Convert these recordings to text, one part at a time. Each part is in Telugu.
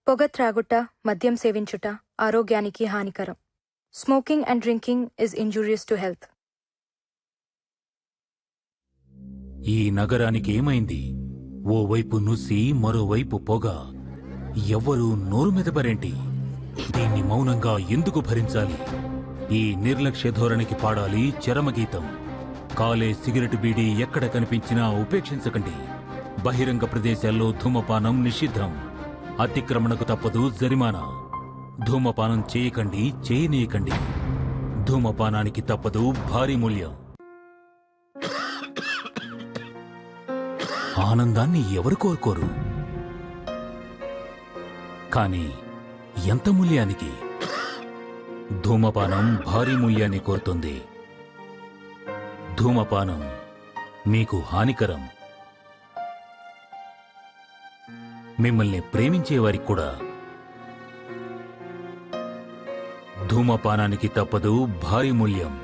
పొగ త్రాగుట, మద్యం సేవించుట ఆరోగ్యానికి హానికరం. Smoking and drinking is injurious to health. ఈ నగరానికి ఏమైంది? ఓవైపు నుసి, మరోవైపు పొగ. ఎవ్వరూ నోరు మెదపరేంటి? దీన్ని మౌనంగా ఎందుకు భరించాలి? ఈ నిర్లక్ష్య ధోరణికి పాడాలి చరమగీతం. కాలే సిగరెట్ బీడీ ఎక్కడ కనిపించినా ఉపేక్షించకండి. బహిరంగ ప్రదేశాల్లో ధూమపానం నిషిద్ధం. అతిక్రమణకు తప్పదు జరిమానా. ధూమపానం చేయకండి, చేయనీయకండి. ధూమపానానికి తప్పదు భారీ మూల్యం. ఆనందాన్ని ఎవరు కోరుకోరు? కానీ ఎంత మూల్యానికి? ధూమపానం భారీ మూల్యాన్ని కోరుతుంది. ధూమపానం మీకు హానికరం. మిమ్మల్ని ప్రేమించేవారికి కూడా. ధూమపానానికి తప్పదు భారీ మూల్యం.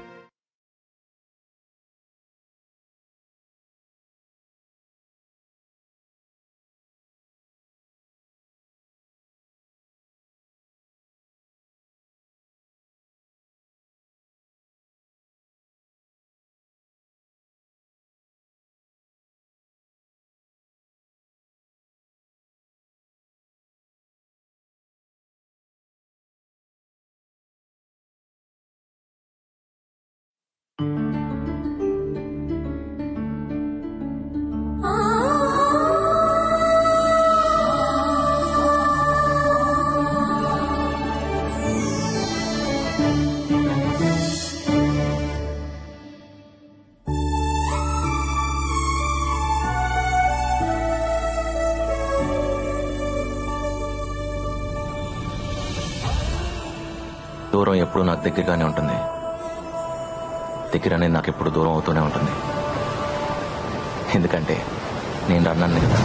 దూరం ఎప్పుడు నాకు దగ్గరగానే ఉంటుంది. దగ్గర అనేది నాకు ఎప్పుడు దూరం అవుతూనే ఉంటుంది. ఎందుకంటే నేను అన్నాను కదా.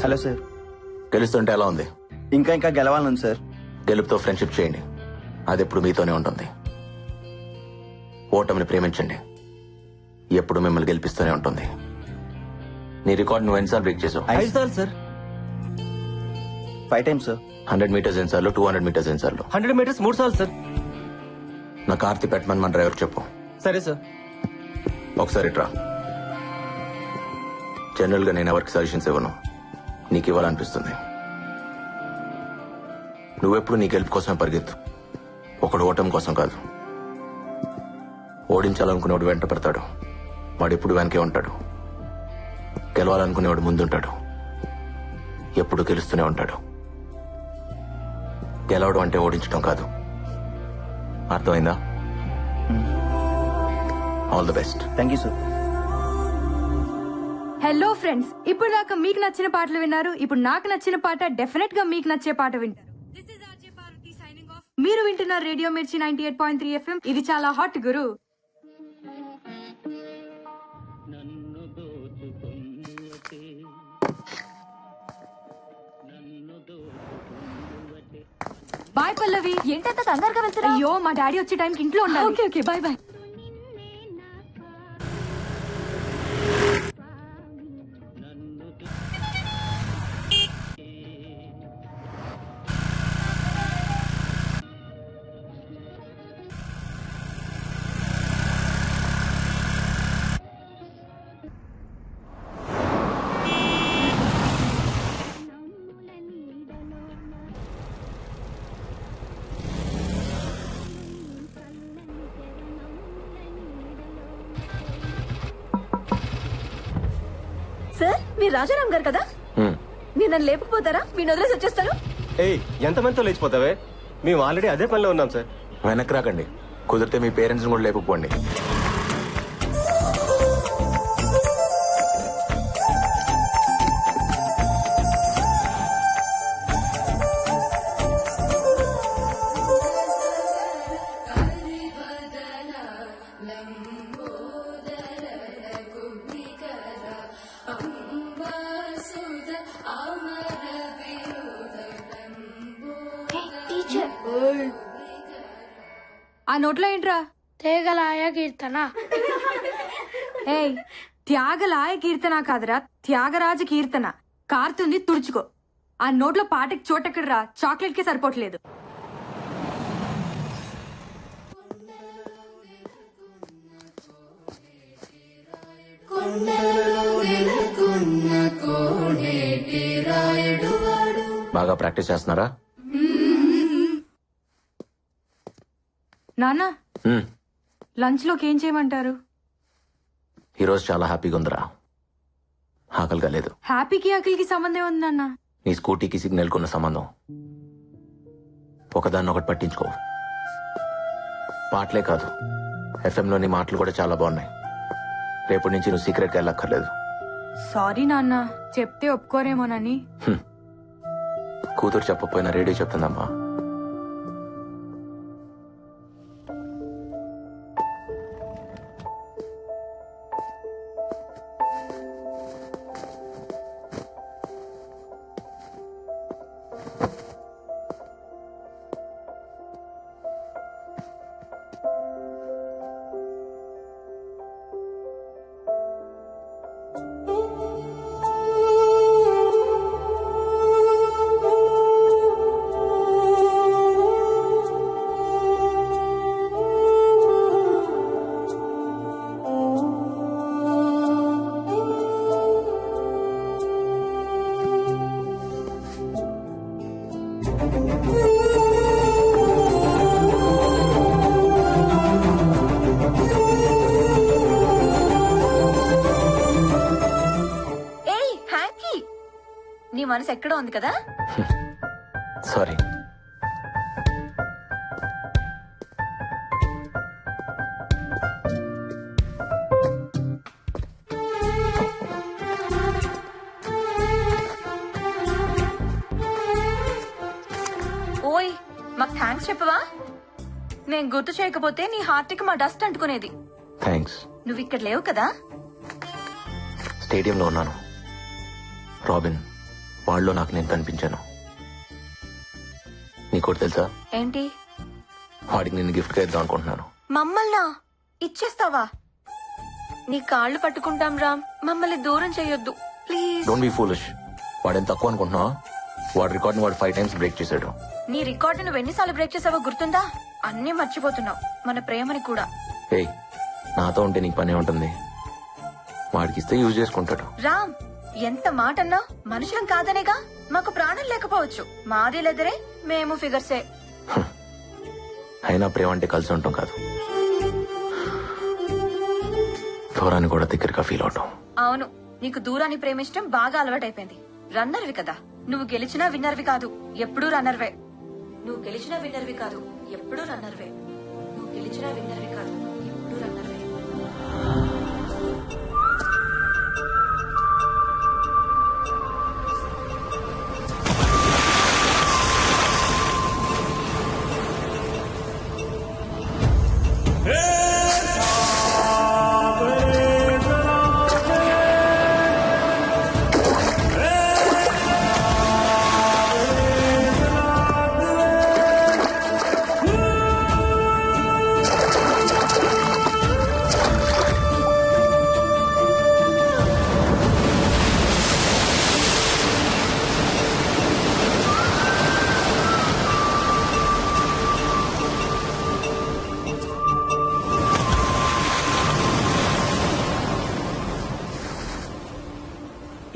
Hello sir. గెలుస్తుంటే ఎలా ఉంది? ఇంకా గెలవాలను సార్. గెలుపుతో ఫ్రెండ్షిప్ చేయండి, అది ఎప్పుడు మీతోనే ఉంటుంది. ఓటమిని ప్రేమించండి, ఎప్పుడు మిమ్మల్ని గెలిపిస్తూనే ఉంటుంది. నీ రికార్డ్ నువ్వు ఎన్నిసార్లు బ్రేక్ చేసావు? 5 సార్లు సార్. 5 times sir. 100 meters ఎన్నిసార్లు, 200 meters ఎన్నిసార్లు? 100 meters 3 సార్లు సార్. నా కార్తీ పెట్టమని మన డ్రైవర్ చెప్పు. సరే సార్. ఒకసారి ట్రా. జనరల్ గా నేను ఎవరికి సజెషన్స్ ఇవ్వను, నీకు ఇవ్వాలనిపిస్తుంది. నువ్వెప్పుడు నీ గెలుపు కోసమే పరిగెత్తు, ఒకడు ఓటమి కోసం కాదు. ఓడించాలనుకునేవాడు వెంట పెడతాడు, వాడు ఎప్పుడు వెనకే ఉంటాడు. గెలవాలనుకునేవాడు ముందుంటాడు, ఎప్పుడు గెలుస్తూనే ఉంటాడు. గెలవడం అంటే ఓడించడం కాదు, అర్థమైందా? All the best. Thank you sir. Hello friends, ఇప్పుడు దాకా మీకు నచ్చిన పాటలు విన్నారు. ఇప్పుడు నాకు నచ్చిన పాట డెఫినెట్ గా మీకు నచ్చే పాట వింటారు. మీరు వింటున్నారు రేడియో మిర్చి 98.3 FM. ఇది చాలా హాట్ గురు. బాయ్ పల్లవి. ఏంటంత కంగారుగా వెళ్తున్నా? అయ్యో మా డాడీ వచ్చే టైంకి ఇంట్లో ఉండాలి. Okay okay bye bye. Sir మీరు రాజారాం గారు కదా? మీరు నన్ను లేపుకుపోతారా? మీరు వదిలేసి వచ్చేస్తారు? ఏయ్ ఎంతమందితో లేచిపోతావే? మేము ఆల్రెడీ అదే పనిలో ఉన్నాం సార్. వెనక్కి రాకండి, కుదిరితే మీ పేరెంట్స్ కూడా లేపుకోండి. ఆ నోట్లో ఏంట్రా? తేగలాయ కీర్తన. ఏయ్, త్యాగలాయ కీర్తన కాదురా, త్యాగరాజ కీర్తన. కారుతుంది, తుడుచుకో. ఆ నోట్లో పాటకి చోటెక్కడరా, చాక్లెట్ కి సరిపోవట్లేదు. బాగా ప్రాక్టీస్ చేస్తున్నారా? నాన్న, లంచ్ లోకి ఏం చేయమంటారు? ఈరోజు చాలా హ్యాపీగా ఉందిరా, ఆకలిగా లేదు. హ్యాపీకి ఆకలికి సంబంధం ఉంది నాన్న. నీ స్కూటీకి సిగ్నల్ కున్న సంబంధం. ఒకదాన్ని ఒకటి పట్టించుకో. పాటలే కాదు, ఎఫ్ఎంలోని మాటలు కూడా చాలా బాగున్నాయి. రేపటి నుంచి నువ్వు సీక్రెట్గా వెళ్ళక్కర్లేదు. సారీ నాన్న, చెప్తే ఒప్పుకోరేమోనని. కూతురు చెప్పకపోయినా రేడియో చెప్తుందమ్మా. నీ మనసు ఎక్కడో ఉంది కదా? సారీ. ఓయ్, మాకు థ్యాంక్స్ చెప్పవా? నేను గుర్తు చేయకపోతే నీ హార్ట్ కి మా డస్ట్ అంటుకునేది. థ్యాంక్స్. నువ్వు ఇక్కడ లేవు కదా? స్టేడియంలో ఉన్నాను. రాబిన్ వాళ్ళలో నాకు నేను కనిపించాను. నీకోటి తెలుసా? ఏంటి? వాడికి నేను గిఫ్ట్ గా ఇద్దాం అనుకుంటున్నాను. మమ్మల్నా ఇచ్చేస్తావా? నీ కాళ్ళు పట్టుకుంటాం రామ్, మమ్మల్ని దూరం చేయొద్దు ప్లీజ్. Don't be foolish. వాడేం తక్కువ అనుకుంటున్నావా? వాడి రికార్డ్ వాడు 5 times బ్రేక్ చేశాడు. నీ రికార్డు నువ్వు ఎన్నిసార్లు బ్రేక్ చేసావో గుర్తుందా? అన్నీ మర్చిపోతున్నావు, మన ప్రేమని కూడా. ఏయ్, నాతో ఉంటే నీకు పనే ఉంటుంది. వాడికి ఇస్తే యూజ్ చేసుకుంటాడు. రామ్, ఎంత మాట అన్నా మనుషులం కాదనేగా. మాకు ప్రాణం లేకపోవచ్చు, మాది లెదరే, మేము ఫిగర్సే. అయినా ప్రేమ అంటే కలిసి ఉంటాం కాదు, దూరాన్ని కూడా దగ్గరగా ఫీల్ అవటం. అవును, నీకు దూరాన్ని ప్రేమించడం బాగా అలవాటైపోయింది. రన్నర్వి కదా నువ్వు, గెలిచినా విన్నర్వి కాదు, ఎప్పుడూ రన్నర్వే. నువ్వు గెలిచినా విన్నర్వి కాదు, ఎప్పుడూ రన్నర్వే. నువ్వు గెలిచినా విన్నర్వి కాదు, ఎప్పుడూ రన్నర్వే.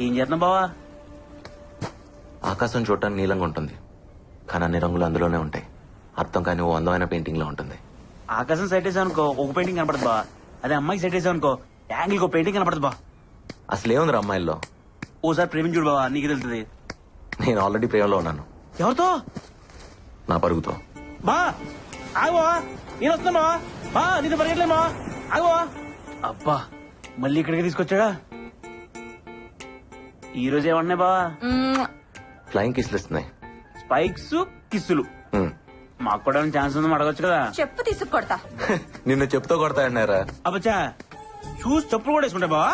ఏం చేస్తున్నావు బావా? ఆకాశం చూడటానికి నీలంగా ఉంటుంది కానీ అన్ని రంగులు అందులోనే ఉంటాయి. అర్థం కాని ఓ అందమైన పెయింటింగ్ లో ఉంటుంది. ఆకాశం సెట్ వేసావు అనుకో ఒక పెయింటింగ్ కనపడదు బా. అదే అమ్మాయికి సెట్ వేసావు అనుకో యాంగిల్ ఒక పెయింటింగ్ కనపడదు బా. అసలు ఏముంది అమ్మాయిల్లో? ఓసారి ప్రేమించుడు బావా, నీకు తెలుస్తుంది. నేను ఆల్రెడీ ప్రేమలో ఉన్నాను. ఎవరితో? నా పరుగుతో. బా ఆగో, నేను వస్తున్నా బా, నీతో పరిగెట్లేమా, ఆగో. అబ్బా మళ్ళీ ఇక్కడికి తీసుకొచ్చాడా? ఈ రోజు ఏమన్నాయి బావా? ఫ్లయింగ్ కిస్లు ఇస్తున్నాయి. స్పైక్స్ కిస్సులు. హ్మ్. మాకు కూడా ఛాన్స్ ఉందని అడగొచ్చు కదా. చెప్పు తీసుకు కొడతా. నిన్ను చెప్తూ కొడతా అన్నారా? అబ్బచ్చా షూస్ చెప్పులు కూడా వేసుకుంటా బావా.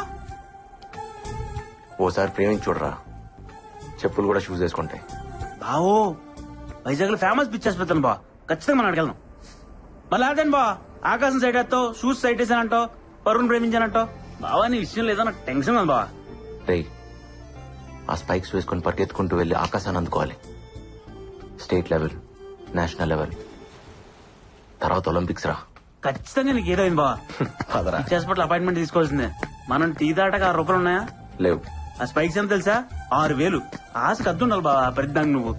ఓసారి ప్రేమించి చూడరా, చెప్పులు కూడా షూస్ వేసుకుంటాయి. బావో వైజాగ్ లో ఫేమస్ పిక్చర్స్ పెడతాను బా, ఖచ్చితంగా మనం అడగలను. మళ్ళీ అదేను బా, ఆకాశం సైడ్ వేస్తావు, షూస్ సైడ్ వేసానంటావు, పరువును ప్రేమించానంటావు. బావా నీ విషయం లేదా, నాకు టెన్షన్ ఉంది బావా. రేయ్, ఆ స్పైక్స్ వేసుకుని పరిగెత్తుకుంటూ వెళ్లి ఆకాశాన్ని అందుకోవాలి. స్టేట్ లెవెల్, నేషనల్ లెవెల్, తర్వాత ఒలింపిక్స్ రా. ఖచ్చితంగా నీకు ఏదో అయింది బావా. పదరా. పిక్చర్స్ పట్ల అపాయింట్మెంట్ తీసుకోవాల్సిందే. మనం టీ దాటకు 6 రూపాయలు ఉన్నాయా? లేవు. ఆ స్పైక్స్ ఎంత తెలుసా? 6,000. ఆశకు అద్దు ఉండాలి బావా ప్రతిదానికి నువ్వు.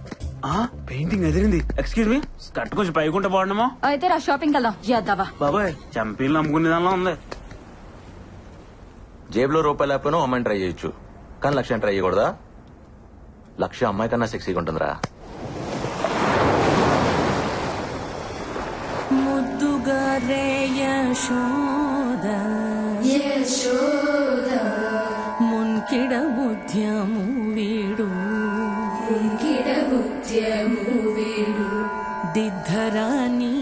పెయింటింగ్ ఎదిరింది. ఎక్స్క్యూజ్ మీ, కట్టు కొంచెం పైకుంటే బాగుండమో. అయితే రా షాపింగ్ వెళ్దాం. యాదవా బాబాయ్ చంపీలు నమ్ముకునే దానిలో ఉంది. జేబులో రూపాయలు లేకపోయినా అమ్మాయిని ట్రై చేయొచ్చు, కానీ లక్ష్యాన్ని ట్రై చేయకూడదా? లక్ష్యం అమ్మాయి కన్నా సెక్సీగా ఉంటుందిరా. ముద్దుగా రే యశోద మున్కిడ ముద్యము వీడు దిద్ధరాని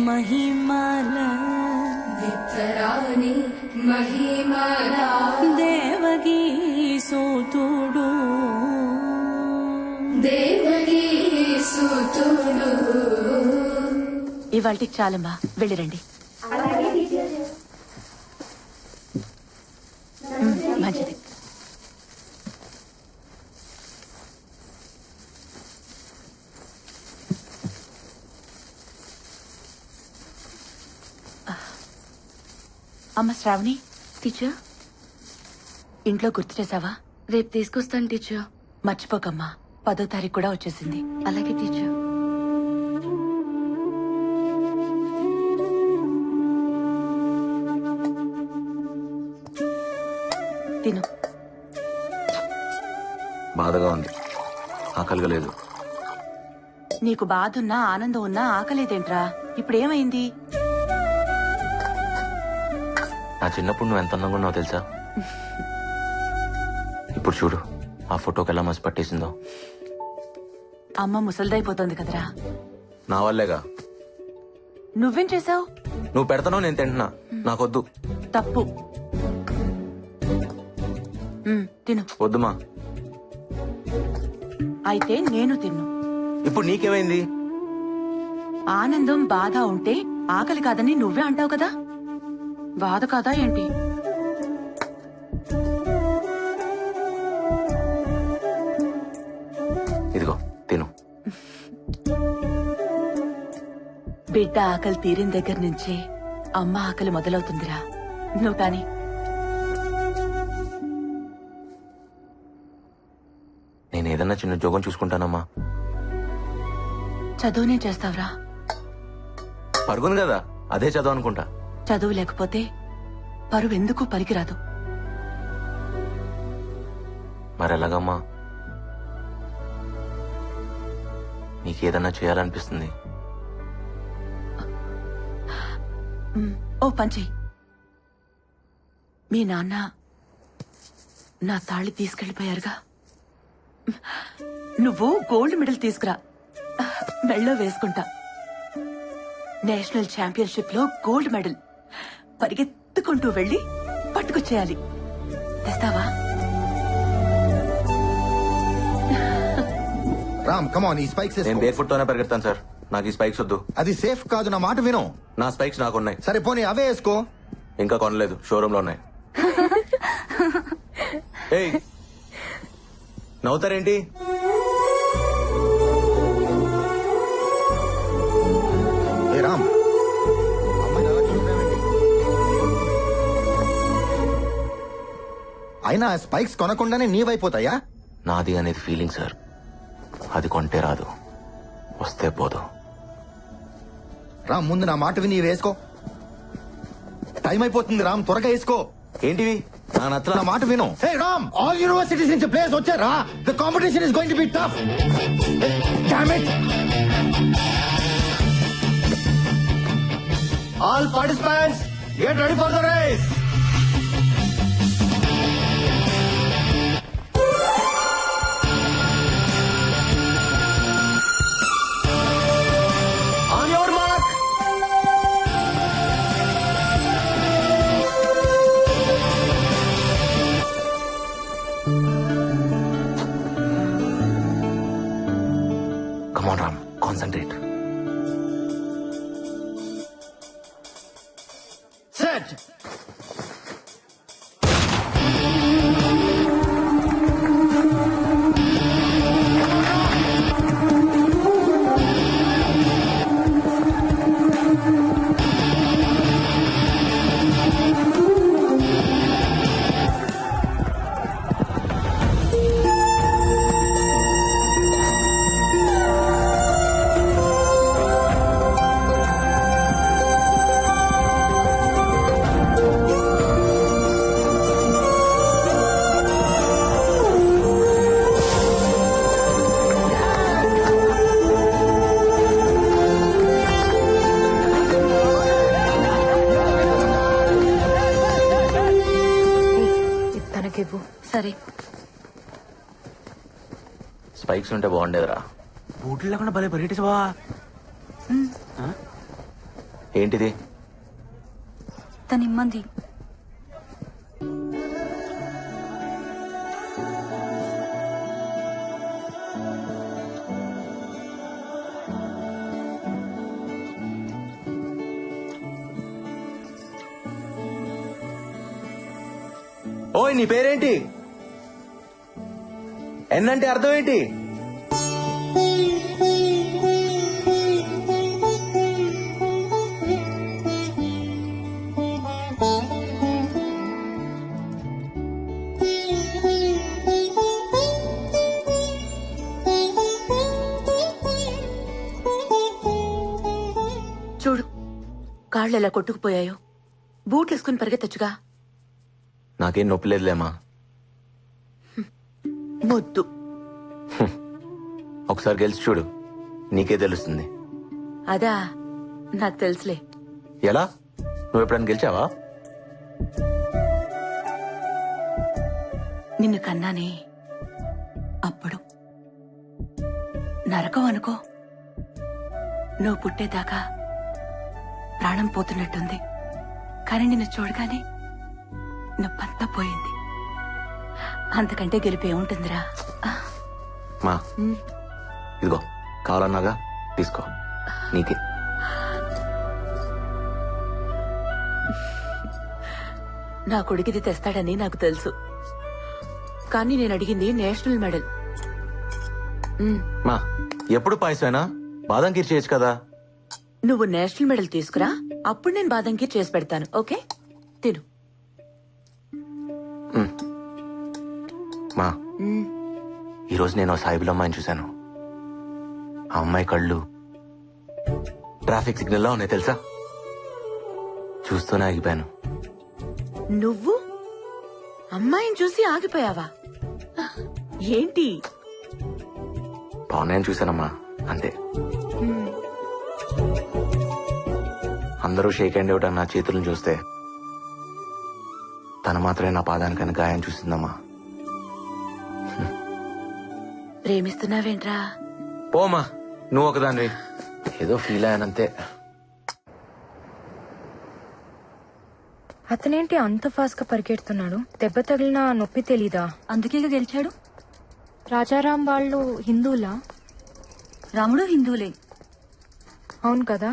మహిమాల దేవగీ సూతుడు ఇవాళకి చాలమ్మా, వెళ్ళిరండి. మంచిది. అమ్మ శ్రావణి. టీచర్, ఇంట్లో గుర్తు చేసావా? రేపు తీసుకొస్తాను టీచర్. మర్చిపోకమ్మా, 10వ తారీఖు కూడా వచ్చేసింది. అలాగే టీచర్. తిను. బాధగా ఉంది, ఆకలిగా లేదు. నీకు బాధ ఉన్నా ఆనందం ఉన్నా ఆకలేదేంట్రా? ఇప్పుడేమైంది? నా చిన్నప్పుడు నువ్వు ఎంత అందంగా ఉన్నావు తెలుసా? ఇప్పుడు చూడు ఆ ఫోటోకి ఎలా మసి పట్టేసిందో. అమ్మ ముసలిదైపోతుంది కదరా. నా వల్లేగా. నువ్వేం చేసావు? నువ్వు పెడతానో నేను తింటున్నా, నాకొద్దు. తప్పు. తిను. వద్దుమా. అయితే నేను తిన్ను. ఇప్పుడు నీకేమైంది? ఆనందం బాధ ఉంటే ఆకలి కాదని నువ్వే అంటావు కదా, బాధ కాదా ఏంటి? ఇదిగో తిను. బిడ్డ ఆకలి తీరిన దగ్గర నుంచే అమ్మ ఆకలి మొదలవుతుందిరా. నువ్వు కాని. నేను ఏదన్నా చిన్న జోగం చూసుకుంటానమ్మా. చదువునే చేస్తావురా? పరుగుంది కదా, అదే చదువు అనుకుంటా. చదువు లేకపోతే పరువెందుకు పనికిరాదు. మరెలాగమ్మా? నీకేదన్నా చేయాలనిపిస్తుంది. ఓ పంచి, మీ నాన్న నా తాళి తీసుకెళ్లిపోయారుగా, నువ్వు గోల్డ్ మెడల్ తీసుకురా, మెళ్ళో వేసుకుంటా. నేషనల్ ఛాంపియన్షిప్ లో గోల్డ్ మెడల్ పరిగెత్తుకుంటూ వెళ్లి పట్టుకొచ్చేయాలి. తెస్తావా? రామ్ కమాన్, ఈ స్పైక్స్ నేను బేర్ ఫుట్ తోనే పరిగెడతాను సార్, నాకు ఈ స్పైక్స్ వద్దు. అది సేఫ్ కాదు, నా మాట విను. నా స్పైక్స్ నాకున్నాయి. సరే పోనీ అవే వేసుకో. ఇంకా కొనలేదు, షోరూమ్ లో ఉన్నాయి. ఏయ్, నవ్వుతారేంటి? ఏ రామ్, అమ్మాయిని అలా చూస్తున్నావేంటి? అయినా స్పైక్స్ కొనకుండానే నీవైపోతాయా? నాది అనేది ఫీలింగ్ సార్, అది కొంటే రాదు, వస్తే పోదు. రామ్, ముందు నా మాట విని ఇవి వేసుకో. టైం అయిపోతుంది రామ్, త్వరగా వేసుకో. ఏంటివి? నా నచ్చల. నా మాట విను. హే రామ్, ఆల్ యూనివర్సిటీస్ నుంచి ప్లేయర్స్ వచ్చారా? The competition is going to be tough. Damn it. All participants get ready for the race. On your mark. Come on, Ram. Concentrate. Set. సరే, స్పైక్స్ ఉంటే బాగుండేదిరా. బూట్లు లేకుండా భలే పరిగెట్టేసావా? ఏంటిది? తను ఇమ్మంది. ఓయ్, నీ పేరేంటి? ఎన్నంటే అర్థం ఏంటి? చూడు, కాళ్ళు ఎలా కొట్టుకుపోయాయో. బూట్లు వేసుకుని పరిగెత్తచ్చుగా. నాకేం నొప్పి లేదులేమా. మొద్దు. ఒకసారి గెలిచి చూడు, నీకే తెలుస్తుంది. అదా, నాకు తెలుసులే. ఎలా? నువ్వు ఎప్పుడైనా గెలిచావా? నిన్ను కన్నానే అప్పుడు. నరకం అనుకో. నువ్వు పుట్టేదాకా ప్రాణం పోతున్నట్టుంది. కానీ నిన్ను చూడగానే నొప్పంతా పోయింది. అంతకంటే గెలిపి ఏముంటుందిరా? మా ఇదిగో, కావాలన్నాగా తీసుకో, నీకే. నా కొడుకిది తెస్తాడని నాకు తెలుసు, కానీ నేను అడిగింది నేషనల్ మెడల్. మా ఎప్పుడు పాయసమేనా? బాదం కీర్ చేయొచ్చు కదా. నువ్వు నేషనల్ మెడల్ తీసుకురా, అప్పుడు నేను బాదం కీర్ చేసి పెడతాను. ఓకే, తిను. మా ఈరోజు నేను సాయిబుల్ అమ్మాయిని చూశాను. ఆ అమ్మాయి కళ్ళు ట్రాఫిక్ సిగ్నల్ లా ఉన్నాయి తెలుసా? చూస్తూనే ఆగిపోయాను. నువ్వు అమ్మాయిని చూసి ఆగిపోయావా? ఏంటి? బాగున్నాయని చూశానమ్మా, అంతే. అందరూ షేక్ హ్యాండ్ ఇవ్వడం నా చేతులను చూస్తే తను మాత్రమే నా పాదానికని గాయం చూసిందమ్మా. ప్రేమిస్తున్నావేంట్రా? పోమా, నువ్వు ఒకదాన్ని. ఏదో ఫీల్ అయ్యానంతే. అతనేంటి అంత ఫాస్ట్ గా పరిగెడుతున్నాడు? దెబ్బ తగిలిన నొప్పి తెలీదా? అందుకే గెలిచాడు. రాజారాం వాళ్ళు హిందువులా? రాముడు హిందువులే. అవును కదా.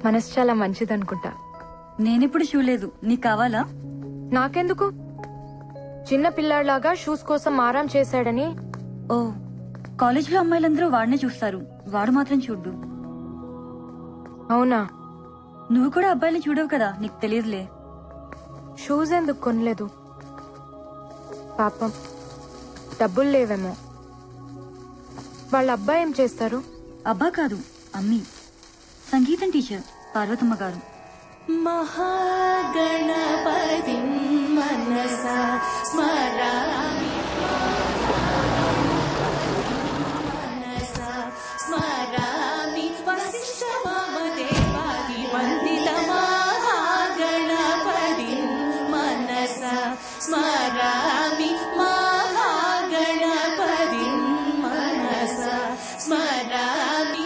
మనసు చాలా మంచిదనుకుంటా. నేనెప్పుడు చూడలేదు. నీకు కావాలా? నాకెందుకు? చిన్న పిల్లాడిలాగా షూస్ కోసం మారం చేశాడని. ఓ, కాలేజీలో అమ్మాయిలందరూ వాడినే చూస్తారు, వాడు మాత్రం చూడ్డు. అవునా? నువ్వు కూడా అబ్బాయిని చూడవు కదా, నీకు తెలియదులే. షూస్ ఎందుకు కొనలేదు? పాపం డబ్బులు లేవేమో. వాళ్ళ అబ్బాయి ఏం చేస్తారు? అబ్బా కాదు, అమ్మి. సంగీతం టీచర్ పార్వతమ్మ గారు. మహాగణపతి మనసా స్మరామి మనసా స్మరామి వశిష్ఠవామదేవాది వందిత మహాగణపతి మనసా స్మరామి మహాగణపతి మనసా స్మరామి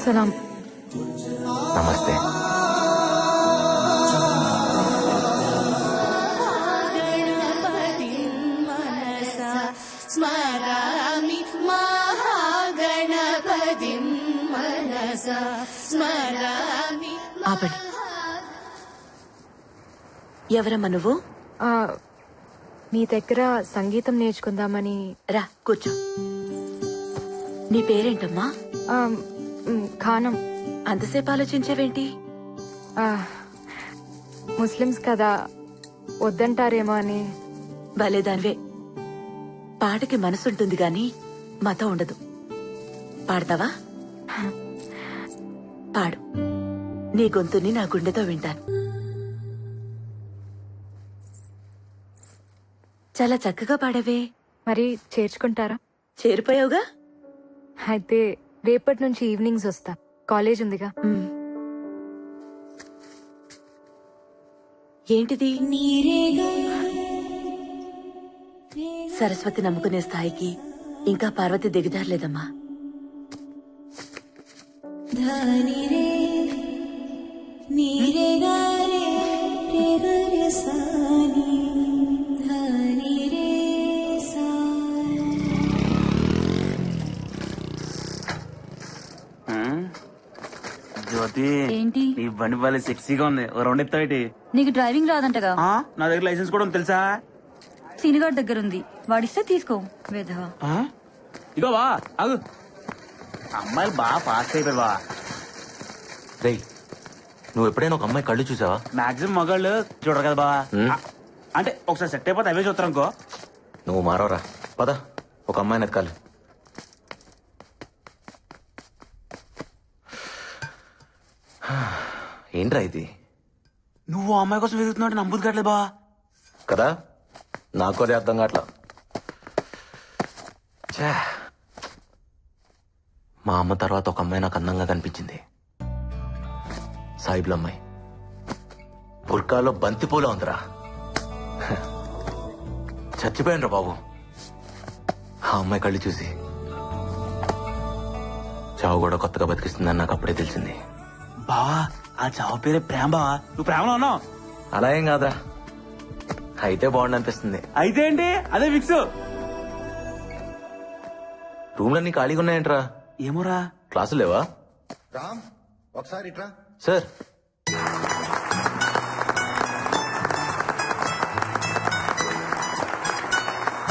సలాం. నమస్తే. గణపతి మనసా స్మరామి మహాగణపతి మనసా స్మరామి. ఆపండి. ఎవరమ్మా నువ్వు? ఆ, మీ దగ్గర సంగీతం నేర్చుకుందామని. రా కూర్చో. నీ పేరేంటమ్మా? ఆ, ఖానం. అంతసేపు ఆలోచించేవేంటి? ఆ, ముస్లిమ్స్ కదా, వద్దంటారేమో అని. భలేదానివే. పాటకి మనసుంటుంది గాని మతం ఉండదు. పాడతావా? పాడు. నీ గొంతుని నా గుండెతో వింటాను. చాలా చక్కగా పాడవే. మరి చేర్చుకుంటారా? చేరిపోయావుగా. అయితే రేపటి నుంచి ఈవినింగ్స్ వస్తా, కాలేజ్ ఉందిగా. ఉమ్. ఏంటిది? సరస్వతి నమ్ముకునే స్థాయికి ఇంకా పార్వతి దిగజారలేదమ్మా. ధని రే నీరే గారే రే గరే సాని ధని రే సా. జ్యోతి, ఏంటి? నీ బండి బాలే సెక్సీగా ఉంది. ఓ రౌండ్ ఎత్తావేటి? నీకు డ్రైవింగ్ రాదంటగా. నా దగ్గర లైసెన్స్ కూడా ఉంది తెలుసా? సీనిగాడి దగ్గర ఉంది, వాడిస్తే తీసుకో. వేధవా. ఇగో బా ఆగు. అమ్మాయిలు బాగా ఫాస్ట్ అయిపోయి బా. రేయ్, నువ్వు ఎప్పుడైనా ఒక అమ్మాయి కళ్ళు చూసావా? మాక్సిమం మగాళ్ళు చూడరు కదా బా. అంటే ఒకసారి సెట్ అయిపోతే అవే చూస్తారు అనుకో. నువ్వు మారవరా. పద, ఒక అమ్మాయిని ఎత్కాలి. ఏంట్రా ఇది? నువ్వు ఆ అమ్మాయి కోసం వెతుకుతున్నావు నమ్ముదు కావట్లేదు బా. కదా, నాకు అదే అర్థం కావట్లా. ఛే, మా అమ్మ తర్వాత ఒక అమ్మాయి నాకు అందంగా కనిపించింది. సాయిబుల అమ్మాయి. బుర్కాలో బంతిపూల ఉందిరా. చచ్చిపోయాను బాబు ఆ అమ్మాయి కళ్ళు చూసి. చావు కూడా కొత్తగా బతికిస్తుందని నాకు అప్పుడే తెలిసింది. బావా, ఆ చావు పేరే ప్రేమ బావా. నువ్వు ప్రేమలో ఉన్నావు. అలా ఏం కాదురా, అయితే బాగుండు అనిపిస్తుంది. అయితే ఏంటి, అదే ఫిక్స్. రూమ్లన్నీ ఖాళీగా ఉన్నాయంట్రా. ఏమోరా. క్లాసులు లేవా? రామ్, ఒకసారి ఇట్రా. సార్,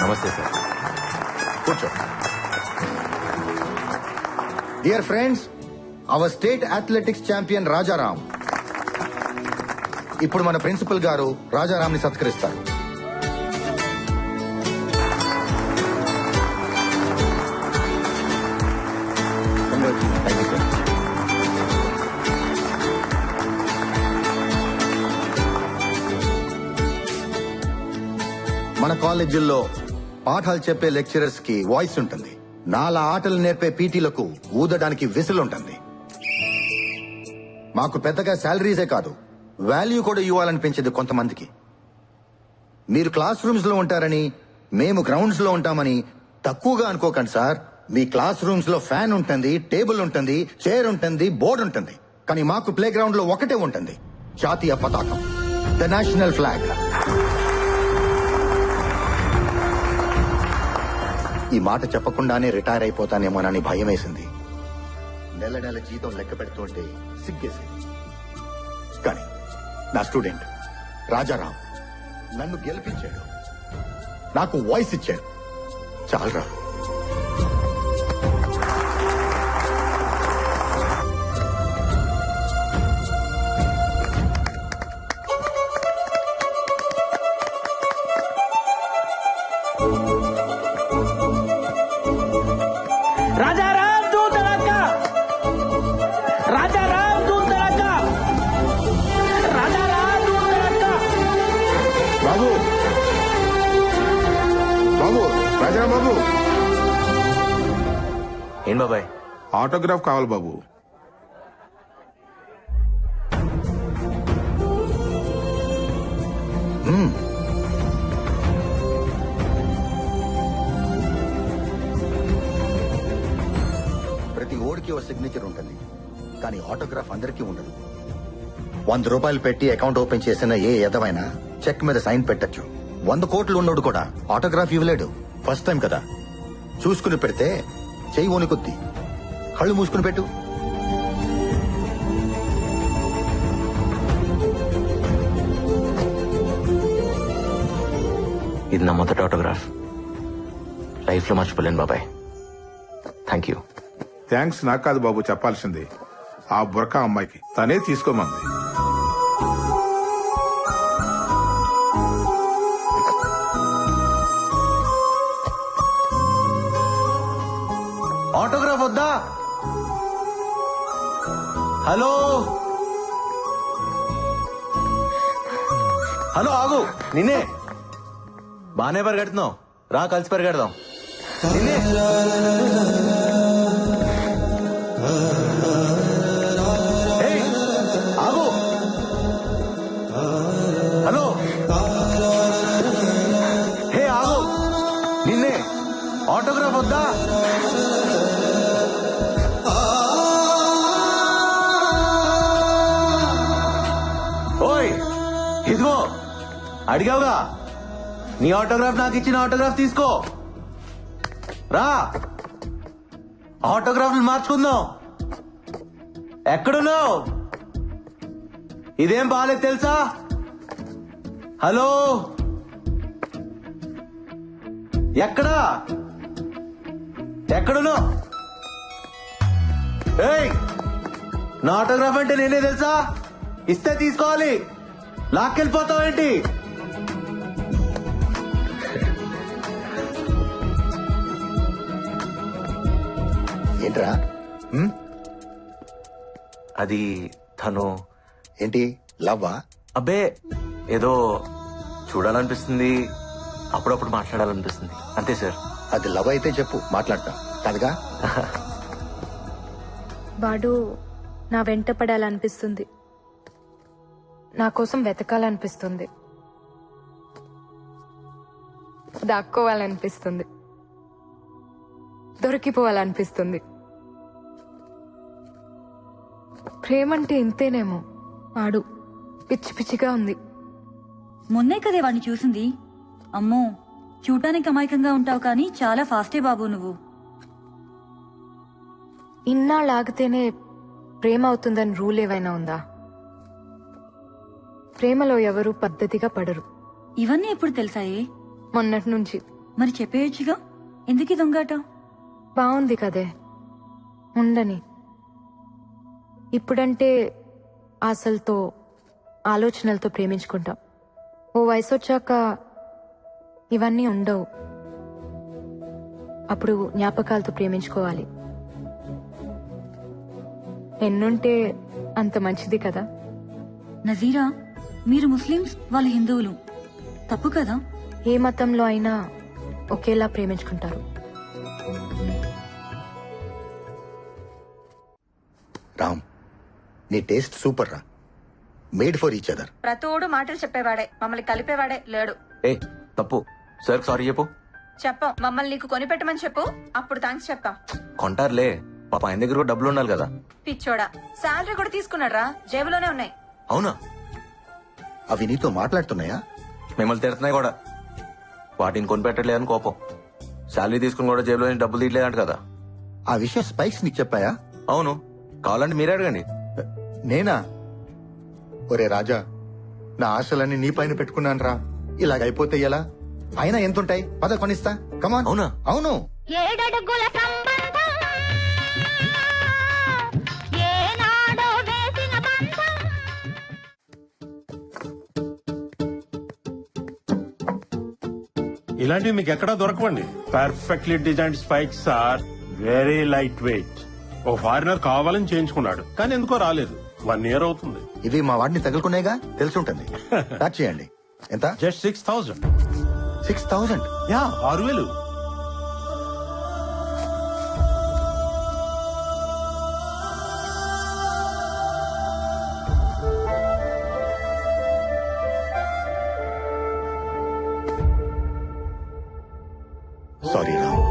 నమస్తే సార్. కూర్చో. Dear friends, our state athletics champion Rajaram ఇప్పుడు మన ప్రిన్సిపల్ గారు రాజారాం ని సత్కరిస్తారు. Thank you sir. మన కాలేజీల్లో పాఠాలు చెప్పే లెక్చరర్స్ కి వాయిస్ ఉంటుంది. నాలా ఆటలు నేర్పే పీటీలకు ఊదడానికి విసిల్ ఉంటుంది. మాకు పెద్దగా శాలరీసే కాదు, వాల్యూ కూడా ఇవ్వాలనిపించేది కొంతమందికి. మీరు క్లాస్ రూమ్స్ లో ఉంటారని, మేము గ్రౌండ్స్ లో ఉంటామని తక్కువగా అనుకోకండి సార్. మీ క్లాస్ రూమ్స్ లో ఫ్యాన్ ఉంటుంది, టేబుల్ ఉంటుంది, చైర్ ఉంటుంది, బోర్డు ఉంటుంది. కానీ మాకు ప్లే గ్రౌండ్ లో ఒకటే ఉంటుంది, జాతీయ పతాకం, ద నేషనల్ ఫ్లాగ్. ఈ మాట చెప్పకుండానే రిటైర్ అయిపోతానేమోనని భయం వేసింది. నెల నెల జీతం లెక్క పెడుతుంటే సిగ్గేసింది. కానీ నా స్టూడెంట్ రాజారాం నన్ను గెలిపించాడు, నాకు వాయిస్ ఇచ్చాడు. చాలరా. రాజారాం దూతలక్క, రాజారాం దూతలక్క, రాజారాం దూతలక్క. బాబు బాబు రాజారాం బాబు, ఏం బాబాయ్? ఆటోగ్రాఫ్ కావాలి బాబు. ప్రతి ఓడికి ఓ సిగ్నేచర్ ఉంటుంది, కానీ ఆటోగ్రాఫ్ అందరికీ ఉండదు. 100 రూపాయలు పెట్టి అకౌంట్ ఓపెన్ చేసిన ఏ ఎదవైనా చెక్ మీద సైన్ పెట్టచ్చు. 100 కోట్లు ఉన్నోడు కూడా ఆటోగ్రాఫ్ ఇవ్వలేడు. ఫస్ట్ టైం కదా, చూసుకుని పెడితే చెయ్యి వణుకుద్ది. కళ్ళు మూసుకుని పెట్టు. ఇది నా మొదటి ఆటోగ్రాఫ్. లైఫ్ లో మర్చిపోలేను బాబాయ్. Thank you. థ్యాంక్స్ నాకు కాదు బాబు చెప్పాల్సింది, ఆ బుర్కా అమ్మాయికి. తనే తీసుకోమంది. ఆటోగ్రాఫ్ వద్దా? హలో హలో, ఆగు. నిన్నే. బానే పరిగెడుతున్నావు, రా కలిసి పరిగెడదాం. నిన్నే. ఏయ్, ఆగు. హలో, హే ఆగు. నిన్నే. ఆటోగ్రాఫ్ వద్దా? ఓయ్, ఇదిగో అడిగావుగా, నీ ఆటోగ్రాఫ్ నాకు ఇచ్చిన ఆటోగ్రాఫ్ తీసుకో. రా, ఆటోగ్రాఫ్లు మార్చుకుందాం. ఎక్కడున్నావు? ఇదేం బాలేదు తెలుసా? హలో, ఎక్కడా? ఎక్కడున్నావు? ఏయ్, నా ఆటోగ్రాఫ్ అంటే నేనే తెలుసా? ఇస్తే తీసుకోవాలి, లాక్కెళ్ళిపోతావేంటి? ఏంట్రా? అది తను. ఏంటి లవ్వా? అబ్బే, ఏదో చూడాలనిపిస్తుంది, అప్పుడప్పుడు మాట్లాడాలనిపిస్తుంది, అంతే సార్. అది లవ్ అయితే చెప్పు, మాట్లాడతా. కాదుగా? వాడు నా వెంట పడాలనిపిస్తుంది, నా కోసం వెతకాలనిపిస్తుంది, దాక్కోవాలనిపిస్తుంది, దొరికిపోవాలనిపిస్తుంది. ప్రేమంటే ఇంతేనేమో. వాడు పిచ్చి పిచ్చిగా ఉంది. మొన్నే కదే వాడిని చూసింది. అమ్మో, చూడటానికి అమాయకంగా ఉంటావు కానీ చాలా ఫాస్టే బాబు నువ్వు. ఇన్నాళ్ళు ఆగితేనే ప్రేమ అవుతుందని రూల్ ఏవైనా ఉందా? ప్రేమలో ఎవరు పద్ధతిగా పడరు. ఇవన్నీ ఎప్పుడు తెలుసాయే? మొన్నటి నుంచి. మరి చెప్పేయచ్చుగా, ఎందుకు ఈ దొంగాట? బాగుంది కదే, ఉండని. ఇప్పుడంటే ఆశలతో ఆలోచనలతో ప్రేమించుకుంటాం. ఓ వయసు వచ్చాక ఇవన్నీ ఉండవు. అప్పుడు జ్ఞాపకాలతో ప్రేమించుకోవాలి. ఎన్నుంటే అంత మంచిది కదా. నజీరా, మీరు ముస్లిమ్స్, వాళ్ళు హిందువులు, తప్పు కదా? ఏ మతంలో అయినా ఒకేలా ప్రేమించుకుంటారు. రామ్, నీ టేస్ట్ సూపర్ రా. Made for each other. ప్రతోడు మాటలు చెప్పేవాడే, మమ్మల్ని కలిపేవాడే లేడు. ఏ తప్పు, సార్ సారీ చెప్పు. చెప్పాం, మమ్మల్ని నీకు కొనిపెట్టమని చెప్పు, అప్పుడు థ్యాంక్స్ చెప్తాం. కొంటారులే, పాప ఆయన దగ్గర కూడా డబ్బులు ఉండాలి కదా. పిచ్చోడా, శాలరీ కూడా తీసుకున్నాడ్రా, జేబులోనే ఉన్నాయి. అవునా? అవి నీతో మాట్లాడుతున్నాయా? మిమ్మల్ని తిడుతున్నాయి కూడా. వాటిని కొనిపెట్టలేదని కోపం. శాలరీ తీసుకుని కూడా జేబులో నుంచి డబ్బులు తీయలేదంట కదా. ఆ విషయం స్పైక్స్ నీకు చెప్పాయా? అవును, కావాలంటే మీరే అడగండి. నేనా? ఒరే రాజా, నా ఆశలన్నీ నీ పైన పెట్టుకున్నాను రా. ఇలాగైపోతే ఎలా? అయినా ఎంతుంటాయి? పద కొనిస్తా. కమాన్. అవునా? అవును. 7 అడుగుల సంబంధం ఏనాడో వేసిన బంధం. ఇలాంటివి మీకు ఎక్కడా దొరకవండి. Perfectly designed spikes are very light weight. ఓ ఫారినర్ కావాలని చేయించుకున్నాడు, కానీ ఎందుకో రాలేదు. 1 year అవుతుంది. ఇవి మా వాడిని తగులుకునేగా తెలుసుంటుంది. ప్యాక్ చేయండి. ఎంత? జస్ట్ 6,000. 6,000. యా, 6,000. సారీ రామ్.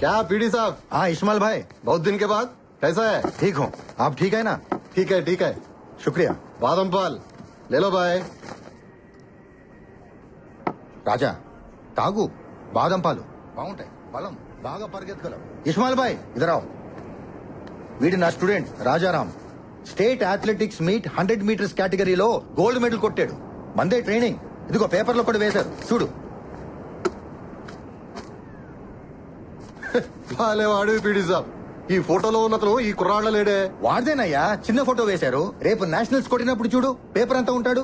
क्या पीडी साहब? हाँ इस्माइल भाई, बहुत दिन के बाद कैसा है? ठीक हूँ. आप ठीक है ना? ठीक है. शुक्रिया. बादाम पाल ले लो भाई. రాజా తాగు, బాదం పాలు బాగుంటాయి, బలం బాగా పరిగెత్తగలవు. ఇస్మాయిల్ భాయ్ ఇదరావు. వీడి నా student Rajaram. State athletics meet 100 meters కేటగిరీలో గోల్డ్ మెడల్ కొట్టాడు. మందే ట్రైనింగ్. ఇదిగో పేపర్లో కూడా వేశారు చూడు. వాడు పీడి సాబ్, ఈ ఫోటోలో ఉన్నతను ఈ కుర్రాళ్ళ లేడే. వాడిదేనయ్యా, చిన్న ఫోటో వేశారు. రేపు నేషనల్స్ కొట్టినప్పుడు చూడు పేపర్ అంతా ఉంటాడు.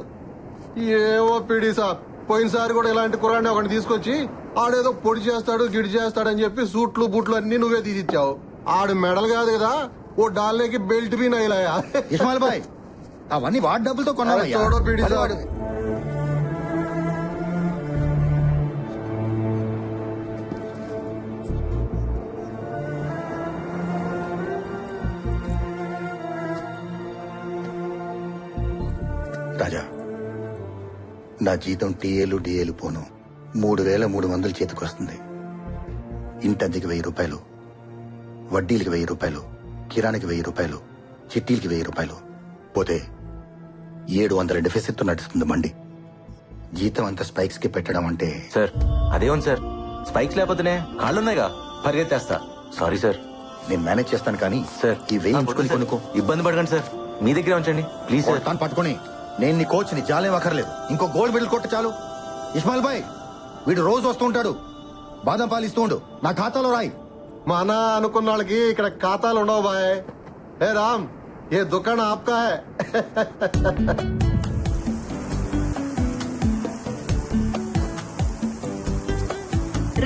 ఏవో పీడి సాబ్, పోయినసారి కూడా ఇలాంటి కుర్రాడిని ఒకటి తీసుకొచ్చి ఆడేదో పొడి చేస్తాడు గిడి చేస్తాడని చెప్పి సూట్లు బూట్లు అన్ని నువ్వే తీసిచ్చావు. ఆడు మెడల్ కాదు కదా, ఓ డాల్లేకి బెల్ట్ బీ నైలాయా. ఇస్మాయిల్ భాయ్ అవన్నీ వాడి డబ్బులతో కొన్నావయ్యా. చూడో పీడి సాబ్. వాడు- రాజా, నా జీతం టీఏలు డిఏలు పోను 3,300 చేతికొస్తుంది. ఇంటద్దెకి 1,000 రూపాయలు, వడ్డీలకి 1,000 రూపాయలు, కిరాణికి 1,000 రూపాయలు, చిట్టీలకి 1,000 రూపాయలు పోతే 700 డెఫిసిట్ తో నడుస్తుంది మండి. జీతం అంతా స్పైక్స్ కి పెట్టడం అంటే. సార్ అదేముంది సార్, స్పైక్స్ లేకపోతేనే కాళ్ళున్నాయిగా, పరిగెత్తేస్తా. Sorry sir. నేను మేనేజ్ చేస్తాను కానీ సార్ ఈ వెయ్యి ఉంచుకొని కొనుక్కో. ఇబ్బంది పడకండి సార్, మీ దగ్గరే ఉంచండి ప్లీజ్ సార్. తాను పట్టుకొని నేను నీ కోచ్ ని జాలేం అక్కర్లేదు. ఇంకో గోల్డ్ మెడల్ కొట్ట చాలు. ఇస్మాయిల్ భాయ్ వీడు రోజు వస్తూ ఉంటాడు, బాదం పాలు ఇస్తూ ఉండు, నా ఖాతాలో రాయి. మన అనుకున్న వాళ్ళకి ఇక్కడ ఖాతాలు ఉండవు బాయ్. ఏ రామ్, ఏ దుకాణం ఆప్కా హై.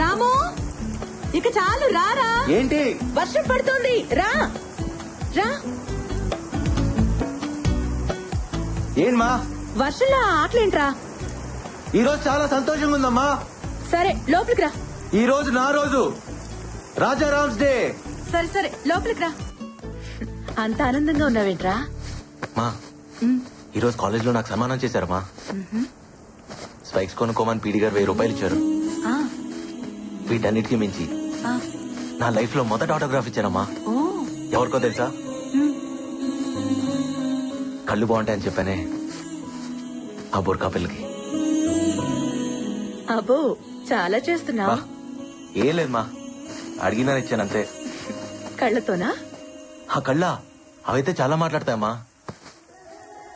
రాము, ఇక చాలు రారా. ఏంటి? వర్షం పడుతోంది, రా రా. ఏంటమ్మా వర్షంలో ఆటలేంట్రా? ఈ రోజు చాలా సంతోషంగా ఉందమ్మా. సరే లోపలికి రా. ఈ రోజు నా రోజు, రాజారామ్స్ డే. సరే సరే లోపలికి రా. అంత ఆనందంగా ఉన్నావేంట్రా? మా ఈరోజు కాలేజ్ లో నాకు సన్మానం చేశారమ్మా. స్పైక్స్ కొనుక్కోమని పీడి గారు 1,000 రూపాయలు ఇచ్చారు. వీటన్నిటికీ మించి నా లైఫ్ లో మొదటి ఆటోగ్రాఫ్ ఇచ్చానమ్మా. ఎవరికో తెలుసా? కళ్ళు బాగుంటాయని చెప్పానే ఆ బుర్కా పిల్లకి. అబ్బో చాలా చేస్తున్నావు. ఏం లేదు మా, అడిగిందని ఇచ్చానంతే. కళ్ళతోనా? ఆ కళ్ళ అవైతే చాలా మాట్లాడతాయమ్మా.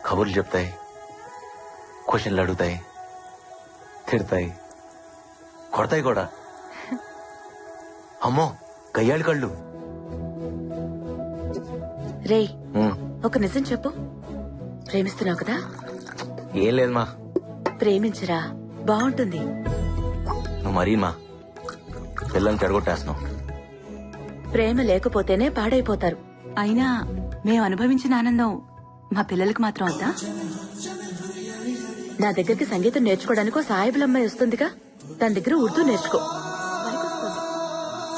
కబుర్లు చెప్తాయి, క్వశ్చన్లు అడుగుతాయి, తిడతాయి, కొడతాయి కూడా. అమ్మో గయ్యాళి కళ్ళు. రేయ్ ఒక నిజం చెప్పు, ప్రేమిస్తున్నావు కదా? ఏం లేదు మా. ప్రేమించరా, బాగుంటుంది. నువ్వు మరీ మా పిల్లల్ని చెడగొట్టేస్తున్నావు. ప్రేమ లేకపోతేనే పాడైపోతారు. అయినా మేము అనుభవించిన ఆనందం మా పిల్లలకు మాత్రం వద్దా? నా దగ్గరికి సంగీతం నేర్చుకోవడానికి ఓ సాయిబుల అమ్మాయి వస్తుందిగా, తన దగ్గర ఉర్దూ నేర్చుకో.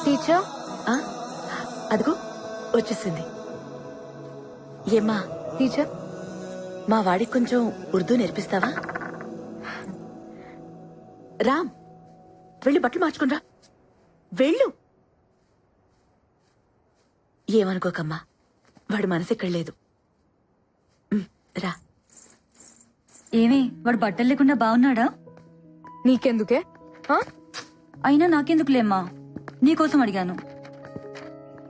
టీచర్ అదిగో వచ్చేసింది. ఏమ్మా టీచర్? మా వాడికి కొంచెం ఉర్దూ నేర్పిస్తావా? రామ్, వెళ్ళి బట్టలు మార్చుకునిరా. వెళ్ళు. ఏమనుకోకమ్మా, వాడి మనసు ఇక్కడ లేదు. రా. ఏమి వాడు బట్టలు లేకుండా బాగున్నాడా? నీకెందుకే? అయినా నాకెందుకులేమ్మా, నీకోసం అడిగాను.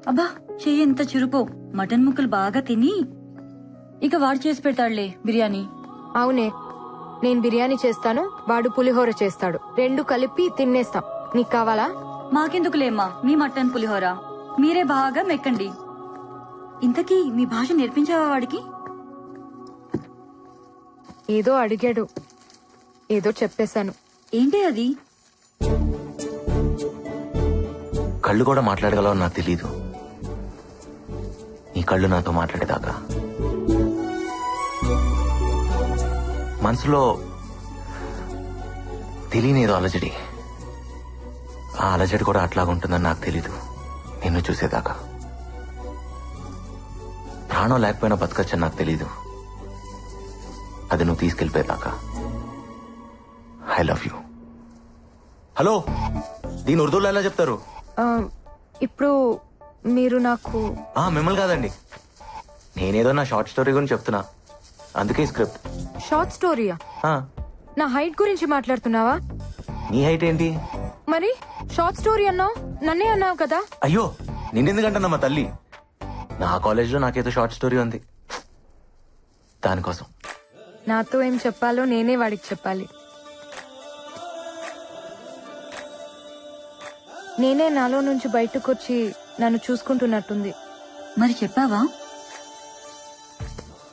అబ్బా, చెయ్యి ఎంత చురుపో. మటన్ ముక్కలు బాగా తిని ఇక వాడు చేసి పెడతాడులే బిర్యానీ. అవునే, నేను బిర్యానీ చేస్తాను, వాడు పులిహోర చేస్తాడు. రెండు కలిపి తినేస్తాం. నీకు కావాలా? మాకెందుకులేమ్మా మీ మటన్ పులిహోర, మీరే బాగా మెక్కండి. ఇంతకీ మీ భాష నేర్పించావా వాడికి? ఏదో అడిగాడు, ఏదో చెప్పేశాను. ఏంటి అది? కళ్ళు కూడా మాట్లాడగలవని నాకు తెలీదు. నీ కళ్ళు నాతో మాట్లాడేదాకా మనసులో తెలియనేదో అలజడి. ఆ అలజడి కూడా అట్లాగుంటుందని నాకు తెలీదు నిన్ను చూసేదాకా. ప్రాణం లేకపోయినా బతకచ్చని నాకు తెలీదు అది నువ్వు తీసుకెళ్ళిపోయేదాకా. I love you. హలో, దీని ఉర్దూలో ఎలా చెప్తారు? ఇప్పుడు మీరు నాకు మిమ్మల్ని కాదండి, నేనేదో నా షార్ట్ స్టోరీ గురించి చెప్తున్నా, అందుకే స్క్రిప్ట్. షార్ట్ స్టోరీయా? నా హైట్ గురించి మాట్లాడుతున్నావా? నీ హైట్ ఏంటి? మరి షార్ట్ స్టోరీ అన్నావు, నన్నే అన్నావు కదా. అయ్యో, నిన్నెందుకంటున్నా తల్లి, నా కాలేజ్ లో నాకేదో షార్ట్ స్టోరీ ఉంది, దానికోసం. నాతో ఏం చెప్పాలో నేనే వాడికి చెప్పాలి. నేనే నాలో నుంచి బయటకు వచ్చి నన్ను చూసుకుంటున్నట్టుంది. మరి చెప్పావా?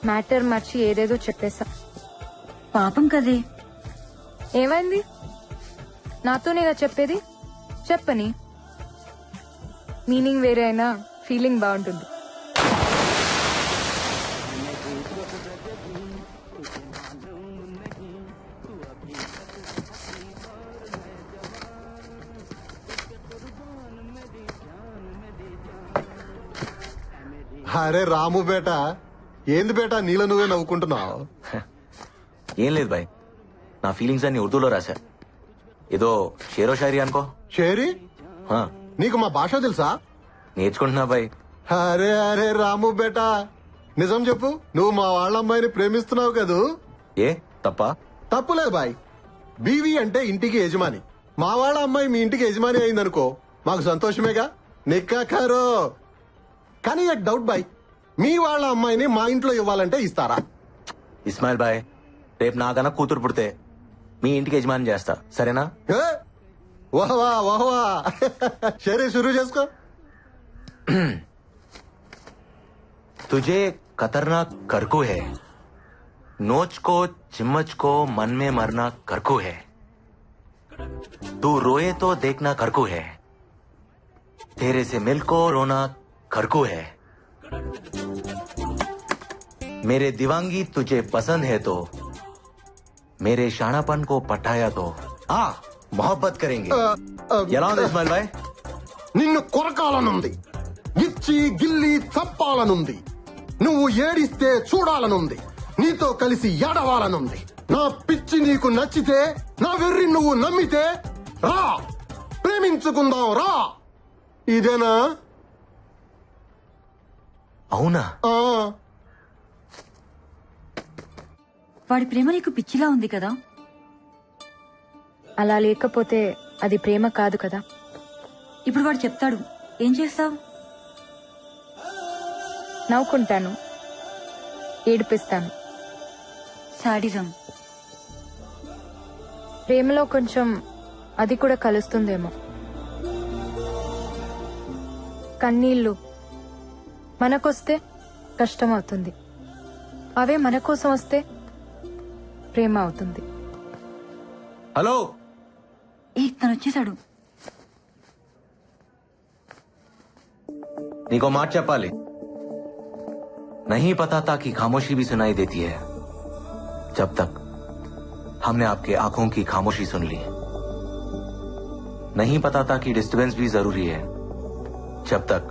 మ్యాటర్ మర్చి ఏదేదో చెప్పేశా. పాపం కదే. ఏమైంది? నాతోనేగా చెప్పేది, చెప్పని. మీనింగ్ వేరే అయినా ఫీలింగ్ బాగుంటుంది. అరే రాము బేటా, ఏంది బేటా నీలో నువ్వే నవ్వుకుంటున్నావు? ఏం లేదు బాయ్, నా ఫీలింగ్స్ అన్ని ఉర్దూలో రాశా. ఏదో షేరో షాయరీ అనుకో. షేరీ? నీకు మా భాష తెలుసా? నేర్చుకుంటున్నా బాయ్. అరే అరే రాము బేటా, నిజం చెప్పు, నువ్వు మా వాళ్ళ అమ్మాయిని ప్రేమిస్తున్నావు కదూ? ఏ తప్ప? తప్పులేదు బాయ్. బీవీ అంటే ఇంటికి యజమాని. మా వాళ్ళ అమ్మాయి మీ ఇంటికి యజమాని అయిందనుకో, మాకు సంతోషమేగా. నిక్కా కారో. కానీ ఒక డౌట్ బాయ్, మీ వాళ్ళ అమ్మాయిని మా ఇంట్లో ఇవ్వాలంటే ఇస్తారా? ఇస్మాయిల్ బాయ్, రేపు నాకన్నా కూతురు పుడితే మీ ఇంటికి యజమాని చేస్తా, సరేనా? వాహ్వా వాహ్వా. సరే, షురూ చేసుకో. तुझे खतरनाक करकू है, नोच को चिम्मच को मन में मरना करकू है, तू रोए तो देखना करकू है, तेरे से मिल को रोना करकू है, मेरे दीवांगी तुझे पसंद है तो मेरे शानापन को पटाया तो मोहब्बत करेंगे. ఎలా ఉంది ఇస్మాయిల్ బాయ్? నిన్ను కొరకాలనుంది, ఇచ్చి గిల్లి చంపాలనుంది, నువ్వు ఏడిస్తే చూడాలనుంది, నీతో కలిసి ఏడవాలనుంది. నా పిచ్చి నీకు నచ్చితే, నా వెర్రి నువ్వు నమ్మితే రా, ప్రేమించుకుందాం రా. ఇదేనా? అవునా? వాడి ప్రేమ నీకు పిచ్చిలా ఉంది కదా? అలా లేకపోతే అది ప్రేమ కాదు కదా. ఇప్పుడు వాడు చెప్తాడు, ఏం చేస్తావు? నవ్వుకుంటాను, ఏడిపిస్తాను. సాడిజం. ప్రేమలో కొంచెం అది కూడా కలుస్తుందేమో. కన్నీళ్లు మనకొస్తే కష్టం అవుతుంది, అవే మన కోసం వస్తే ప్రేమ అవుతుంది. హలో, తను వచ్చేసాడు. నీకో మాట చెప్పాలి. नहीं पता था कि खामोशी भी सुनाई देती है जब तक हमने आपके आंखों की खामोशी सुन ली. नहीं पता था कि डिस्टर्बेंस भी जरूरी है जब तक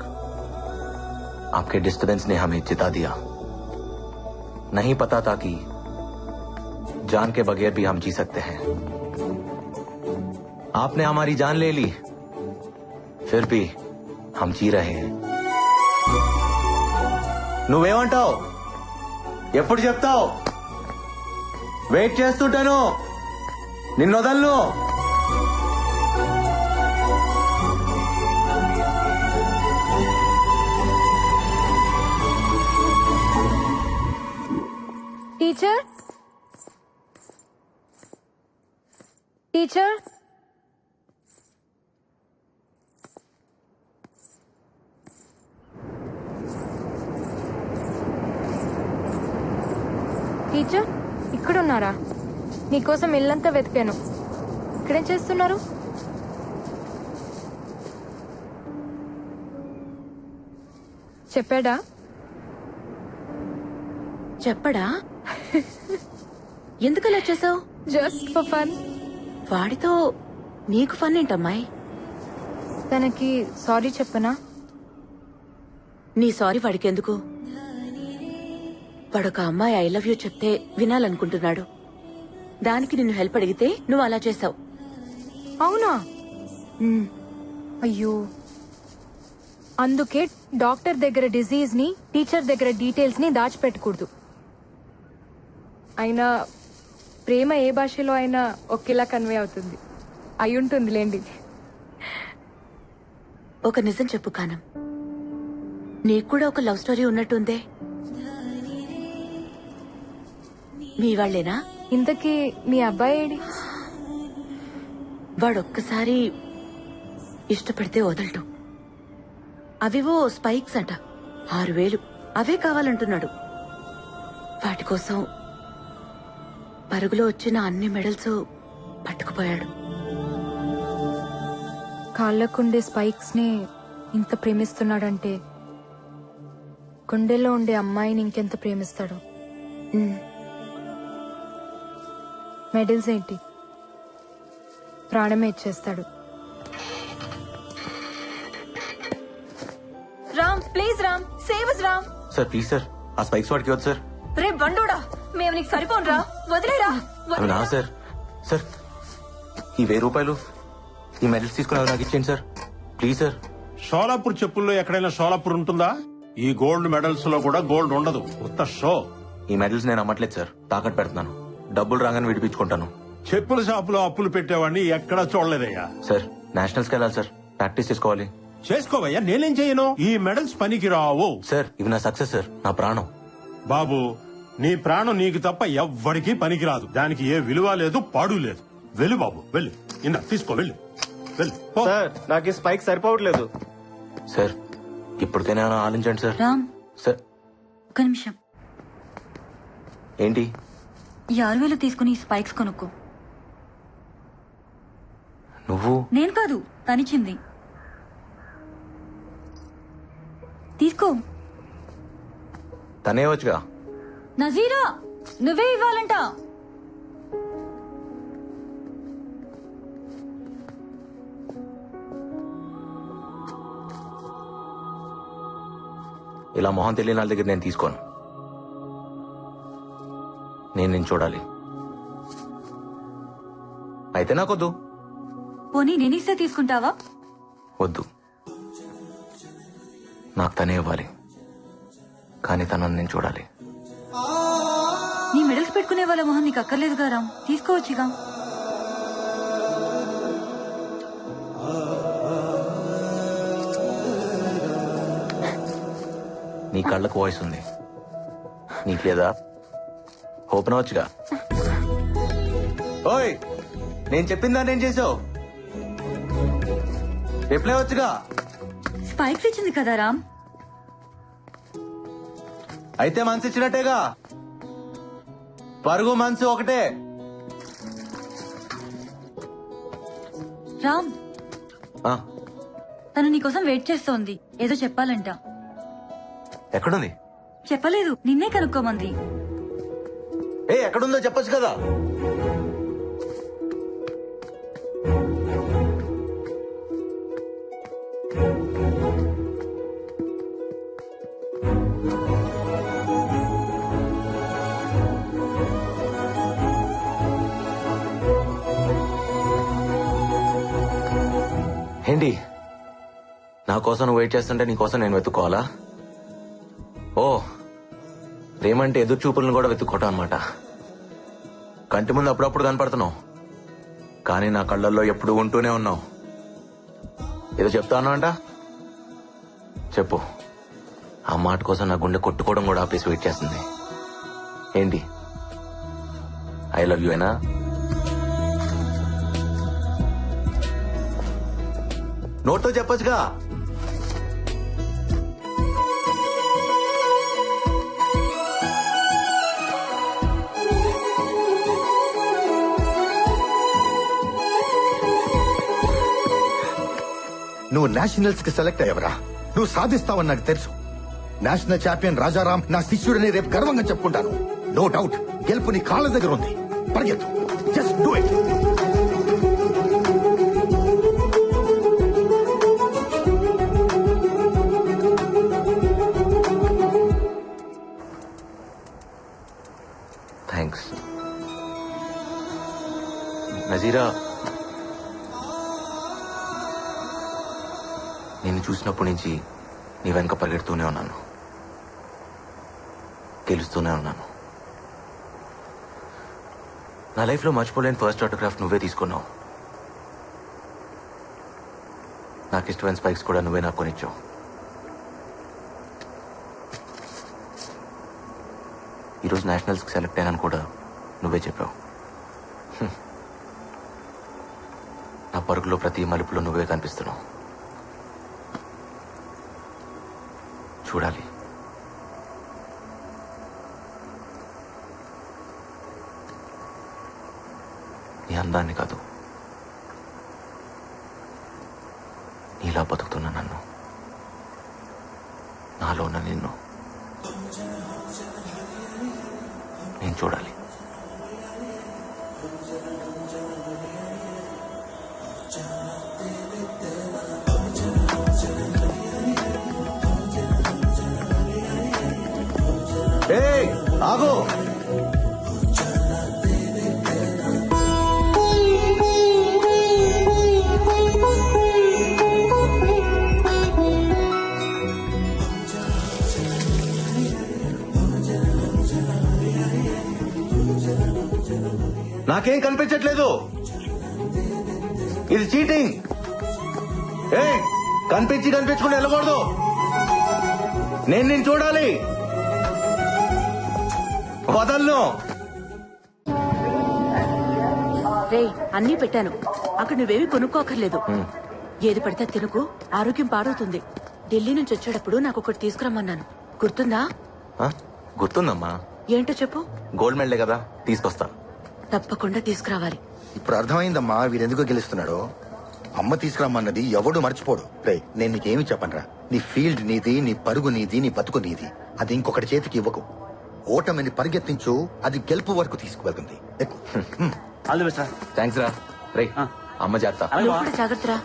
आपके डिस्टर्बेंस ने हमें जिता दिया. नहीं पता था कि जान के बगैर भी हम जी सकते हैं। आपने हमारी जान ले ली, फिर भी हम जी रहे हैं। నువ్వేమంటావు? ఎప్పుడు చెప్తావు? వెయిట్ చేస్తుంటాను, నిన్నొదలను. టీచర్ టీచర్ టీచర్ ఇక్కడున్నారా? నీకోసం ఇల్లంతా వెతికాను. ఇక్కడేం చేస్తున్నారు? చెప్పాడా? చెప్పడా? ఎందుకలా చేసావు? Just for fun. వాడితో నీకు ఫన్ ఏంటమ్మాయి? తనకి సారీ చెప్పనా? నీ సారీ వాడికెందుకు? వాడొక అమ్మాయి ఐ లవ్ యూ చెప్తే వినాలనుకుంటున్నాడు. దానికి నిన్ను హెల్ప్ అడిగితే నువ్వు అలా చేసావు. అవునా? అయ్యో, అందుకే డాక్టర్ దగ్గర డిజీజ్ ని, టీచర్ దగ్గర డీటెయిల్స్ ని దాచిపెట్టకూడదు. అయినా ప్రేమ ఏ భాషలో అయినా ఒకేలా కన్వే అవుతుంది. అయి ఉంటుంది లేండి. ఒక నిజం చెప్పు కానం, నీకు కూడా ఒక లవ్ స్టోరీ ఉన్నట్టుందే. మీ వాళ్లేనా? ఇంతకీ మీ అబ్బాయి ఏడి? వాడొక్కసారి ఇష్టపడితే వదలటం. అవివో స్పైక్స్ అంట, 6,000 అవే కావాలంటున్నాడు. వాటి కోసం పరుగులో వచ్చిన అన్ని మెడల్స్ పట్టుకుపోయాడు. కాళ్ళకుండే స్పైక్స్ ని ఇంత ప్రేమిస్తున్నాడంటే గుండెల్లో ఉండే అమ్మాయిని ఇంకెంత ప్రేమిస్తాడు. మెడల్స్ ఏంటి, ప్రాణమే ఇచ్చేస్తాడు. Ram, please Ram, save us Ram. Sir please sir, ఆ స్పైక్స్ వాడికి వద్దు సార్. రే బండోడా, మేము నీకు సరిపోనురా, వదిలేరా. అవి నా సార్. సార్ ఈ 1000 రూపాయలు, ఈ మెడల్స్ తీసుకుని అవి నాకు ఇచ్చేయండి సార్, ప్లీజ్ సార్. షోలాపూర్ చెప్పుల్లో ఎక్కడైనా షోలాపూర్ ఉంటుందా? ఈ గోల్డ్ మెడల్స్ లో కూడా గోల్డ్ ఉండదు, ఉత్త షో. ఈ మెడల్స్ నేను అమ్మట్లేదు సార్, తాకట్టు పెడుతున్నాను. డబ్బులు రాగానే విడిపించుకుంటాను. చెప్పుల షాపులో అప్పులు పెట్టేవాడిని ఎక్కడా చూడలేదయ్యా. సార్ నేషనల్స్కి వెళ్ళాలి సార్, ప్రాక్టీస్ చేసుకోవాలి. చేసుకోవయ్యా, నేనేం చేయను. ఈ మెడల్స్ పనికి రావు సార్. ఇవి నా సక్సెస్ సార్, నా ప్రాణం. బాబు, నీ ప్రాణం నీకు తప్ప ఎవ్వడికి పనికిరాదు. దానికి ఏ విలువ లేదు, పాడు లేదు. వెళ్ళు బాబు, వెళ్ళు. ఇందా తీసుకో, వెళ్ళు వెళ్ళు. సార్ నాకు స్పైక్ సరిపోవట్లేదు సార్. ఇప్పటికైనా ఆలోచించండి సార్. రామ్ సార్ ఒక నిమిషం. ఏంటి? ఈ 6,000 తీసుకుని స్పైక్స్ కొనుక్కో. నువ్వు? నేను కాదు, తనిచ్చింది. తీసుకో. తనే వచ్చుగా. నజీరా, నువ్వే ఇవ్వాలంట. ఇలా మొహం తెలియని వాళ్ళ దగ్గర నేను తీసుకోను. నేను చూడాలి. అయితే నాకొద్దు. పోనీ నేనిస్తే తీసుకుంటావా? వద్దు, నాకు తనే ఇవ్వాలి, కానీ తనని నేను చూడాలి. నీ మెడల్స్ పెట్టుకునే వాళ్ళ మొహం నీకు అక్కర్లేదుగా రామ్, తీసుకోవచ్చుగా. నీ కళ్ళకు వాయిస్ ఉంది, నీకు లేదా? ఓపెన్ అవచ్చుగా. ఓయ్, నేను చెప్పిందా నేను చేసావు? రిప్లై వచ్చుగా. స్పైక్స్ ఇచ్చింది కదా రామ్. అయితే మనసు ఇచ్చినట్టేగా. పరుగు మనసు ఒకటే. రామ్, తను నీకోసం వెయిట్ చేస్తోంది, ఏదో చెప్పాలంట. ఎక్కడుంది? చెప్పలేదు, నిన్నే కనుక్కోమంది. ఎక్కడుందో చెప్పొచ్చు కదా. ఏంటి నా కోసం నువ్వు వెయిట్ చేస్తుంటే నీ కోసం నేను వెతుక్కోవాలా? ఓ, ప్రేమంటే ఎదురు చూపులను కూడా వెతుక్కోవటం అనమాట. కంటి ముందు అప్పుడప్పుడు కనపడుతున్నావు, కానీ నా కళ్ళల్లో ఎప్పుడు ఉంటూనే ఉన్నావు. ఏదో చెప్తాను అంట, చెప్పు. ఆ మాట కోసం నా గుండె కొట్టుకోవడం కూడా ఆపేసి వెయిట్ చేస్తుంది. ఏంటి, ఐ లవ్ యూ అయినా? నోట్తో చెప్పొచ్చుగా. నువ్వు నేషనల్స్ కి సెలెక్ట్ అయ్యవరా. నువ్వు సాధిస్తావని నాకు తెలుసు. నేషనల్ ఛాంపియన్ రాజారాం నా శిష్యుడని రేపు గర్వంగా చెప్పుకుంటాను. నో డౌట్, గెలుపు నీ కాళ్ళ దగ్గర ఉంది. పరిగెత్తు, just do it. Thanks Nazira. నిన్ను చూసినప్పటి నుంచి నీ వెనక పరిగెడుతూనే ఉన్నాను, గెలుస్తూనే ఉన్నాను. నా లైఫ్లో మర్చిపోలేని ఫస్ట్ ఆటోగ్రాఫ్ నువ్వే తీసుకున్నావు. నాకు ఇష్టమైన స్పైక్స్ కూడా నువ్వే నాకు కొనిచ్చావు. ఈరోజు నేషనల్స్కి సెలెక్ట్ అయ్యాను కూడా నువ్వే చెప్పావు. నా పరుగులో ప్రతి మలుపులో నువ్వే కనిపిస్తున్నావు. చూడాలి. నీ అందాన్ని కాదు, నీలా బతుకుతున్న నన్ను, నాలో ఉన్న నిన్ను నేను చూడాలి. ఏయ్, ఆగు. నాకేం కనిపించట్లేదు. ఇది చీటింగ్. ఏయ్, కనిపించకుండా వెళ్ళకూడదు. నేను చూడాలి. వదలను. రే, అన్నీ పెట్టాను, అక్కడ నువ్వేమి కొనుక్కోకర్లేదు. ఏది పడితే తినుకు, ఆరోగ్యం పాడవుతుంది. ఢిల్లీ నుంచి వచ్చేటప్పుడు నాకు ఒకటి తీసుకురమ్మన్నాను, గుర్తుందా? గుర్తుందమ్మా. ఏంటో చెప్పు. గోల్డ్ మెడలే కదా, తీసుకొస్తా. తప్పకుండా తీసుకురావాలి. ఇప్పుడు అర్థమైందమ్మా వీడెందుకో గెలుస్తున్నాడు. అమ్మ తీసుకురమ్మన్నది ఎవడు మర్చిపోడు. రే, నేను నీకేమి చెప్పనరా. నీ ఫీల్డ్ నీది, నీ పరుగు నీది, నీ బతుకు నీది. అది ఇంకొకటి చేతికి ఇవ్వకు. ఓటమిని పరిగెత్తించు, అది గెలుపు వరకు తీసుకువెళ్తుంది. థ్యాంక్స్ రా. రే, అమ్మ జాగ్రత్త. నువ్వు కూడా జాగ్రత్తరా.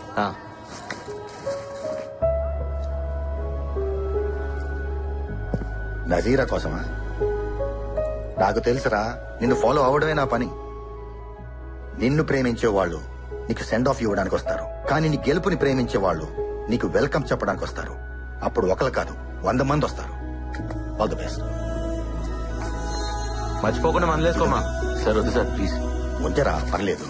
నజీరా కోసమా? నాకు తెలుసురా, నిన్ను ఫాలో అవడమే నా పని. నిన్ను ప్రేమించే వాళ్ళు నీకు సెండ్ ఆఫ్ ఇవ్వడానికి వస్తారు, కానీ నీ గెలుపుని ప్రేమించే వాళ్ళు నీకు వెల్కమ్ చెప్పడానికి వస్తారు. అప్పుడు ఒకరు కాదు 100 మంది వస్తారు. All the best. మర్చిపోకుండా మందులేసుకోమా. సార్ వద్దు సార్, ప్లీజ్. ఉంచరా, పర్లేదు.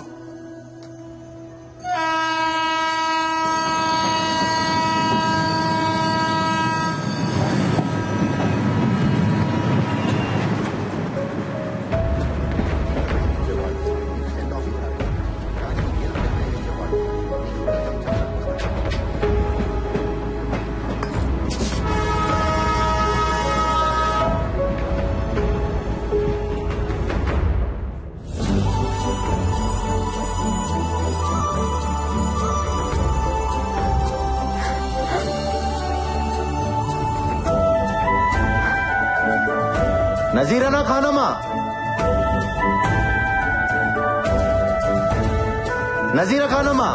नजीरा खानोमा, नजीरा खानोमा.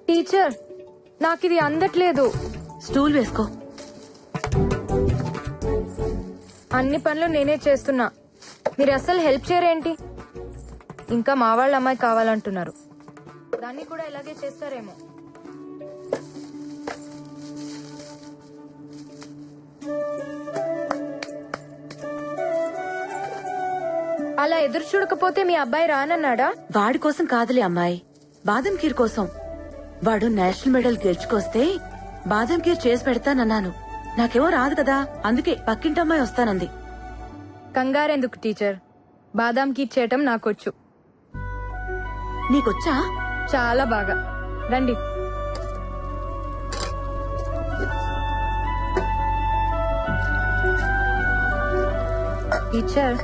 టీచర్ నాకు ఇది అందట్లేదు. స్టూల్ వేసుకో. అన్ని పనులు నేనే చేస్తున్నా, మీరు అసలు హెల్ప్ చేయరేంటి? ఇంకా మా వాళ్ళ అమ్మాయి కావాలంటున్నారు, దాన్ని కూడా ఇలాగే చేస్తారేమో. అలా ఎదురు చూడకపోతే మీ అబ్బాయి రానన్నాడా? వాడి కోసం కాదులే అమ్మాయి, బాదం ఖీర్ కోసం. వాడు నేషనల్ మెడల్ గెలుచుకొస్తే బాదం ఖీర్ చేసి పెడతానన్నాను. నాకేమో రాదు కదా, అందుకే పక్కింటమ్మాయి వస్తానంది. కంగారెందుకు టీచర్, బాదాం కీర్ చేయటం నాకొచ్చు. నీకొచ్చా? చాలా బాగా. రండి. టీచర్,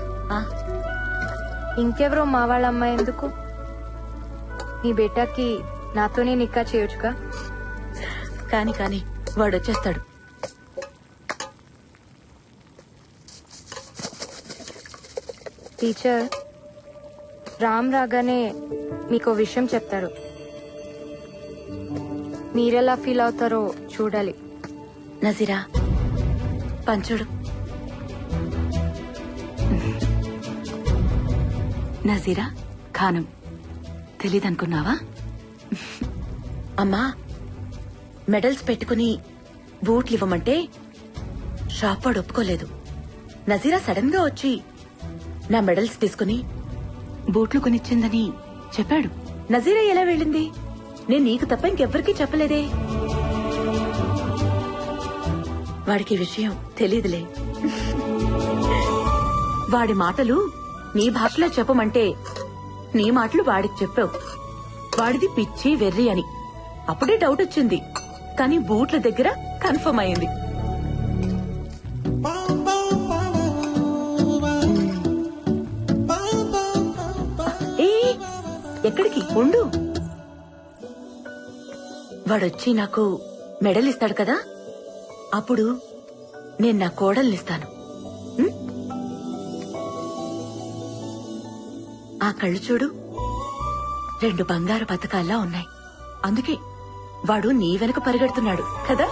ఇంకెవరో మా వాళ్ళ అమ్మాయి ఎందుకు? మీ బేటాకి నాతోనే నిక్కా చేయొచ్చుగా. కాని కాని వాడు వచ్చేస్తాడు. టీచర్, రామ్ రాగానే మీకో విషయం చెప్తారు, మీరెలా ఫీల్ అవుతారో చూడాలి. నజీరా, పంచుడు. నజీరా ఖానం తెలీదనుకున్నావా? అమ్మా, మెడల్స్ పెట్టుకుని బూట్లు ఇవ్వమంటే షాప్ వాడు ఒప్పుకోలేదు. నజీరా సడన్ గా వచ్చి నా మెడల్స్ తీసుకుని బూట్లు కొనిచ్చిందని చెప్పాడు. నజీరా ఎలా వెళ్ళింది? నేను నీకు తప్ప ఇంకెవ్వరికీ చెప్పలేదే. వాడికి విషయం తెలీదులే. వాడి మాటలు నీ భాషలో చెప్పమంటే నీ మాటలు వాడికి చెప్పావు. వాడిది పిచ్చి వెర్రి అని అప్పుడే డౌట్ వచ్చింది, కానీ బూట్ల దగ్గర కన్ఫర్మ్ అయింది. ఎక్కడికి ఉండు? వాడొచ్చి నాకు మెడల్ ఇస్తాడు కదా, అప్పుడు నేను నా కోడల్నిస్తాను. ఆ కళ్ళు చూడు, 2 బంగారు పథకాల్లా ఉన్నాయి. అందుకే వాడు నీ వెనక పరిగెడుతున్నాడు కదా.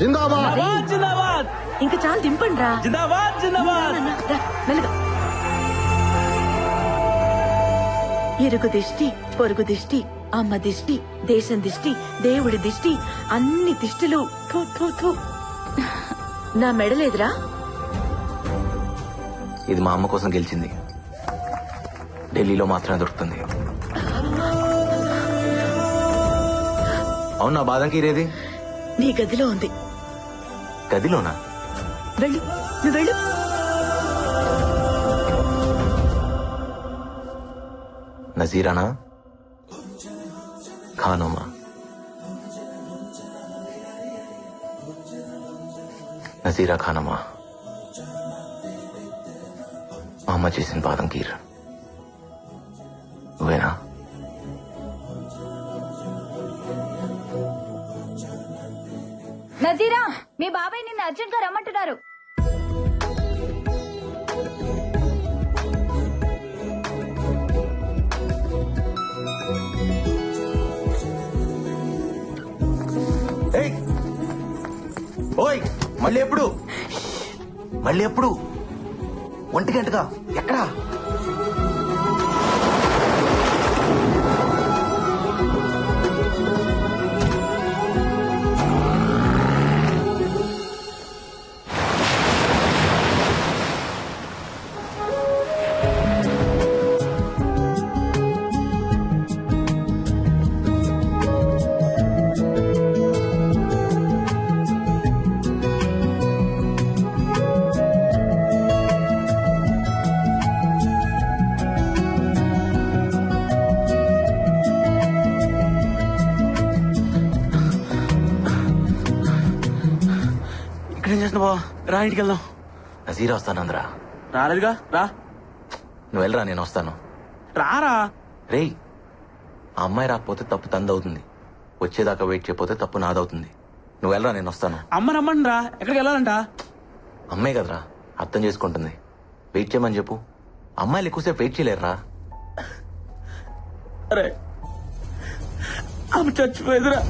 జిందాబాద్ జిందాబాద్. ఇంకా చాలు, దింపండి రా. జిందాబాద్ జిందాబాద్. మెల్లగా. ఇరుగు దిష్టి, పొరుగు దిష్టి, అమ్మ దిష్టి, దేశం దిష్టి, దేవుడి దిష్టి, అన్ని దిష్టిలు. థూ, థూ, థూ. నా మెడలేదురా. ఇది మా అమ్మ కోసం గెలిచింది, ఢిల్లీలో మాత్రమే దొరుకుతుంది. అవును, నా బాదం ఖీర్ ఏది? నీ గదిలో ఉంది. గదిలోనా? వెళ్ళు, నువ్వు వెళ్ళు. నజీరానా ఖానోమా? నజీరా ఖానమా, మా అమ్మ చేసిన బాదం ఖీర్ నువ్వేనా? నజీరా, మీ బాబాయ్ నిన్ను అర్జెంట్ గా రమ్మంటున్నారు. ఏయ్, ఓయ్, మళ్ళీ ఎప్పుడు? మళ్ళీ ఎప్పుడు? 1 గంటగా? ఎక్కడా? ఇక్కడేం చేస్తున్నా బా? రా, ఇంటికి వెళ్దాం. నజీరా వస్తానందరా. రాలేదుగా రా. నువ్వు వెళ్ళరా, నేను వస్తాను. రారా. రేయ్, ఆ అమ్మాయి రాకపోతే తప్పు తందవుతుంది. వచ్చేదాకా వెయిట్ చేయకపోతే తప్పు నాదవుతుంది. నువ్వు వెళ్ళరా, నేను వస్తాను. అమ్మ రమ్మండి రా. ఎక్కడికి వెళ్ళాలంట? అమ్మాయి కదరా, అర్థం చేసుకుంటుంది. వెయిట్ చేయమని చెప్పు. అమ్మాయిలు ఎక్కువసేపు వెయిట్ చేయలేరురా. అరే అమ్మ చచ్చిపోయేదిరా.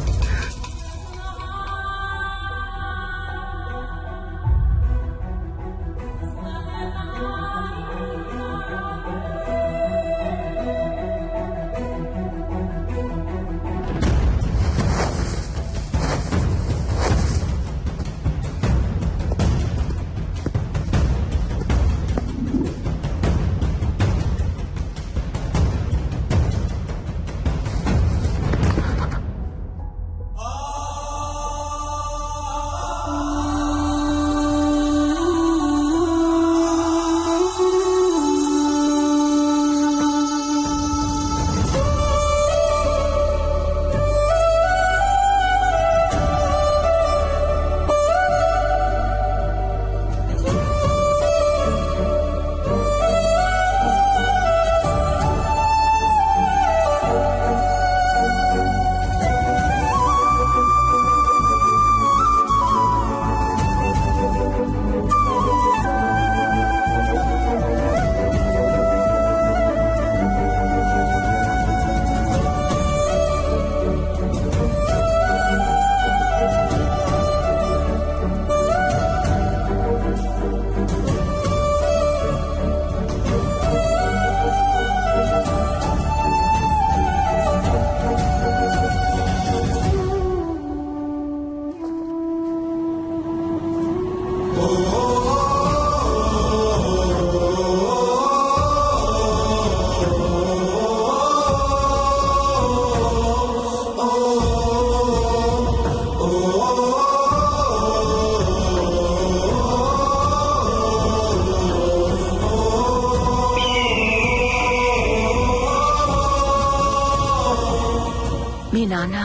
మీ నాన్న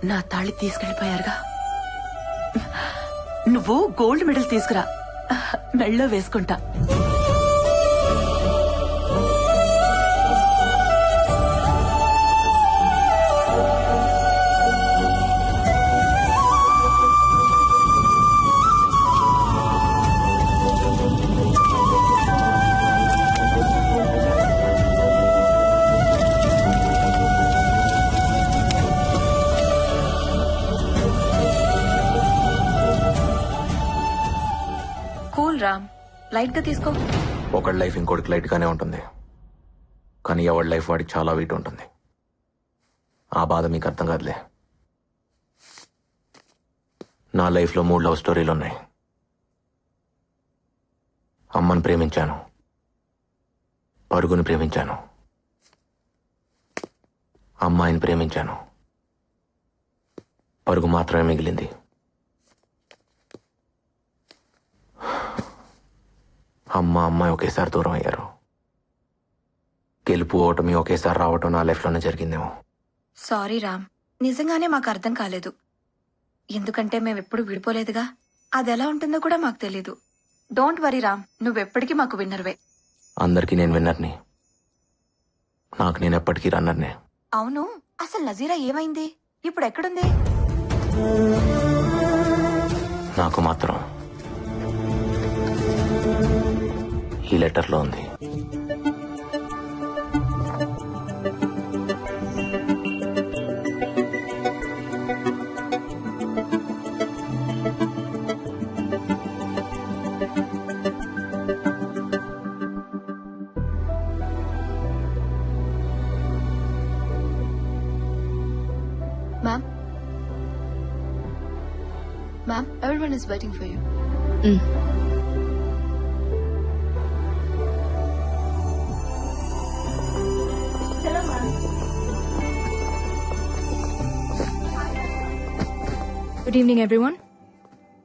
నా తాళి తీసుకెళ్లిపోయారుగా. నువ్వు గోల్డ్ మెడల్ తీసుకురా, మెళ్ళో వేసుకుంటా. కూల్ రామ్, లైట్ గా తీసుకో. ఒకడి లైఫ్ ఇంకోటికి లైట్ గానే ఉంటుంది, కానీ ఎవడి లైఫ్ వాడికి చాలా వెయిట్ ఉంటుంది. ఆ బాధ మీకు అర్థం కాదులే. నా లైఫ్లో 3 లవ్ స్టోరీలు ఉన్నాయి. అమ్మని ప్రేమించాను, పరుగుని ప్రేమించాను, అమ్మాయిని ప్రేమించాను. పరుగు మాత్రమే మిగిలింది. అమ్మాయి ఒకేసారి దూరం అయ్యారు. గెలుపు ఓటమి ఒకేసారి రావటం నా లైఫ్లోనే జరిగిందేమో. సారీ రామ్, నిజంగానే మాకు అర్థం కాలేదు. ఎందుకంటే మేమెప్పుడు విడిపోలేదుగా. అది ఎలా ఉంటుందో కూడా మాకు తెలీదు. డోంట్ వరీ రామ్, నువ్వెప్పటికీ మాకు విన్నర్వే. అందరికీ నేను విన్నర్ని, నాకు నేను ఎప్పటికీ రన్నర్నే. అవును, అసలు నజీరా ఏమైంది? ఇప్పుడు ఎక్కడుంది? నాకు మాత్రం ఈ లెటర్లో ఉంది. Ma'am, everyone is waiting for you. Good evening, everyone.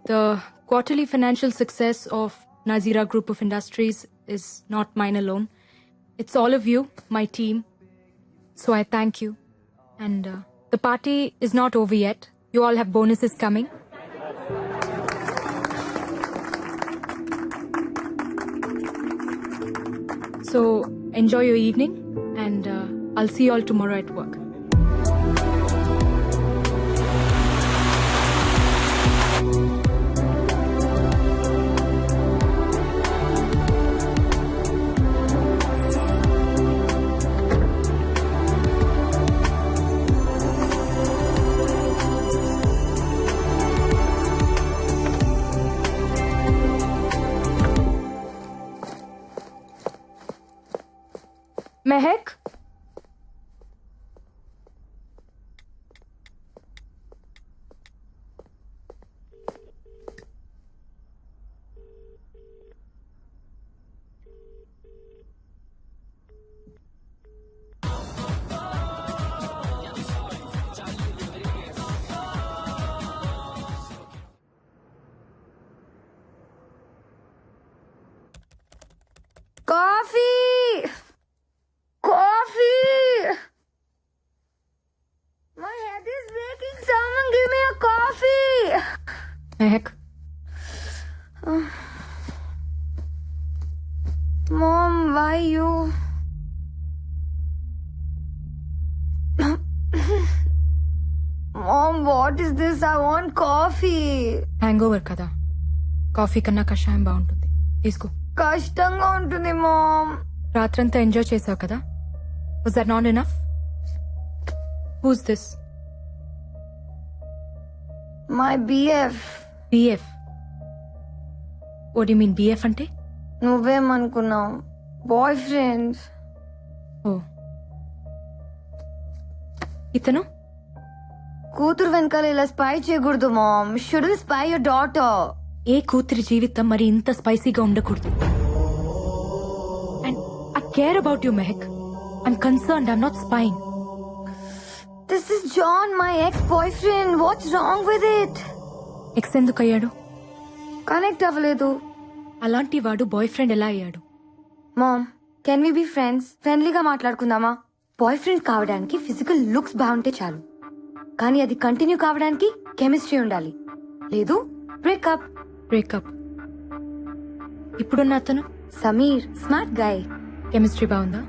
The quarterly financial success of Nazira Group of Industries is not mine alone. It's all of you, my team. So I thank you. And the party is not over yet. You all have bonuses coming. So enjoy your evening, and I'll see you all tomorrow at work. Mehak? Coffee! Coffee! My head is breaking. Someone give me a coffee! Mehak? Mom, why you? Mom, what is this? I want coffee. Hangover కదా, కాఫీ కన్నా కషాయం బాగుంటుంది. తీసుకో. కష్టంగా ఉంటుంది మామ్. రాత్రంతా ఎంజాయ్ చేసావు కదా. Was that not enough? Who's this? My BF. BF? What do you mean BF అంటే? నువ్వేమనుకున్నావు? Boy friend. ఓ, ఇతను కూతురు వెనకాల ఇలా స్పై చేయకూడదు mom. Should spy your daughter. ఏ కూతురి జీవితం మరి ఇంత స్పైసీగా ఉండకూడదు. And I care about you Mehak. I'm concerned. I'm not spying. This is John, my ex-boyfriend. What's wrong with it? X ఎందుకు అయ్యాడు? కనెక్ట్ అవ్వలేదు. అలాంటి వాడు బాయ్ ఫ్రెండ్ ఎలా అయ్యాడు? Mom, can we be friends? ఫ్రెండ్లీగా మాట్లాడుకుందామా? బాయ్ ఫ్రెండ్ కావడానికి ఫిజికల్ లుక్స్ బాగుంటే చాలు, కానీ అది కంటిన్యూ కావడానికి కెమిస్ట్రీ ఉండాలి. లేదు బ్రేకప్. బ్రేకప్. ఇప్పుడున్న అతను సమీర్, స్మార్ట్ గాయ్. కెమిస్ట్రీ బాగుందా?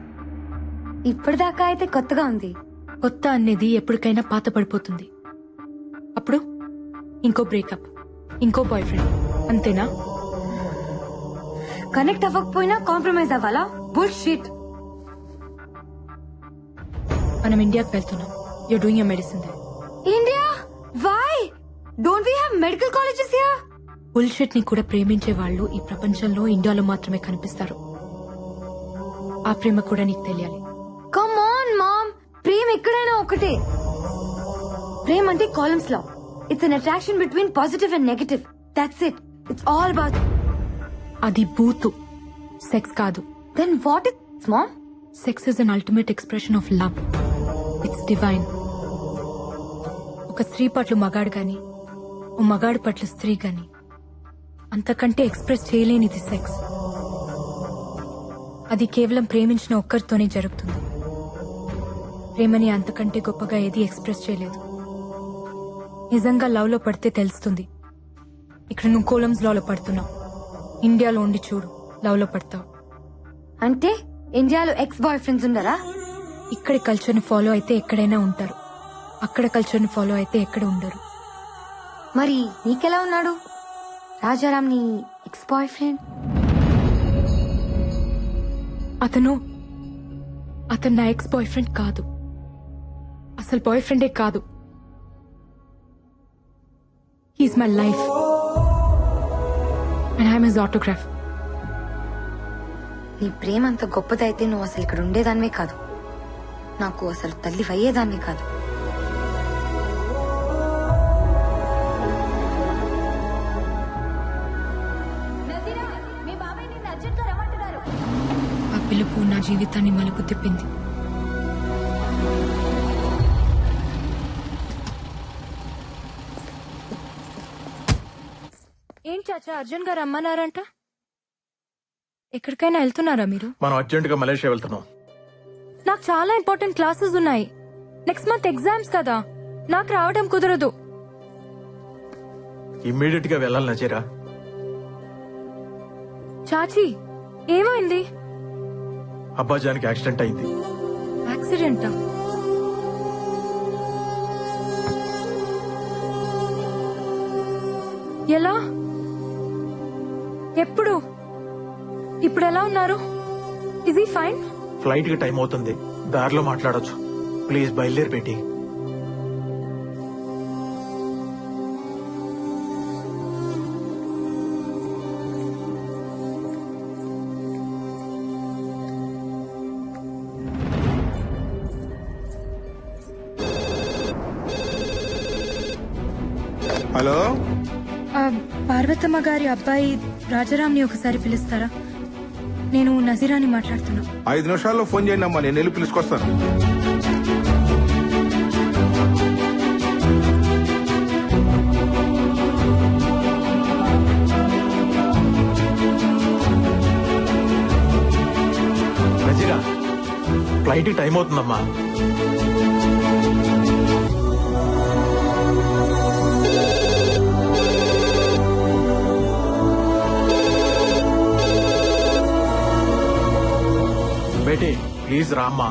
ఇప్పటిదాకా అయితే కొత్తగా ఉంది. కొత్త అనేది ఎప్పటికైనా పాత పడిపోతుంది. అప్పుడు ఇంకో బ్రేకప్, ఇంకో బాయ్ ఫ్రెండ్, అంతేనా? కనెక్ట్ అవ్వకపోయినా కాంప్రమైజ్ అవ్వాలా? బుల్షిట్. మనం ఇండియాకి వెళ్తున్నాం. You're doing your medicine there. India? Why? Don't we have medical colleges here? Bullshit ని కూడా ప్రేమించే వాళ్ళు ఈ ప్రపంచంలో ఇండియాలో మాత్రమే కనిపిస్తారు. ఆ ప్రేమ కూడా నీకు తెలియాలి. కమ్ ఆన్ మామ్, ప్రేమ ఎక్కడైనా ఒకటే. ప్రేమ అంటే కాలమ్స్ లా. It's an attraction between positive and negative. That's it. It's all about. అది బూతు, సెక్స్ కాదు. Then what is mom? Sex is an ultimate expression of love. It's divine. ఒక స్త్రీ పట్ల మగాడు గాని, ఓ మగాడు పట్ల స్త్రీ గాని అంతకంటే ఎక్స్ప్రెస్ చేయలేనిది సెక్స్. అది కేవలం ప్రేమించిన ఒక్కరితోనే జరుగుతుంది. ప్రేమని అంతకంటే గొప్పగా ఏది ఎక్స్ప్రెస్ చేయలేదు. నిజంగా లవ్ లో పడితే తెలుస్తుంది. ఇక్కడ నువ్వు కోలమ్స్ లో పడుతున్నావు. ఇండియాలో ఉండి చూడు, లవ్ లో పడతావు. అంటే ఇండియాలో ఎక్స్ బాయ్ ఫ్రెండ్స్ ఉండరా? ఇక్కడి కల్చర్ ని ఫాలో అయితే ఎక్కడైనా ఉంటారు, అక్కడ కల్చర్ ని ఫాలో అయితే ఎక్కడ ఉండరు. మరి నీకెలా ఉన్నాడు రాజారాం, నీ ఎక్స్ బాయ్ ఫ్రెండ్? అతను నా ఎక్స్ బాయ్ ఫ్రెండ్ కాదు. అసలు బాయ్ ఫ్రెండే కాదు. He's my life and I'm his autograph. నీ ప్రేమ అంత గొప్పదైతే నువ్వు అసలు ఇక్కడ ఉండేదానివే కాదు, నాకు అసలు తల్లి అయ్యేదాన్నే కాదు. ఆ పిలుపు నా జీవితాన్ని మలుపు తిప్పింది. ఏం చాచా, అర్జున్ గారు రమ్మన్నారంట. ఎక్కడికైనా వెళ్తున్నారా మీరు? మనం అర్జెంట్ గా మలేషియా వెళ్తున్నాం. నాకు చాలా ఇంపార్టెంట్ క్లాసెస్ ఉన్నాయి. నెక్స్ట్ మంత్ ఎగ్జామ్స్ కదా, నాకు రావడం కుదరదు. ఇమ్మీడియట్ గా వెళ్ళాలి నజీరా. చాచి, ఏమైంది? అబ్బాజానికి యాక్సిడెంట్ అయింది. యాక్సిడెంటా? ఎలా? ఎప్పుడు? ఇప్పుడు ఎలా ఉన్నారు? Is he fine? ఫ్లైట్ కి టైం అవుతుంది, దారిలో మాట్లాడొచ్చు. ప్లీజ్ బయలుదేరి బేటీ. హలో, పార్వతమ్మ గారి అబ్బాయి రాజారాంని ఒకసారి పిలుస్తారా? నేను నజీరాని మాట్లాడుతున్నా. 5 నిమిషాల్లో ఫోన్ చేయండి అమ్మా, నేను వెళ్ళి పిలుచుకొస్తాను. నజీరా, ఫ్లైట్ కి టైం అవుతుందమ్మా. బేటీ ప్లీజ్ రామ్మా.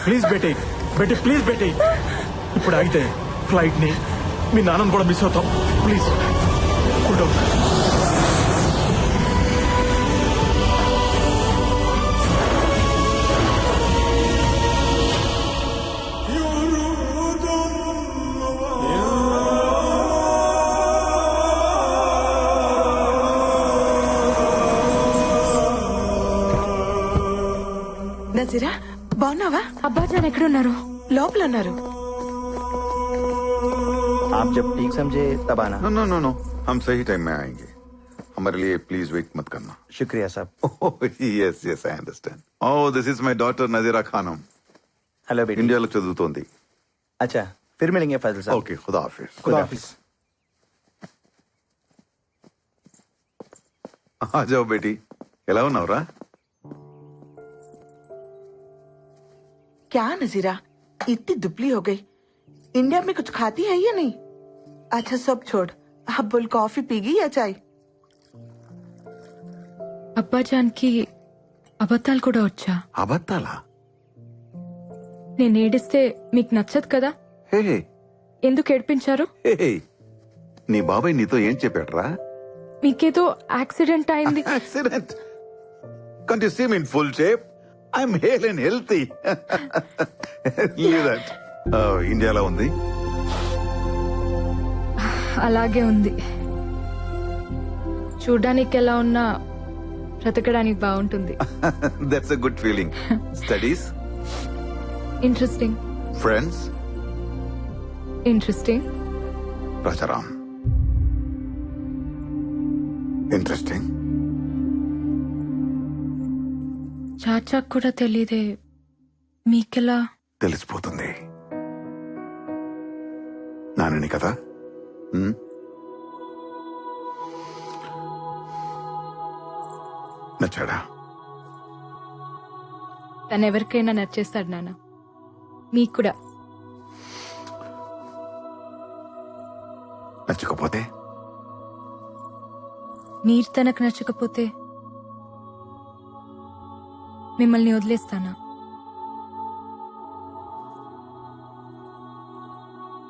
Please Beti, Beti please Beti. ఇప్పుడు ఆగితే ఫ్లైట్ ని మీ నాన్నను కూడా మిస్ అవుతాం. Please cool down. నజీరా, బాగున్నావా? అబ్బాజాన్ ఎక్కడున్నారు? లోపల ఉన్నారు. आप जब ठीक समझे तब आना. नो नो नो नो, हम सही टाइम में आएंगे. हमारे लिए प्लीज वेट मत करना. शुक्रिया साहब. Yes yes I understand. Oh this is my daughter Nazira Khanam. Hello बेटी. इंडियाలో చదువుతోంది. अच्छा फिर मिलेंगे फैजल साहब. ओके खुदा हाफिज. खुदा हाफिज. आ जाओ बेटी. ఎలా ఉన్నావురా? क्या नजीरा, इतनी दुबली हो गई. इंडिया में कुछ खाती है या नहीं? अच्छा सब छोड़, अब बोल कॉफी पीगी या चाय? అబ్బాజాన్ కి అబద్ధాలు కూడా వచ్చా? అబద్ధాలా? నేను ఏడిస్తే మీకు నచ్చదు కదా? హే ఎందుకు ఏడిపించారు? హే, నీ బాబాయ్ నీతో ఏం చెప్పాడ్రా? మీకేదో యాక్సిడెంట్ అయింది. Accident? Can't you see me in full shape? I'm hale and healthy. Leave that. ఇండియాలో ఉంది. అలాగే ఉంది. చూడ్డానికి ఎలా ఉన్నా బ్రతకడానికి బాగుంటుంది. That's a good feeling. Studies? Interesting. Friends? Interesting. Rajaram? Interesting. చాచాకు కూడా తెలీదే, మీకెలా? తెలిసిపోతుంది. నానని కదా. నచ్చాడా? తను ఎవరికైనా నచ్చేస్తాడు నాన్న, మీకు కూడా. నచ్చకపోతే? మీరు తనకు నచ్చకపోతే మిమ్మల్ని వదిలేస్తానా?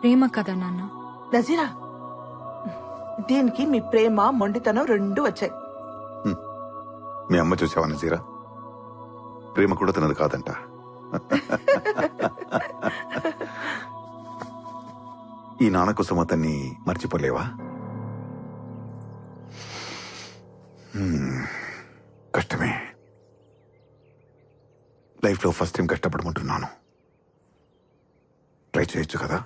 ప్రేమ కదా నాన్న. నజీరా, దీనికి మీ ప్రేమ మొండితనం రెండు వచ్చాయి. మీ అమ్మ చూసావా నజీరా? ప్రేమ కూడా తనది కాదంట. ఈ నాన్న కోసం అతన్ని మర్చిపోలేవా? కష్టమే. లైఫ్ లో ఫస్ట్ టైం కష్టపడమంటున్నాను. ట్రై చేయొచ్చు కదా.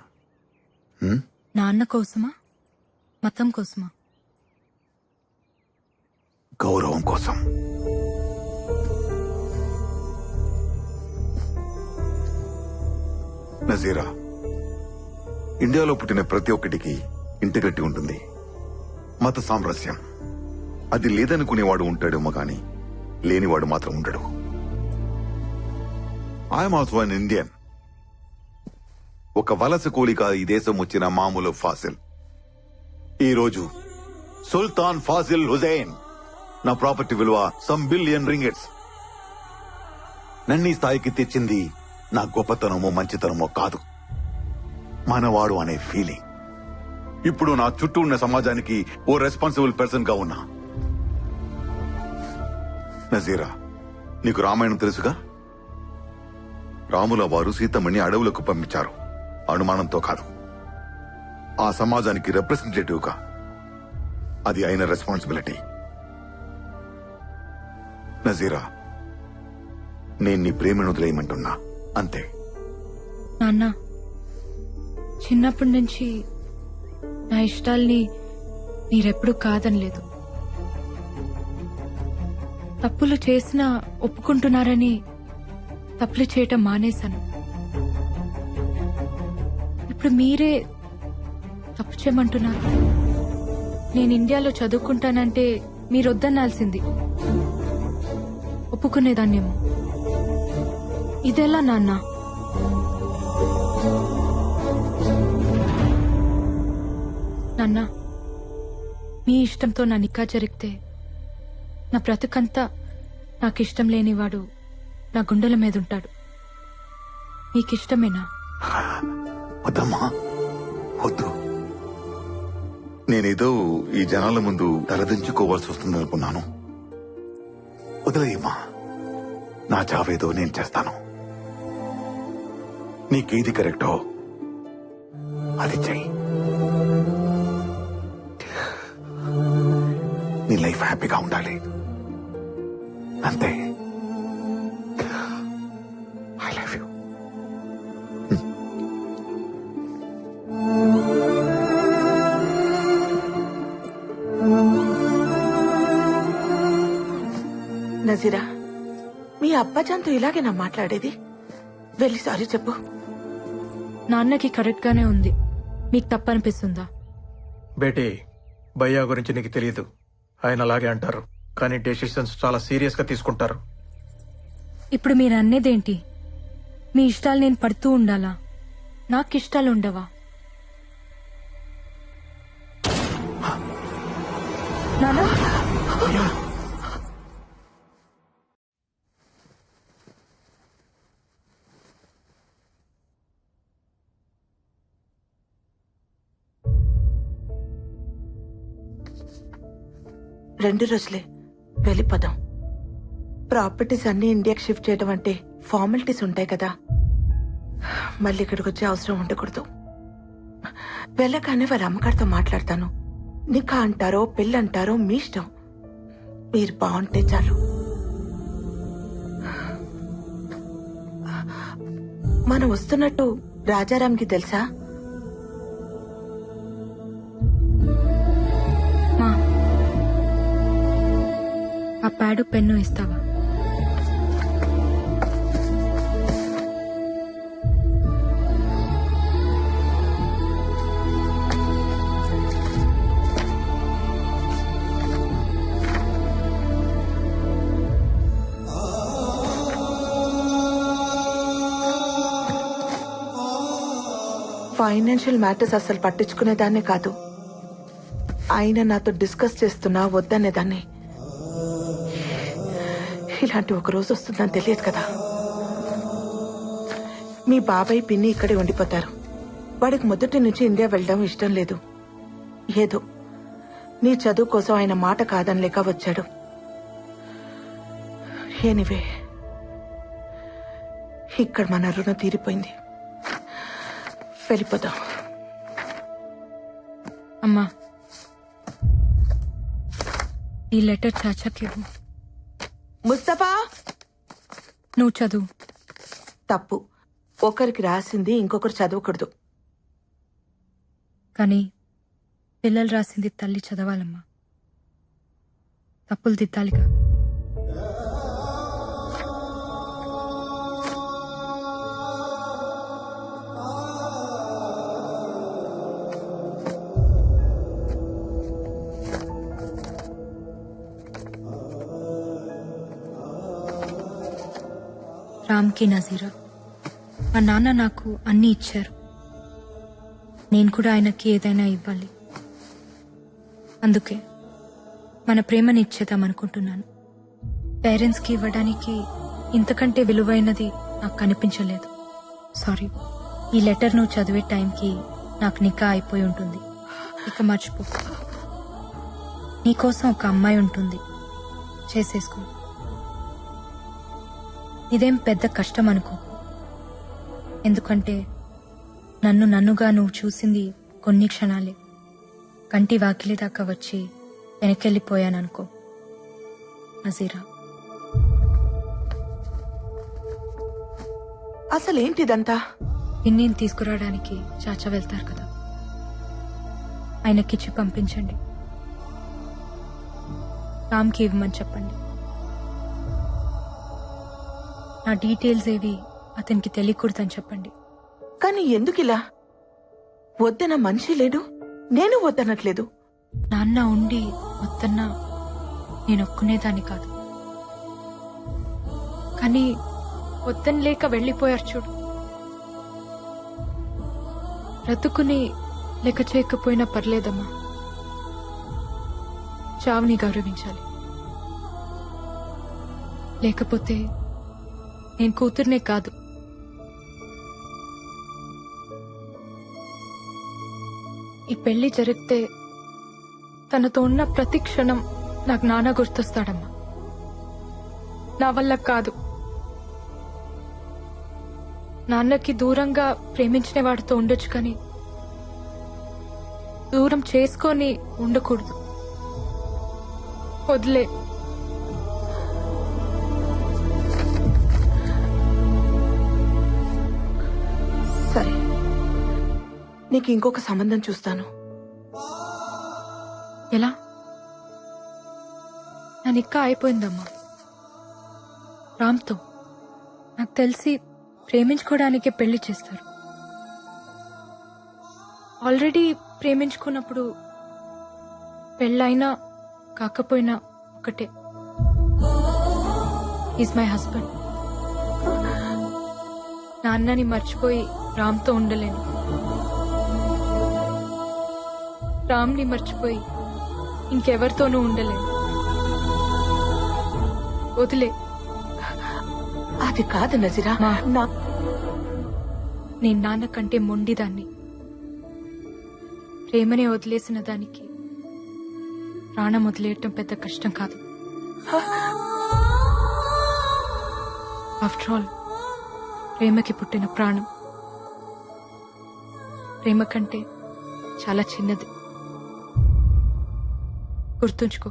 నాన్న కోసమా మతం కోసమా? గౌరవం కోసం. నజీరా, ఇండియాలో పుట్టిన ప్రతి ఒక్కటికి ఇంటిగట్టి ఉంటుంది. మత సామరస్యం అది లేదనుకునేవాడు ఉంటాడేమో గాని లేనివాడు మాత్రం ఉండడు. I'm also an Indian. ఒక వలస కూలిగా ఈ దేశం వచ్చిన మామూలు ఫాసిల్. ఈరోజు సుల్తాన్ ఫాసిల్ హుజైన్ నా ప్రాపర్టీ విలువ సమ్ బిలియన్ రింగిట్స్. నన్ను ఈ స్థాయికి తెచ్చింది నా గొప్పతనమో మంచితనమో కాదు, మనవాడు అనే ఫీలింగ్. ఇప్పుడు నా చుట్టూ ఉన్న సమాజానికి ఓ రెస్పాన్సిబుల్ పర్సన్ గా ఉన్నా. నజీరా, నీకు రామాయణం తెలుసుగా? రాముల వారు సీతమ్మని అడవులకు పంపించారు, అనుమానంతో కాదు. ఆ సమాజానికి రిప్రజెంటేటివ్ గా. అది ఆయన రెస్పాన్సిబిలిటీ. నజీరా, నేను నీ ప్రేమను వదిలేయమంటున్నా, అంతే. నాన్న, చిన్నప్పటి నుంచి నా ఇష్టాల్ని మీరెప్పుడు కాదనలేదు. తప్పులు చేసినా ఒప్పుకుంటున్నారని తప్పులు చేయటం మానేశాను. ఇప్పుడు మీరే తప్పు చేయమంటున్నారు. నేను ఇండియాలో చదువుకుంటానంటే మీరొద్దనాల్సింది. ఒప్పుకునేదాన్నేమో. ఇదెలా నాన్న? నాన్న, మీ ఇష్టంతో నా నిక్కా జరిగితే నా బ్రతుకంతా నాకిష్టం లేనివాడు నా గుండెల మీద ఉంటాడు. మీకిష్టమేనా? వద్దమ్మా, వద్దు. నేనేదో ఈ జనాల ముందు తలదించుకోవాల్సి వస్తుందనుకున్నాను. వదిలేయమ్మా, నా చావేదో నేను చేస్తాను. నీకేది కరెక్టో అది చెయ్యి. నీ లైఫ్ హ్యాపీగా ఉండాలి, అంతే. I love you. నజీరా, మీ అబ్బాజాన్తో ఇలాగేనా మాట్లాడేది? వెళ్ళి సారీ చెప్పు. నాన్నకి కరెక్ట్ గానే ఉంది. మీకు తప్పనిపిస్తుందా? బేటీ, భయ్యా గురించి నీకు తెలియదు. ఆయన అలాగే అంటారు, కానీ డెసిషన్స్ చాలా సీరియస్ గా తీసుకుంటారు. ఇప్పుడు మీరు అన్నేదేంటి? మీ ఇష్టాలు నేను పడుతూ ఉండాలా? నాకు ఇష్టాలు ఉండవా? నానా, రెండు రోజులే, వెళ్ళిపోదాం. ప్రాపర్టీస్ అన్ని ఇండియాకి షిఫ్ట్ చేయడం అంటే ఫార్మాలిటీస్ ఉంటాయి కదా, మళ్ళీ ఇక్కడికి వచ్చే అవసరం ఉండకూడదు. వెళ్ళగానే వాళ్ళ అమ్మగారితో మాట్లాడతాను. నికా అంటారో పెళ్ళి అంటారో మీ ఇష్టం. మీరు బాగుంటే చాలు. మనం వస్తున్నట్టు రాజారాంకి తెలుసా? ఆ ప్యాడు పెన్ను ఇస్తావా? ఫైనాన్షియల్ మ్యాటర్స్ అసలు పట్టించుకునేదాన్నే కాదు. ఆయన నాతో డిస్కస్ చేస్తున్నా వద్దనేదాన్ని. ఇలాంటి ఒక రోజు వస్తుందని తెలియదు కదా. మీ బాబాయ్ పిన్ని ఇక్కడే ఉండిపోతారు. వాడికి మొదటి నుంచి ఇండియా వెళ్ళడం ఇష్టం లేదు. ఏదో నీ చదువు కోసం ఆయన మాట కాదనలేక వచ్చాడు. ఎనీవే, ఇక్కడ మన రుణం తీరిపోయింది. వెళ్ళిపోదాం. అమ్మా, ఈ లెటర్ చాచాకి ఇవ్వు. ముస్తఫా, నువ్వు చదువు. తప్పు. ఒకరికి రాసింది ఇంకొకరు చదవకూడదు. కానీ పిల్లలు రాసింది తల్లి చదవాలమ్మా. తప్పులు దిద్దాలిగా. రామ్కి నజీరా, మా నాన్న నాకు అన్నీ ఇచ్చారు. నేను కూడా ఆయనకి ఏదైనా ఇవ్వాలి. అందుకే మన ప్రేమని ఇచ్చేద్దాం అనుకుంటున్నాను. పేరెంట్స్కి ఇవ్వడానికి ఇంతకంటే విలువైనది నాకు కనిపించలేదు. సారీ. ఈ లెటర్ నువ్వు చదివే టైంకి నాకు నికా అయిపోయి ఉంటుంది. ఇక మర్చిపో. నీకోసం ఒక అమ్మాయి ఉంటుంది, చేసేసుకో. ఇదేం పెద్ద కష్టం అనుకో. ఎందుకంటే నన్నుగా నువ్వు చూసింది కొన్ని క్షణాలే. కంటి వాకిలి దాకా వచ్చి వెనకెళ్ళిపోయాననుకో నజీరా. అసలేంటిదంతా? ఇన్నేం తీసుకురావడానికి చాచా వెళ్తారు కదా, ఆయనకిచ్చి పంపించండి. రామ్కి ఇవ్వమని చెప్పండి. నా డీటెయిల్స్ ఏవి అతనికి తెలియకూడదని చెప్పండి. కానీ ఎందుకిలా? వద్దన మనిషి లేడు, నేను వద్దనట్లేదు. నాన్న ఉండి వద్దన్నా నేను ఒక్కునేదాన్ని కాదు. కానీ వద్దని లేక వెళ్ళిపోయారు చూడు. బ్రతుకుని లెక్క చేయకపోయినా పర్లేదమ్మా. చావుని గౌరవించాలి. లేకపోతే నేను కూతుర్నే కాదు, ఈ పెళ్లి జరిగితే తనతో ఉన్న ప్రతి క్షణం నాకు నాన్న గుర్తొస్తాడమ్మా. నా వల్ల కాదు. నాన్నకి దూరంగా ప్రేమించిన వాడితో ఉండొచ్చు, కానీ దూరం చేసుకొని ఉండకూడదు. వదిలే. సరే, నీకు ఇంకొక సంబంధం చూస్తాను. ఎలా? నా నిక్కా అయిపోయిందమ్మా రామ్తో. నాకు తెలిసి ప్రేమించుకోవడానికే పెళ్లి చేస్తారు. ఆల్రెడీ ప్రేమించుకున్నప్పుడు పెళ్ళైనా కాకపోయినా ఒకటే. Is my husband. నాన్నని మర్చిపోయి రామ్తో ఉండలేను. రామ్ని మర్చిపోయి ఇంకెవరితోనూ ఉండలేను. వదిలే. అది కాదు నజీరా. నేను నాన్న కంటే మొండిదాన్ని. ప్రేమనే వదిలేసిన దానికి ప్రాణం వదిలేయటం పెద్ద కష్టం కాదు. ఆఫ్టర్ ఆల్ ప్రేమకి పుట్టిన ప్రాణం ప్రేమ కంటే చాలా చిన్నది. గుర్తుంచుకో.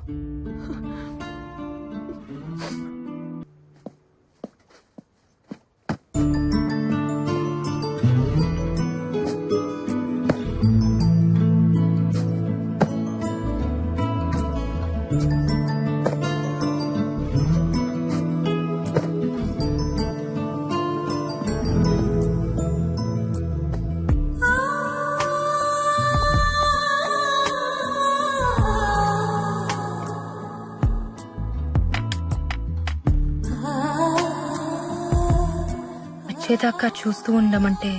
వచ్చేదాకా చూస్తూ ఉండమంటే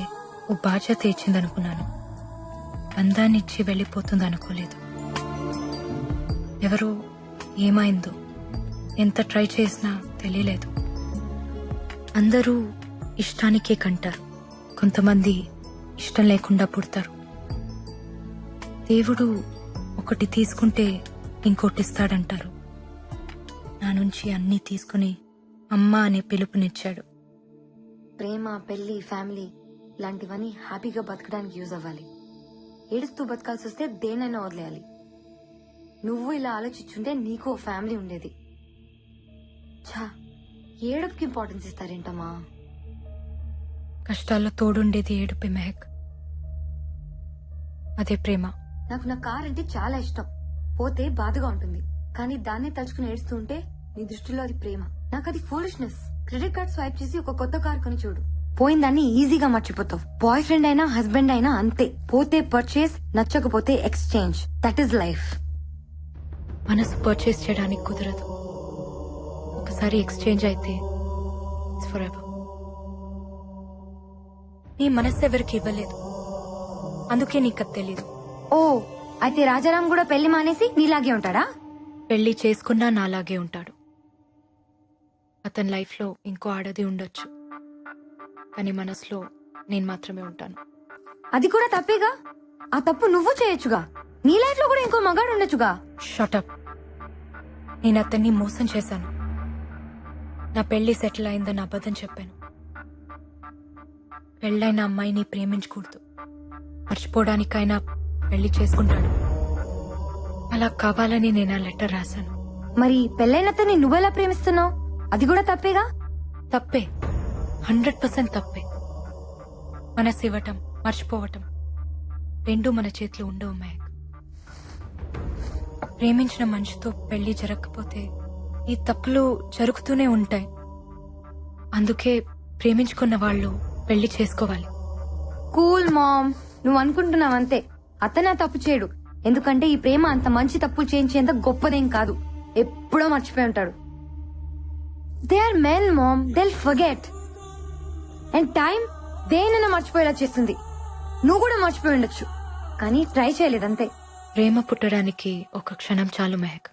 ఓ బాధ్యత ఇచ్చిందనుకున్నాను. బంధాన్నిచ్చి వెళ్ళిపోతుంది అనుకోలేదు. ఎవరో ఏమైందో ఎంత ట్రై చేసినా తెలియలేదు. అందరూ ఇష్టానికే కంటారు, కొంతమంది ఇష్టం లేకుండా పుడతారు. దేవుడు ఒకటి తీసుకుంటే ఇంకోటిస్తాడంటారు. నా నుంచి అన్నీ తీసుకుని అమ్మ అనే పిలుపునిచ్చాడు. ప్రేమ, పెళ్లి, ఫ్యామిలీ లాంటివన్నీ హ్యాపీగా బతకడానికి యూజ్ అవ్వాలి. ఏడుస్తూ బతకాల్సి వస్తే దేనైనా వదిలేయాలి. నువ్వు ఇలా ఆలోచించుంటే నీకు ఓ ఫ్యామిలీ ఉండేది. ఛా, ఏడుపుకి ఇంపార్టెన్స్ ఇస్తారేంటమ్మా? కష్టాల్లో తోడుండేది ఏడుపే మెహక్. అదే ప్రేమ. నాకు నా కార్ అంటే చాలా ఇష్టం. పోతే బాధగా ఉంటుంది, కానీ దాన్నే తలుచుకుని ఏడుస్తూ ఉంటే నీ దృష్టిలో అది ప్రేమ. నాకు అది ఫూలిష్నెస్. క్రెడిట్ కార్డ్ స్వైప్ చేసి ఒక కొత్త కార్ కొని చూడు, పోయిందాన్ని ఈజీగా మర్చిపోతావు. బాయ్ ఫ్రెండ్ అయినా హస్బెండ్ అయినా అంతే. పోతే పర్చేస్, నచ్చకపోతే ఎక్స్చేంజ్. That is life. మనసు పర్చేస్ చేయడానికి కుదరదు. ఒకసారి ఎక్స్చేంజ్ అయితే ఇట్స్ ఫర్ ఎవర్. నీ మనసు ఎవరికి ఇవ్వలేదు, అందుకే నీకు అది తెలీదు. ఓ, అయితే రాజారాం కూడా పెళ్లి మానేసి నీలాగే ఉంటాడా? పెళ్లి చేసుకున్నా నాలాగే ఉంటాడు. అతని లైఫ్ లో ఇంకో ఆడది ఉండొచ్చు, కానీ మనసులో నేను మాత్రమే ఉంటాను. అది కూడా తప్పేగా. ఆ తప్పు నువ్వు చేయొచ్చుగా. నీ లైఫ్ లో కూడా ఇంకో మగాడు ఉండొచ్చుగా. షటప్. నేను అతన్ని మోసం చేశాను. నా పెళ్లి సెటిల్ అయిందని అబద్ధం చెప్పాను. పెళ్ళైన అమ్మాయిని ప్రేమించకూడదు, మర్చిపోవడానికైనా పెళ్లి చేసుకుంటాడు. అలా కావాలని నేను ఆ లెటర్ రాశాను. మరి పెళ్ళైనతని నువ్వెలా ప్రేమిస్తున్నావు? అది కూడా తప్పేగా. తప్పే, 100% తప్పే. మనసు ఇవ్వటం, మర్చిపోవటం రెండూ మన చేతిలో ఉండవు మహక్. ప్రేమించిన మనిషితో పెళ్లి జరగకపోతే ఈ తప్పులు జరుగుతూనే ఉంటాయి. అందుకే ప్రేమించుకున్న వాళ్ళు పెళ్లి చేసుకోవాలి. కూల్ మామ్, నువ్వు అనుకుంటున్నావంతే. అతనే తప్పు చేయడు, ఎందుకంటే ఈ ప్రేమ అంత మంచి తప్పులు చేయించేంత గొప్పదేం కాదు. ఎప్పుడో మర్చిపోయి ఉంటాడు. They are men mom, they'll forget. And time దేనైనా మర్చిపోయేలా చేస్తుంది. నువ్వు కూడా మర్చిపోయి ఉండొచ్చు, కానీ ట్రై చేయలేదంతే. ప్రేమ పుట్టడానికి ఒక క్షణం చాలు మెహక్,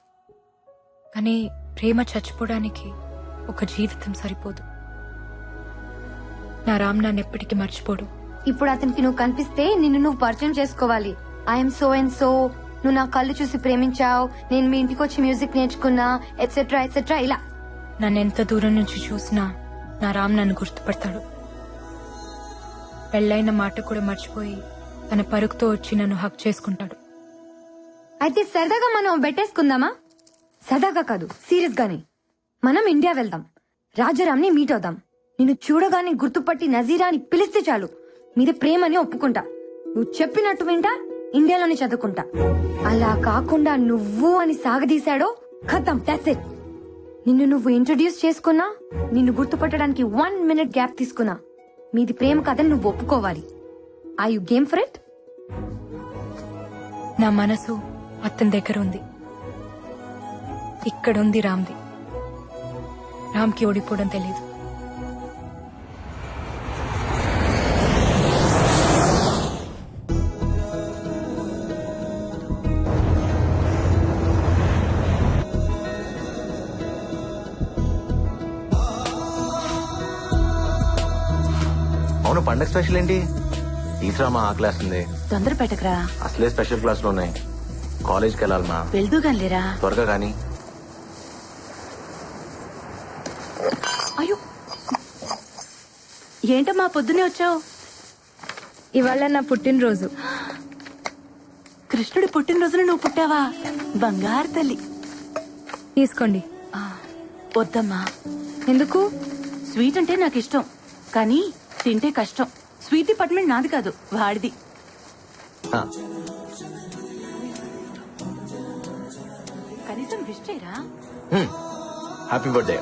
కానీ ప్రేమ చచ్చిపోవడానికి ఒక జీవితం సరిపోదు. నా రామ్ నన్ను ఎప్పటికీ మర్చిపోడు. ఇప్పుడు అతనికి నువ్వు కనిపిస్తే నిన్ను నువ్వు పరిచయం చేసుకోవాలి. ఐఎమ్ సో అండ్ సో, నువ్వు నా కళ్ళు చూసి ప్రేమించావు, నేను మీ ఇంటికి వచ్చి మ్యూజిక్ నేర్చుకున్నా, ఎట్సెట్రా ఎట్సెట్రా. ఇలా నన్ను ఎంత దూరం నుంచి చూసినా నా రామ్ నన్ను గుర్తుపడతాడు. పెళ్ళైన మాట కూడా మర్చిపోయి తన పరుగుతో వచ్చి నన్ను హక్ చేసుకుంటాడు. అయితే సరదాగా మనం బెట్టేసుకుందామా? సరదాగా కాదు, సీరియస్ గానే. మనం ఇండియా వెళ్దాం, రాజారాంని మీట్ అవుదాం. నిన్ను చూడగానే గుర్తుపట్టి నజీరాని పిలిస్తే చాలు, మీది ప్రేమని ఒప్పుకుంటా. నువ్వు చెప్పినట్టు వింటా, ఇండియాలోనే చదువుకుంటా. అలా కాకుండా నువ్వు అని సాగదీశాడో ఖతం, దట్స్ ఇట్. నిన్ను నువ్వు ఇంట్రొడ్యూస్ చేసుకున్నా, నిన్ను గుర్తుపట్టడానికి 1 minute గ్యాప్ తీసుకున్నా, మీది ప్రేమ కథని నువ్వు ఒప్పుకోవాలి. Are you game for it? నా మనసు అతని దగ్గర ఉంది, ఇక్కడుంది రామ్ది. రామ్కి ఓడిపోవడం తెలీదు. అవును, పండగ స్పెషల్ ఏంటి? తీసురామా, ఆకలేస్తుంది. తొందర పెట్టకరా, అసలే స్పెషల్ క్లాసులు ఉన్నాయి. కాలేజ్కి వెళ్ళాలమా? వెళ్దూగానిలేరా. త్వరగా కానీ. అయ్యో, ఏంటమ్మా పొద్దునే వచ్చావు? ఇవాళ నా పుట్టినరోజు. కృష్ణుడి పుట్టినరోజున నువ్వు పుట్టావా? బంగారు తల్లి. తీసుకోండి. వద్దమ్మా. ఎందుకు? స్వీట్ అంటే నాకు ఇష్టం, కానీ తింటే కష్టం. స్వీట్ డిపార్ట్మెంట్ నాది కాదు, వాడిది. కనీసం విష్ చేయరా. Happy birthday.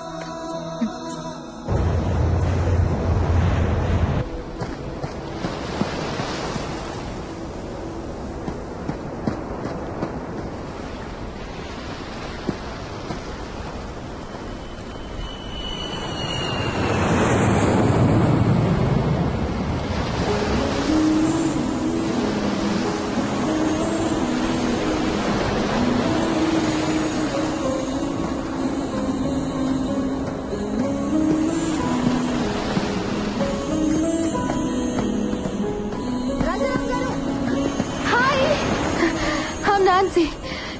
నాన్సీ,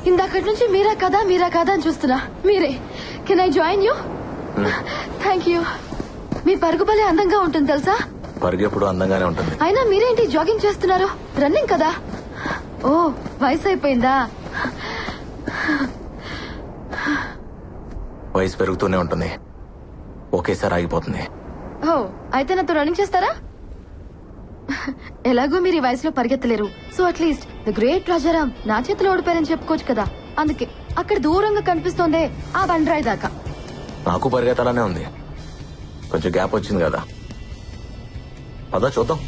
ఇందాకటి నుంచి మీరా కదా అని చూస్తున్నా. మీరే. Can I join you? Thank you. మీ పరుగు భలే అందంగా ఉంటుంది తెలుసా? పరుగు ఎప్పుడు అందంగానే ఉంటుంది. అయినా మీరేంటి జాగింగ్ చేస్తున్నారు? రన్నింగ్ కదా? ఓ, వయసు అయిపోయిందా? వయసు పెరుగుతూనే ఉంటుంది, ఒకేసారి ఆగిపోతుంది. ఓ, అయితే నాతో రన్నింగ్ చేస్తారా? ఎలాగో మీరు ఈ వయసులో పరిగెత్తలేరు, so at least the great Rajaram నా చేతిలో ఓడిపోయారని చెప్పుకోవచ్చు కదా. అందుకే అక్కడ దూరంగా కనిపిస్తోందే ఆ బండరాయి దాకా. నాకు పరిగెత్తాలనే ఉంది, కొంచెం గ్యాప్ వచ్చింది కదా, అదా చూద్దాం.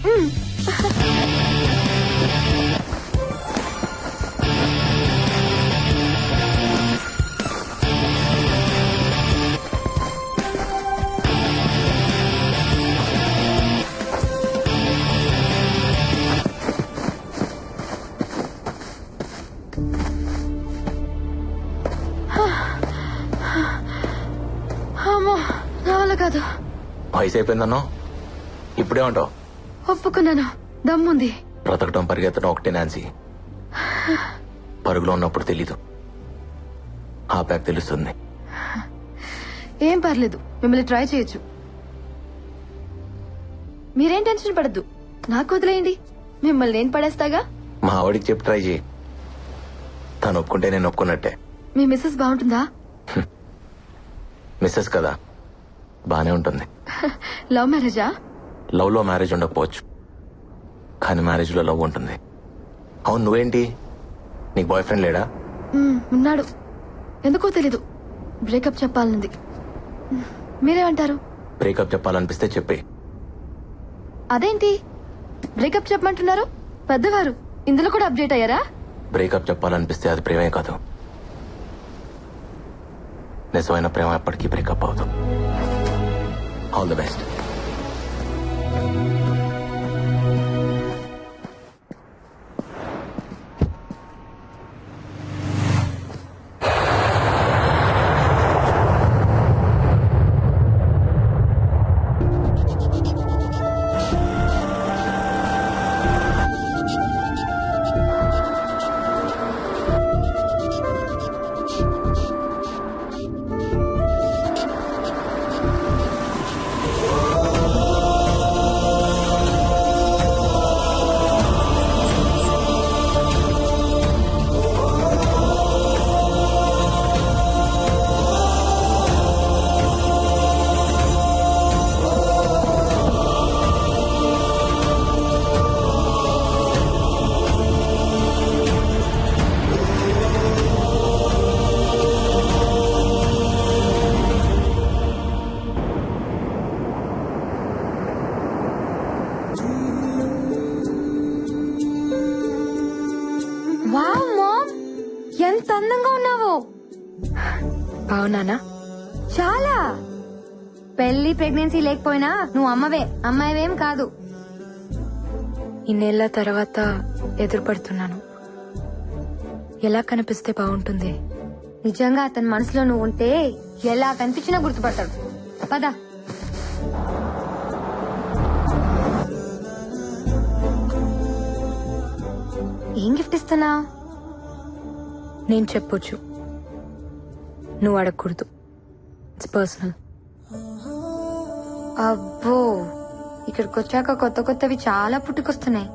అమ్మో, నా వల్ల కాదు. వయసు అయిపోయిందన్నో ఇప్పుడే ఉంటావు. ఒప్పుకున్నాను, దమ్ముంది. బ్రతకటం పరిగెత్తడం ఒకటే నాన్సీ, పరుగులో ఉన్నప్పుడు తెలీదు, ఆపాక తెలుస్తుంది. ఏం పర్లేదు, మిమ్మల్ని ట్రై చేయొచ్చు. మీరేం టెన్షన్ పడద్దు, నాకు వదిలేయండి, మిమ్మల్ని నేను పడేస్తాగా. మా ఆవిడికి చెప్పి ట్రై చేయి, తను ఒప్పుకుంటే నేను ఒప్పుకున్నట్టే. మీ మిస్సెస్ బాగుంటుందా? మిస్సెస్ కదా, బానే ఉంటుంది. లవ్ మ్యారేజా? లవ్ లో మ్యారేజ్ ఉండకపోవచ్చు, కానీ మ్యారేజ్ లో లవ్ ఉంటుంది. అవును, నువ్వేంటి, నీకు బాయ్ ఫ్రెండ్ లేడా? ఉన్నాడు, ఎందుకో తెలీదు, బ్రేకప్ చెప్పాలనుంది. మీరేమంటారు? బ్రేకప్ చెప్పాలనిపిస్తే చెప్పే. అదేంటి బ్రేకప్ చెప్పమంటున్నారు? పెద్దవారు ఇందులో కూడా అప్డేట్ అయ్యారా? బ్రేకప్ చెప్పాలనిపిస్తే అది ప్రేమే కాదు, నిజమైన ప్రేమ ఎప్పటికీ బ్రేకప్ అవుతుంది. All the best. Wow ma'am, ఎంత అందంగా ఉన్నావో. అవునానా? చాలా. పెళ్లి ప్రెగ్నెన్సీ లేకపోయినా నువ్వు అమ్మవే, అమ్మాయివేం కాదు. ఇన్నేళ్ల తర్వాత ఎదురుపడుతున్నాను. ఎలా కనిపిస్తే బాగుంటుంది? నిజంగా అతని మనసులో నువ్వు ఉంటే ఎలా కనిపించినా గుర్తుపడతాడు. పద. ఏం గిఫ్ట్ ఇస్తున్నావు? నేను చెప్పొచ్చు, నువ్వు అడగకూడదు. It's personal. అబ్బో, ఇక్కడికి వచ్చాక కొత్త కొత్తవి చాలా పుట్టుకొస్తున్నాయి.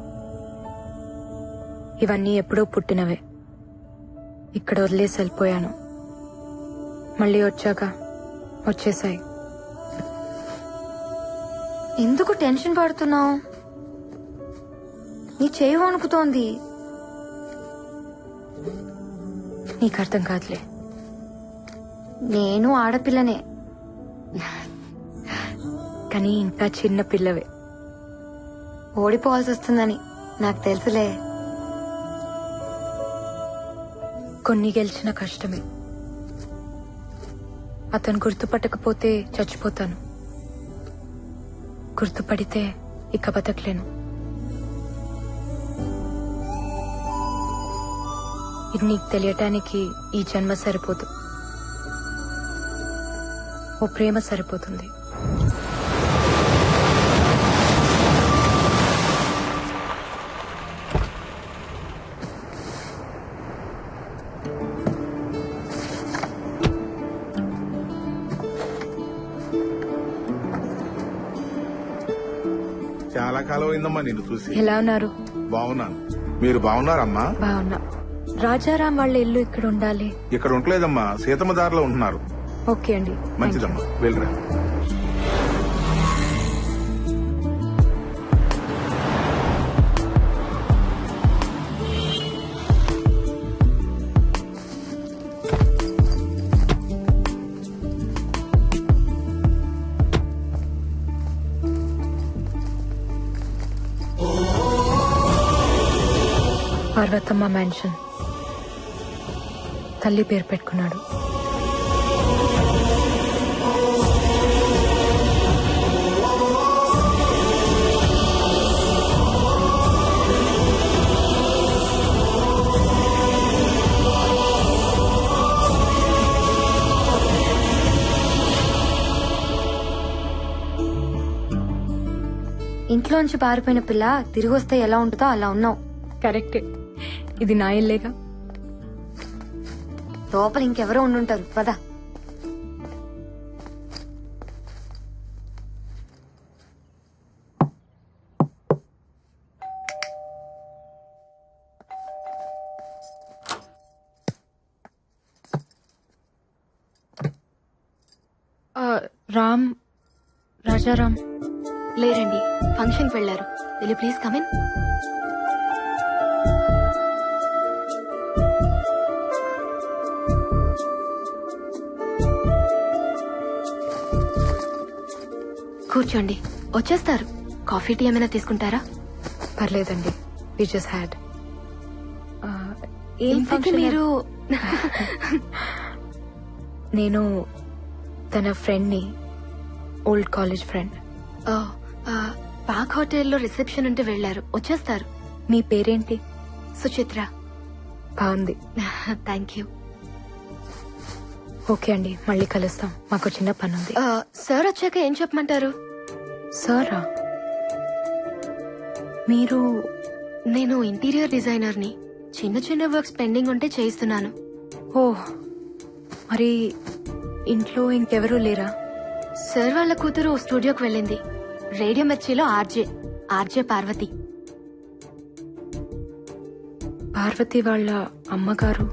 ఇవన్నీ ఎప్పుడో పుట్టినవే, ఇక్కడ వదిలేసి వెళ్ళిపోయాను. మళ్ళీ వచ్చాక వచ్చేసాయి. ఎందుకు టెన్షన్ పడుతున్నావు? నీ చేయి వణుకుతోంది. నీకు అర్థం కాదులే. నేను ఆడపిల్లనే, కానీ ఇంకా చిన్న పిల్లవే. ఓడిపోవాల్సి వస్తుందని నాకు తెలుసులే. కొన్ని గెలిచిన కష్టమే. అతను గుర్తుపట్టకపోతే చచ్చిపోతాను, గుర్తుపడితే ఇక బతకలేను. ఇది నీకు తెలియటానికి ఈ జన్మ సరిపోదు, ఓ ప్రేమ సరిపోతుంది. చాలా కాలం అయిందమ్మా నిన్ను చూసి. ఎలా ఉన్నారు? బాగున్నాను, మీరు బాగున్నారమ్మా? బాగున్నా. రాజారాం వాళ్ళ ఇల్లు ఇక్కడ ఉండాలి. ఇక్కడ ఉండలేదమ్మా, సీతమ్మ దారిలో ఉంటున్నారు. ఓకే అండి, మంచిదమ్మా, వెళ్ళరా. పార్వతమ్మ మ్యాన్షన్. తల్లి పేరు పెట్టుకున్నాడు. ఇంట్లోంచి పారిపోయిన పిల్ల తిరిగి వస్తే ఎలా ఉంటుందో అలా ఉన్నావు. కరెక్టే. ఇది నా ఇల్లేగా. లోపల ఇంకెవరో ఉండుంటారు. పద. రామ్, రాజారాం లేరండి, ఫంక్షన్కి వెళ్లారు. Will please come in. కూర్చోండి, వచ్చేస్తారు. కాఫీ టీ ఏమైనా తీసుకుంటారా? పర్లేదండి, వి జస్ట్ హ్యాడ్. ఏంటి మీరు? నేను తన ఫ్రెండ్ని, ఓల్డ్ కాలేజ్ ఫ్రెండ్. పాక్ హోటల్లో రిసెప్షన్ ఉంటే వెళ్లారు, వచ్చేస్తారు. మీ పేరేంటి? సుచిత్ర. బాగుంది. Thank you. ఓకే అండి, మళ్ళీ కలుస్తాం. మాకు చిన్న పని ఉంది. సార్ వచ్చాక ఏం చెప్పమంటారు? సారా? మీరు? నేను ఇంటీరియర్ డిజైనర్ని. చిన్న చిన్న వర్క్స్ పెండింగ్ ఉంటే చేయిస్తున్నాను. ఓ, మరి ఇంట్లో ఇంకెవరూ లేరా? సార్ వాళ్ళ కూతురు స్టూడియోకి వెళ్ళింది. రేడియో మిర్చిలో ఆర్జే పార్వతి. పార్వతి వాళ్ళ అమ్మగారు?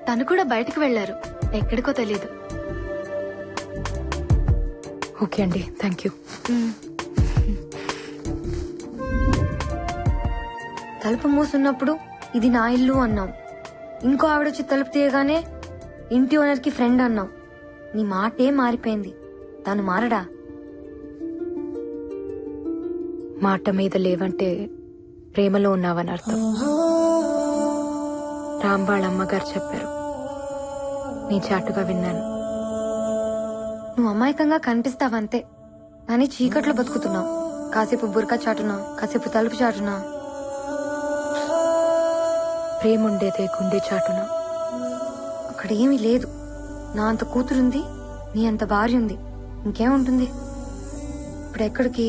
తను కూడా బయటకు వెళ్లారు, ఎక్కడికో తెలీదు. ఓకే అండి, థ్యాంక్ యూ. తలుపు మూసున్నప్పుడు ఇది నా ఇల్లు అన్నాం. ఇంకో ఆవిడొచ్చి తలుపు తీయగానే ఇంటి ఓనర్ కి ఫ్రెండ్ అన్నాం. నీ మాటే మారిపోయింది. తను మారడా? మాట మీద లేవంటే ప్రేమలో ఉన్నావని అర్థం. రామ్ వాళ్ళ అమ్మగారు చెప్పారు, నీ చాటుగా విన్నాను. నువ్వు అమాయకంగా కనిపిస్తావంతే, కానీ చీకట్లో బతుకుతున్నావు. కాసేపు బురకా చాటునా, కాసేపు తలుపు చాటునా. ప్రేముండేదే గుండె చాటున. అక్కడ ఏమీ లేదు. నా అంత కూతురుంది, నీ అంత భార్య ఉంది, ఇంకేముంటుంది? ఇప్పుడు ఎక్కడికి?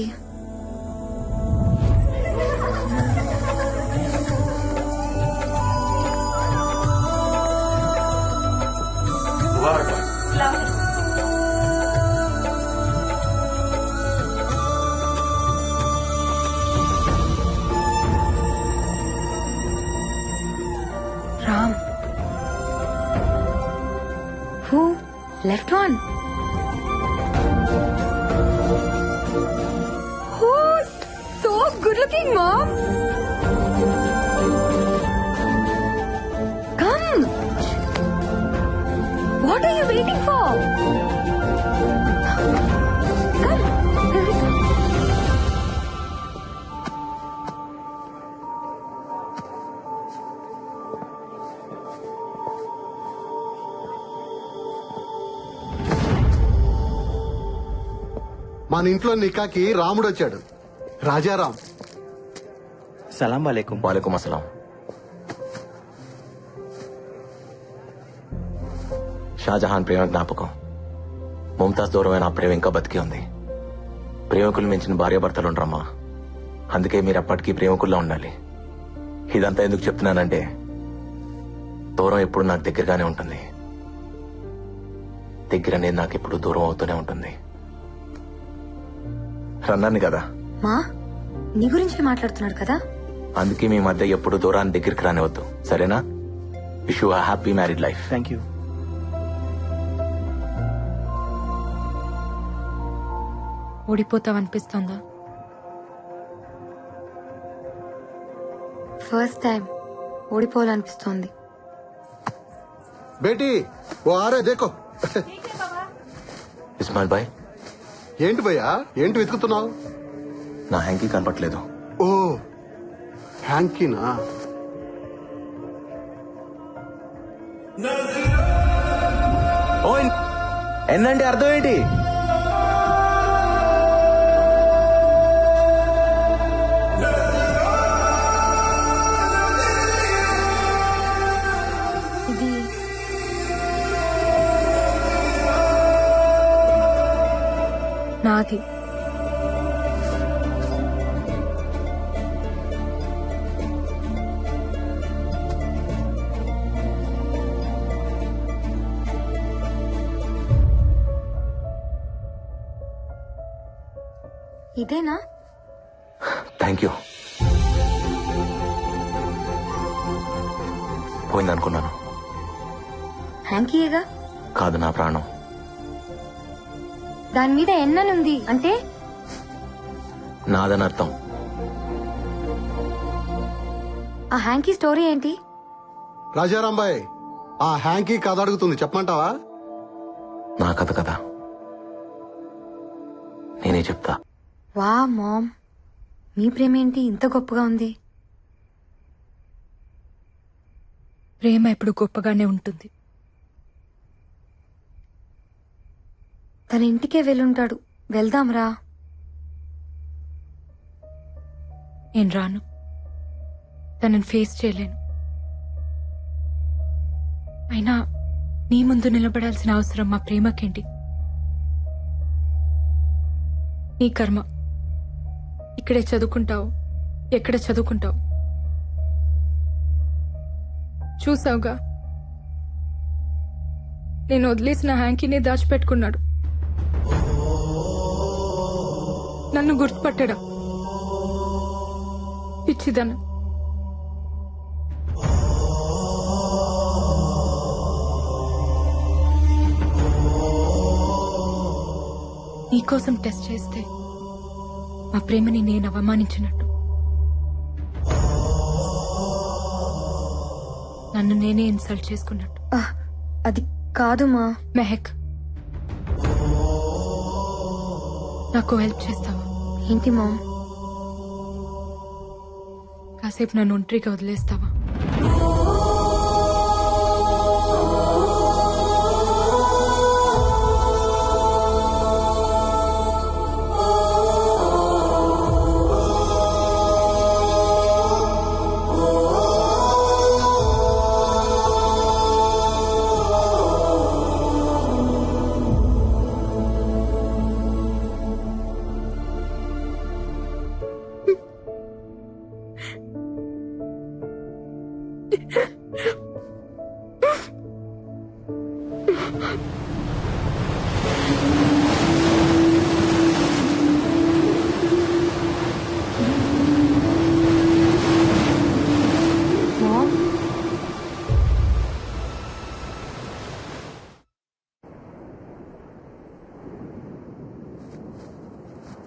Ram. Who? Left one. Oh, so good looking, Mom. Come. What are you waiting for? Come. మన ఇంట్లో నికాకి రాముడు వచ్చాడు, రాజారాం. సలాం వాలేకుం. వాలేకుం అస్సలాం. షాజహాన్ ప్రేమ జ్ఞాపకం. ముంతాజ్ దూరమైన ఆ ప్రేమ ఇంకా బతికి ఉంది. ప్రేమికులు మించిన భార్యాభర్తలు ఉండరమ్మా. అందుకే మీరు అప్పటికీ ప్రేమికుల్లో ఉండాలి. ఇదంతా ఎందుకు చెప్తున్నానంటే, దూరం ఎప్పుడు నాకు దగ్గరగానే ఉంటుంది. దగ్గర అనేది నాకు ఎప్పుడు దూరం అవుతూనే ఉంటుంది. రన్నాను కదా. మా నీ గురించి మాట్లాడుతున్నాడు కదా. అందుకే మీ మధ్య ఎప్పుడు దూరాన్ని దగ్గరికి రానివద్దు, సరేనా? Wish you happy married life. Thank you. ఓడిపోతావనిపిస్తోందా? ఫస్ట్ టైం ఓడిపోవాలనిపిస్తోంది. బేటీ ఓ ఆరే దేకో. ఇస్మాయిల్ భాయ్. ఏంటి భయ్యా, ఏంటి వెతుకుతున్నావు? నా హ్యాంకీ కనపట్లేదు. ఓ హ్యాంకీనా? ఓ ఎన్నంటే అర్థం ఏంటి? ఇది నాది. ఇదేనా? Thank you. పోయిందనుకున్నాను. హ్యాంకీయేగా. కాదు, నా ప్రాణం. దాని మీద ఎన్ననుంది అంటే నాదని అర్థం. ఆ హ్యాంకీ స్టోరీ ఏంటి? రాజారాంబాయ్, ఆ హ్యాంకీ కథ అడుగుతుంది, చెప్పమంటావా? నా కథ కదా, నేనే చెప్తా. వా మామ్, మీ ప్రేమ ఏంటి ఇంత గొప్పగా ఉంది? ప్రేమ ఎప్పుడు గొప్పగానే ఉంటుంది. తన ఇంటికే వెళ్ళుంటాడు. వెళ్దాంరా. నేను రాను. తనని ఫేస్ చేయలేను. అయినా నీ ముందు నిలబడాల్సిన అవసరం మా ప్రేమకేంటి? నీ కర్మ. ఇక్కడే చదువుకుంటావు, ఎక్కడ చదువుకుంటావు చూసావుగా. నేను వదిలేసిన హ్యాంకీనే దాచిపెట్టుకున్నాడు. నన్ను గుర్తుపట్టడా? పిచ్చిదన్న. నీకోసం టెస్ట్ చేస్తే మా ప్రేమని నేను అవమానించినట్టు, నన్ను నేనే ఇన్సల్ట్ చేసుకున్నట్టు. అది కాదు మా. మెహక్, నాకు హెల్ప్ చేస్తావా? ఏంటి మా? కాసేపు నన్ను ఒంటరిగా వదిలేస్తావా?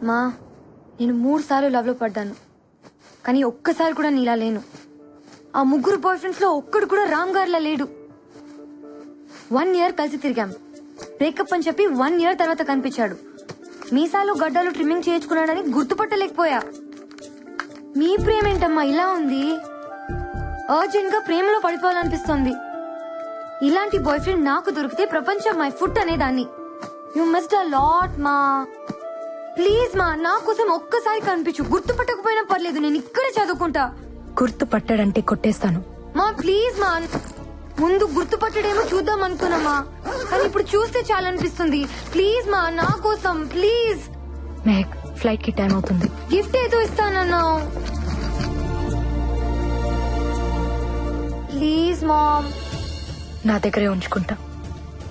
మా, నేను 3 సార్లు లవ్ లో పడ్డాను, కానీ ఒక్కసారి కూడా నీలా లేను. ఆ 3 బాయ్ ఫ్రెండ్స్ లో ఒక్కడు కూడా రామ్ గారిలా లేడు. 1 ఇయర్ కలిసి తిరిగాం. బ్రేకప్ అని చెప్పి 1 ఇయర్ తర్వాత కనిపించాడు. మీసాలు గడ్డలు ట్రిమ్మింగ్ చేయించుకున్నాడని గుర్తుపట్టలేకపోయా. మీ ప్రేమ ఏంటమ్మా ఇలా ఉంది? అర్జెంట్ గా ప్రేమలో పడిపోవాలనిపిస్తోంది. ఇలాంటి బాయ్ ఫ్రెండ్ నాకు దొరికితే ప్రపంచం మై ఫుట్ అనేదాన్ని. యు మిస్డ్ అ లాట్ మా. ప్లీజ్ మా, నా కోసం ఒక్కసారి కనిపించు. గుర్తుపట్టకపోయినా పర్లేదు, నేను ఇక్కడే చదువుకుంటా. గుర్తుపట్టాడంటే కొట్టేస్తాను. మా ప్లీజ్ మా. ముందు గుర్తుపట్టడేమో చూద్దాం అనుకున్నామా, కానీ ఇప్పుడు చూస్తే చాలా అనిపిస్తుంది. ప్లీజ్ మా, నా కోసం ప్లీజ్. మెహక్, ఫ్లైట్ కి టైం అవుతుంది. గిఫ్ట్ ఏదో ఇస్తానన్నావు. Please ma'am. నా దగ్గరే ఉంచుకుంటా.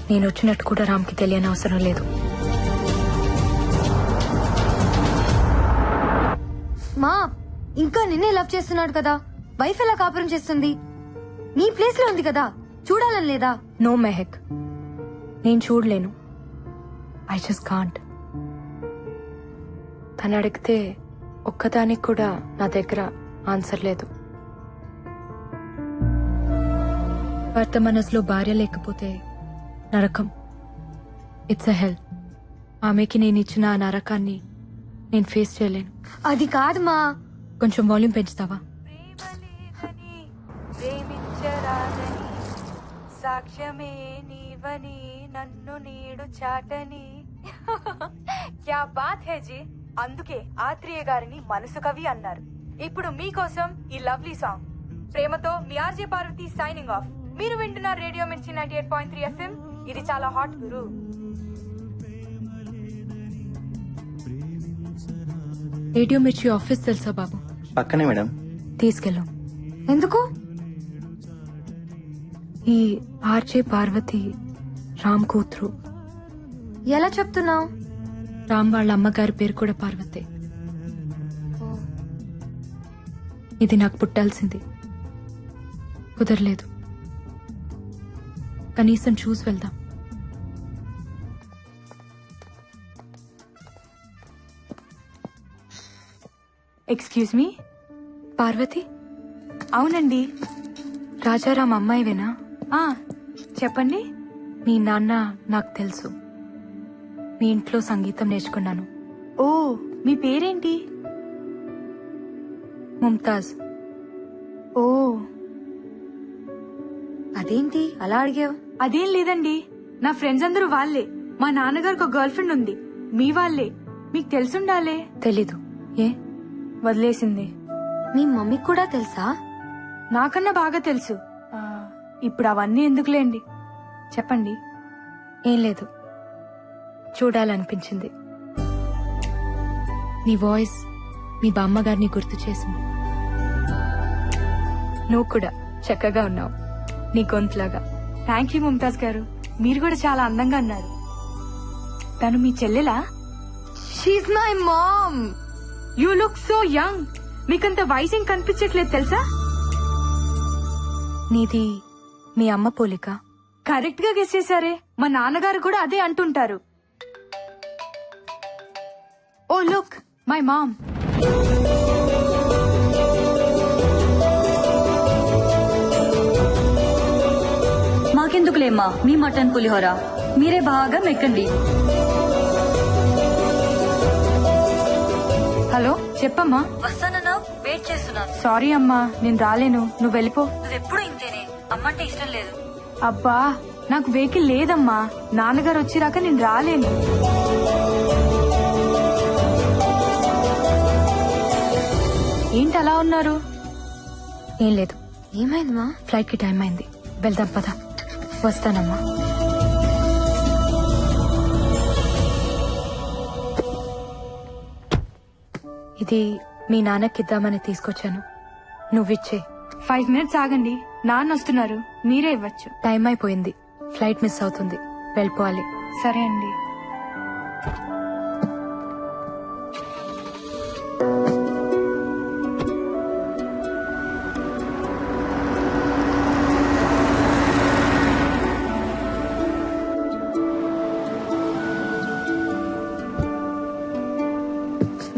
నేను వచ్చినట్టు కూడా రామ్కి తెలియని అవసరం లేదు. మా, ఇంకా నిన్నే లవ్ చేస్తున్నాడు కదా, వైఫ్ ఎలా కాపురం చేస్తుంది? నీ ప్లేస్ లో ఉంది కదా, చూడాలని లేదా? నో మెహక్, నేను చూడలేను. I just can't. తను అడిగితే ఒక్కదానికి కూడా నా దగ్గర ఆన్సర్ లేదు. భర్త మనసులో భార్య లేకపోతే నరకం. ఇట్స్ అ హెల్. ఆమెకి నేను ఇచ్చిన ఆ నరకాన్ని నేను ఫేస్ చేయలేను. అది కాదు మా. కొంచెం వాల్యూమ్ పెంచుతావా? సాక్ష్యమే నీ నిలువని నన్ను నీడు చాటని క్యా బాత్ హే జీ. అందుకే ఆత్రేయ గారిని మనసు కవి అన్నారు. ఇప్పుడు మీకోసం ఈ లవ్లీ సాంగ్. ప్రేమతో మీ ఆర్జే పార్వతి సైనింగ్ ఆఫ్. మీరు వింటున్నారు రేడియో మిర్చి 98.3 FM. ఇది చాలా హాట్ గురు. రేడియో మిర్చి ఆఫీస్ తెలుసా బాబు? పక్కనే మేడం. తీసుకెళ్ళు. ఎందుకు? ఈ ఆర్జే పార్వతి రామ్ కూతురు. ఎలా చెప్తున్నావు? రామ్ వాళ్ళ అమ్మగారి పేరు కూడా పార్వతే. ఇది నాకు పుట్టాల్సింది, కుదరలేదు. కనీసం చూసి వెళ్దాం. Excuse me. పార్వతి? అవునండి. రాజారాం అమ్మాయివేనా? చెప్పండి. మీ నాన్న నాకు తెలుసు. మీ ఇంట్లో సంగీతం నేర్చుకున్నాను. ఓ, మీ పేరేంటి? ముంతాజ్. ఓ, అదేంటి అలా అడిగావు? అదేం లేదండి, నా ఫ్రెండ్స్ అందరూ వాళ్ళే. మా నాన్నగారికి ఒక గర్ల్ ఫ్రెండ్ ఉంది, మీ వాళ్ళే. మీకు తెలుసుండాలే. తెలీదు. ఏ? వదిలేసింది. మీ మమ్మీకి కూడా తెలుసా? నాకన్నా బాగా తెలుసు. ఇప్పుడు అవన్నీ ఎందుకులేండి, చెప్పండి. ఏం లేదు, చూడాలనిపించింది. నీ వాయిస్ మీ బామ్మగారిని గుర్తు చేసింది. నువ్వు కూడా చక్కగా ఉన్నావు, నీ గొంతులాగా. థ్యాంక్ యూ ముంతాజ్ గారు, మీరు కూడా చాలా అందంగా ఉన్నారు. తను మీ చెల్లెలా? She's my mom. You look so young. మీకంత వయసు కనిపించట్లేదు తెలుసా? నీది మీ అమ్మ పోలిక. కరెక్ట్ గా గెస్ చేశారే. మా నాన్నగారు కూడా అదే అంటుంటారు. Oh look, my mom. మాకెందుకులేమ్మా మీ మటన్ పులిహోర, మీరే బాగా మెక్కండి. హలో, చెప్పమ్మా. వస్తానన్నా, వెయిట్ చేస్తున్నాను. సారీ అమ్మా, నేను రాలేను, నువ్వు వెళ్ళిపో. నువ్వెప్పుడు ఇంతేనే, అమ్మంటే ఇష్టం లేదు. అబ్బా, నాకు వెహికల్ లేదమ్మా. నాన్నగారు వచ్చిరాక నేను రాలేను. ఏంటి అలా ఉన్నారు? ఏం లేదు. ఏమైందమ్మా? ఫ్లైట్ కి టైం అయింది, వెళ్దాం పద. వస్తానమ్మా. ఇది మీ నాన్నకిద్దామని తీసుకొచ్చాను, నువ్విచ్చే. 5 minutes ఆగండి, నాన్న వస్తున్నారు, మీరే ఇవ్వచ్చు. టైం అయిపోయింది, ఫ్లైట్ మిస్ అవుతుంది, వెళ్ళిపోవాలి. సరే అండి.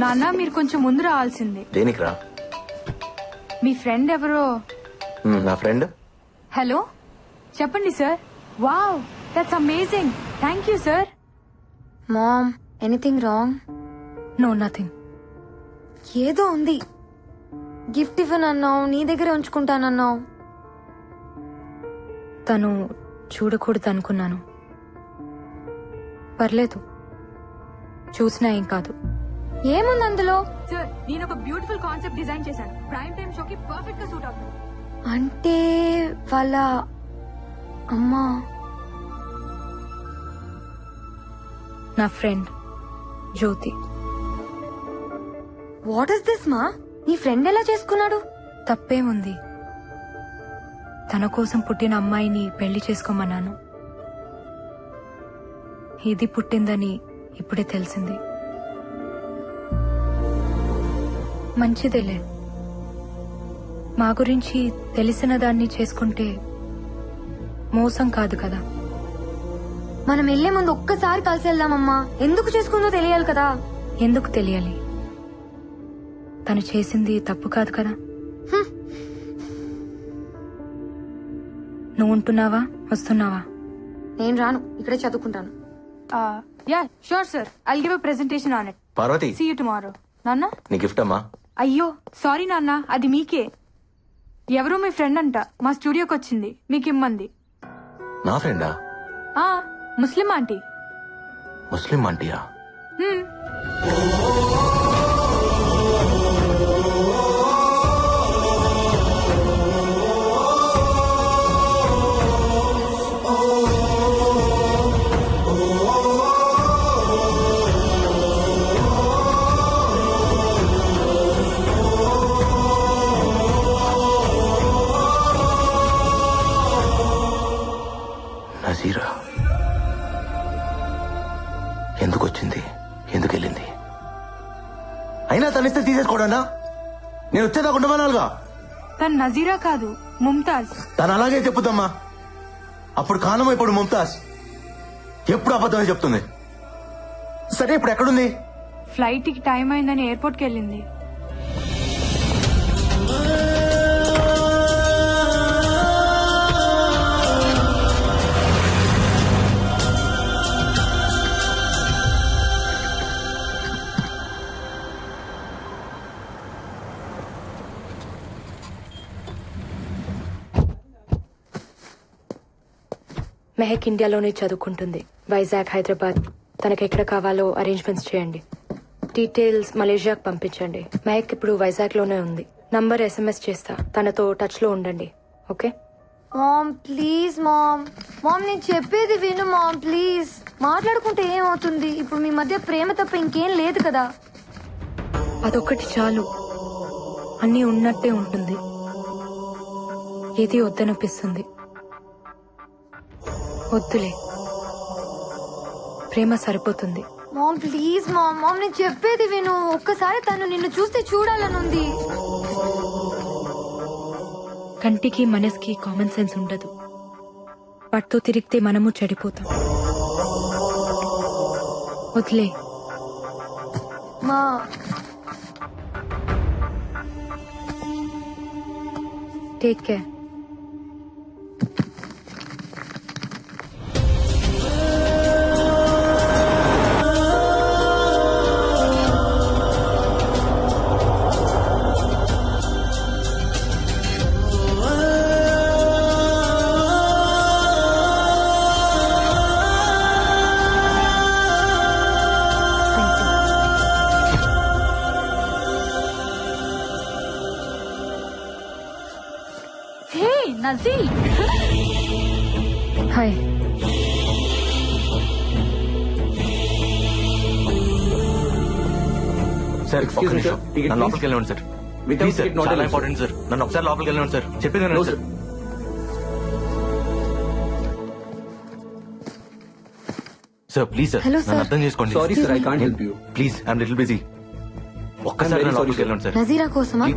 నాన్న, మీరు కొంచెం ముందు రావాల్సింది. దేనికి రా? మీ ఫ్రెండ్ ఎవరో. నా ఫ్రెండ్. హలో, చెప్పండి sir. Wow, that's amazing. Thank you sir. Mom, anything wrong? No, nothing. ఏదో ఉంది. గిఫ్ట్ ఇవ్వనన్నావు, నీ దగ్గర ఉంచుకుంటానన్నావు. తను చూడకూడదు అనుకున్నాను. పర్లేదు, చూసినా ఏం కాదు. ఏముంది అందులో? సార్, నేను ఒక బ్యూటిఫుల్ కాన్సెప్ట్ డిజైన్ చేశాను, ప్రైమ్ టైమ్ షోకి పర్ఫెక్ట్ గా సూట్ అవుతుంది. అంటే వాళ్ళ అమ్మా? నా friend Jyothi. What is this మా? నీ ఫ్రెండ్ ఎలా చేసుకున్నాడు? తప్పేముంది, తన కోసం పుట్టిన అమ్మాయిని పెళ్లి చేసుకోమన్నాను. ఇది పుట్టిందని ఇప్పుడే తెలిసింది. మంచిదేలే, మా గురించి తెలిసిన దాన్ని చేసుకుంటే మోసం కాదు కదా. మనం వెళ్లే ముందు ఒక్కసారి కలిసి వెళ్దామమ్మా. ఎందుకు చేసుకుందో తెలియాలి కదా. ఎందుకు తెలియాలి? తను చేసింది తప్పు కాదు కదా. నువ్వు ఉంటున్నావా, వస్తున్నావా? నేను రాను, ఇక్కడే చదువుకుంటాను. Yeah sure sir, I'll give a presentation on it. Parvathi, see you tomorrow. నాన్న, నీ గిఫ్ట్ అమ్మా. అయ్యో సారీ నాన్న, అది మీకే. ఎవరో మీ ఫ్రెండ్ అంట, మా స్టూడియోకి వచ్చింది, మీకు ఇమ్మంది. నా ఫ్రెండా? ముస్లిం ఆంటీ. ముస్లిం ఆంటీయా? నజీరా ఎందుకు వచ్చింది, ఎందుకు వెళ్ళింది? అయినా తనిస్తే తీసేసుకోవడానా? నేను వచ్చేదాకా ఉండమనాలుగా. తను నజీరా కాదు, ముంతాజ్. తను అలాగే చెప్పుదమ్మా. అప్పుడు కాలం, ఇప్పుడు ముంతాజ్. ఎప్పుడు అబద్ధమే చెప్తుంది. సరే ఇప్పుడు ఎక్కడుంది? ఫ్లైట్ కి టైం అయిందని ఎయిర్పోర్ట్ కి వెళ్ళింది. మెహక్ ఇండియాలోనే చదువుకుంటుంది. వైజాగ్, హైదరాబాద్. తనకెక్కడ కావాలో అరేంజ్మెంట్స్ చేయండి. డీటెయిల్స్ మలేషియాకి పంపించండి. మెహక్ ఇప్పుడు వైజాగ్ లోనే ఉంది. నంబర్ SMS చేస్తా. తనతో టచ్ లో ఉండండి. Okay? Mom please mom. Mom నేను చెప్పేది విను మామ్ ప్లీజ్. మాట్లాడుకుంటే ఏమవుతుంది? ఇప్పుడు మీ మధ్య ప్రేమ తప్ప ఇంకేం లేదు కదా. అదొక్కటి చాలు. అన్నీ ఉన్నట్టే ఉంటుంది. ఏది వద్దనిపిస్తుంది. వద్దులే, ప్రేమ సరిపోతుంది. Ma'am please mom. మామ్ నేను చెప్పేది విను. ఒక్కసారి తను నిన్ను చూస్తే చూడాలనుంది. కంటికి మనసుకి కామన్ సెన్స్ ఉండదు. వాటితో తిరిగితే మనము చెడిపోతాం. వదిలే. మా టేక్ కేర్. నజీ, హాయ్. సార్ ఒక్క నిమిషం. నన్ను లోపలికి వెళ్ళండి సార్. ప్లీజ్ సార్, చాలా ఇంపార్టెంట్ సార్. నన్ను ఒకసారి లోపలికి వెళ్ళండి సార్. చెప్పింది వినండి sir. Sir please sir, Hello, sir. నన్ను అర్థం చేసుకోండి. Sorry sir, I can't help you. Please, I'm little busy. ఒక్కసారి నన్ను లోపలికి వెళ్ళండి సార్. నజీరా కోసమా?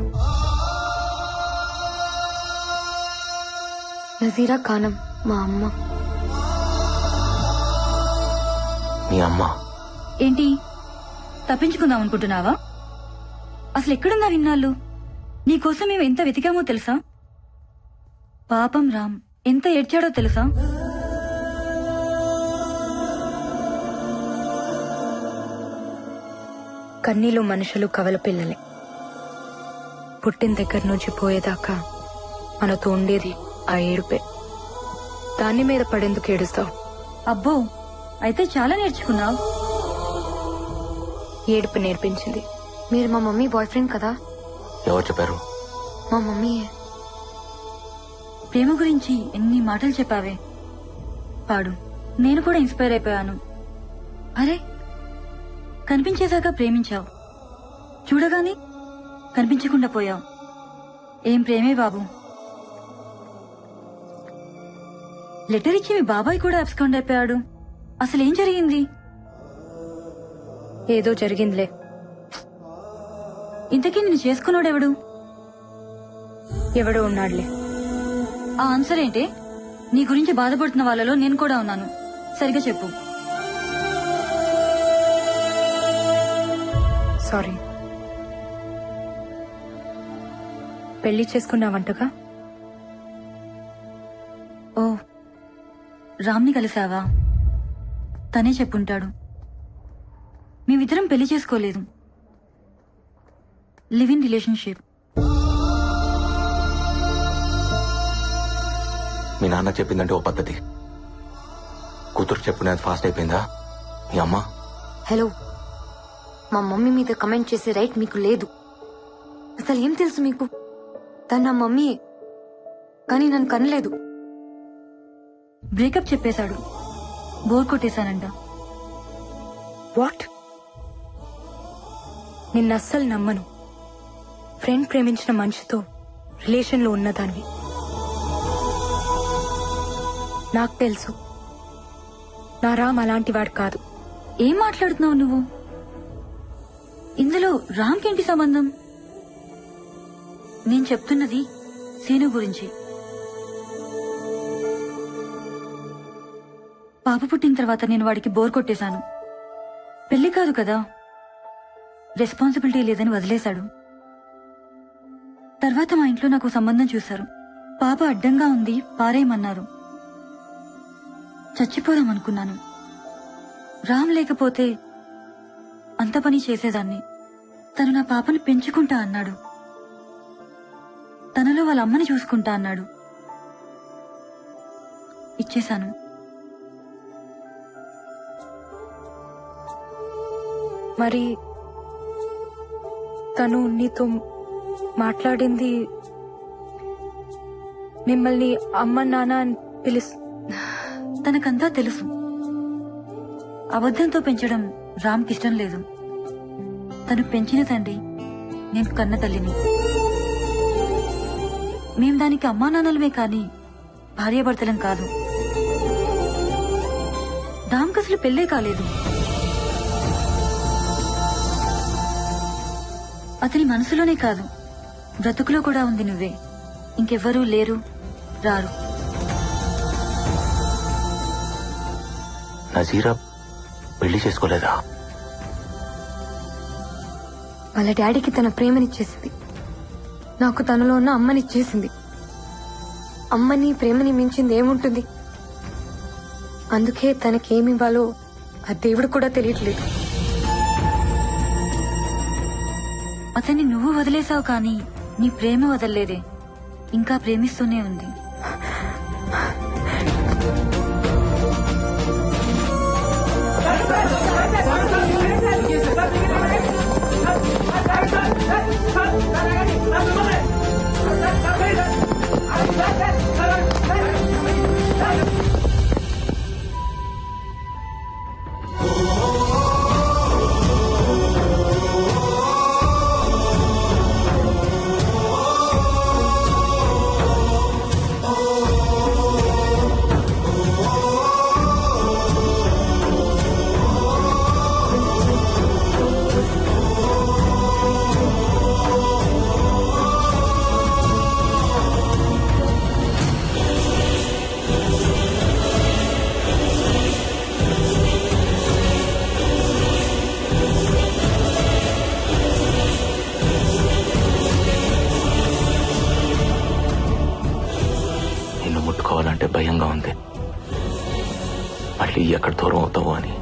నజీరా ఖానం మా అమ్మ. మీ అమ్మ? ఏంటి తప్పించుకుందాం అనుకుంటున్నావా? అసలు ఎక్కడున్నారు ఇన్నాళ్ళు? నీకోసం మేము ఎంత వెతికామో తెలుసా? పాపం రామ్ ఎంత ఏడ్చాడో తెలుసా? కన్నీలు మనుషులు కవల పిల్లలే. పుట్టిన దగ్గర నుంచి పోయేదాకా మనతో ఉండేది ఆ ఏడుపే. దాని మీద పడేందుకు ఏడుస్తావు? అబ్బో, అయితే చాలా నేర్చుకున్నావు. ఏడుపు నేర్పించింది. మీరు మా మమ్మీ బాయ్ ఫ్రెండ్ కదా? ఎవరు చెప్పారు? మా మమ్మీయే. ప్రేమ గురించి ఎన్ని మాటలు చెప్పావే. పాడు. నేను కూడా ఇన్స్పైర్ అయిపోయాను. అరే, కనిపించేశాక ప్రేమించావు, చూడగానే కనిపించకుండా పోయావు. ఏం ప్రేమే బాబు. లెటర్ ఇచ్చి మీ బాబాయ్ కూడా అబ్స్కాండ్ అయిపోయాడు. అసలేం జరిగింది? ఏదో జరిగిందిలే. ఇంతకీ నిన్ను చేసుకున్నాడెవడు? ఎవడో ఉన్నాడులే. ఆ ఆన్సర్ ఏంటి? నీ గురించి బాధపడుతున్న వాళ్ళలో నేను కూడా ఉన్నాను. సరిగా చెప్పు. సారీ. పెళ్లి చేసుకున్నావంటగా? ఓ, రామ్ని కలిసావా? తనే చెప్పుంటాడు. మేమిద్దరం పెళ్లి చేసుకోలేదు, లివ్ ఇన్ రిలేషన్షిప్. మీ నాన్న చెప్పిందంటే ఓ పద్ధతి, కూతురు చెప్పునేది ఫాస్ట్ అయిపోయిందా మీ అమ్మ? హలో, మా మమ్మీ మీద కమెంట్ చేసే రైట్ మీకు లేదు. అసలు ఏం తెలుసు మీకు? తను నా మమ్మీయే, కానీ నన్ను కనలేదు. బ్రేకప్ చెప్పేశాడు, బోర్ కొట్టేశానంట. వాట్? నిన్న అస్సలు నమ్మను. ఫ్రెండ్ ప్రేమించిన మనిషితో రిలేషన్లో ఉన్నదాన్ని. నాకు తెలుసు నా రామ్ అలాంటి వాడు కాదు. ఏం మాట్లాడుతున్నావు నువ్వు? ఇందులో రామ్కేంటి సంబంధం? నేను చెప్తున్నది సీను గురించి. పాప పుట్టిన తర్వాత నేను వాడికి బోర్ కొట్టేశాను. పెళ్లి కాదు కదా, రెస్పాన్సిబిలిటీ లేదని వదిలేశాడు. తర్వాత మా ఇంట్లో నాకు సంబంధం చూశారు. పాప అడ్డంగా ఉంది, పారేయమన్నారు. చచ్చిపోదామనుకున్నాను. రామ్ లేకపోతే అంత పని చేసేదాన్ని. తను నా పాపని పెంచుకుంటా అన్నాడు. తనలో వాళ్ళ అమ్మని చూసుకుంటా అన్నాడు. ఇచ్చేశాను. మరి తను నీతో మాట్లాడింది, మిమ్మల్ని అమ్మ నాన్న అని తనకంతా తెలుసు. అబద్ధంతో పెంచడం రామ్కి ఇష్టం లేదు. తను పెంచిన తండ్రి, నేను కన్న తల్లిని. మేం దానికి అమ్మా నాన్నలమే కాని భార్యాభర్తలం కాదు. రామ్కి అసలు పెళ్ళే కాలేదు. అతని మనసులోనే కాదు, బ్రతుకులో కూడా ఉంది నువ్వే. ఇంకెవ్వరూ లేరు, రారు. నజీరా పెళ్లి చేసుకోలేదా? వాళ్ళ డాడీకి తన ప్రేమనిచ్చేసింది, నాకు తనలో ఉన్న అమ్మనిచ్చేసింది. అమ్మని ప్రేమని మించింది ఏముంటుంది? అందుకే తనకేమివ్వాలో ఆ దేవుడు కూడా తెలియట్లేదు. అతన్ని నువ్వు వదిలేసావు కానీ నీ ప్రేమ వదలలేదే, ఇంకా ప్రేమిస్తూనే ఉంది. ముట్టుకోవాలంటే భయంగా ఉంది, మళ్ళీ ఎక్కడ దూరం అవుతావో అని.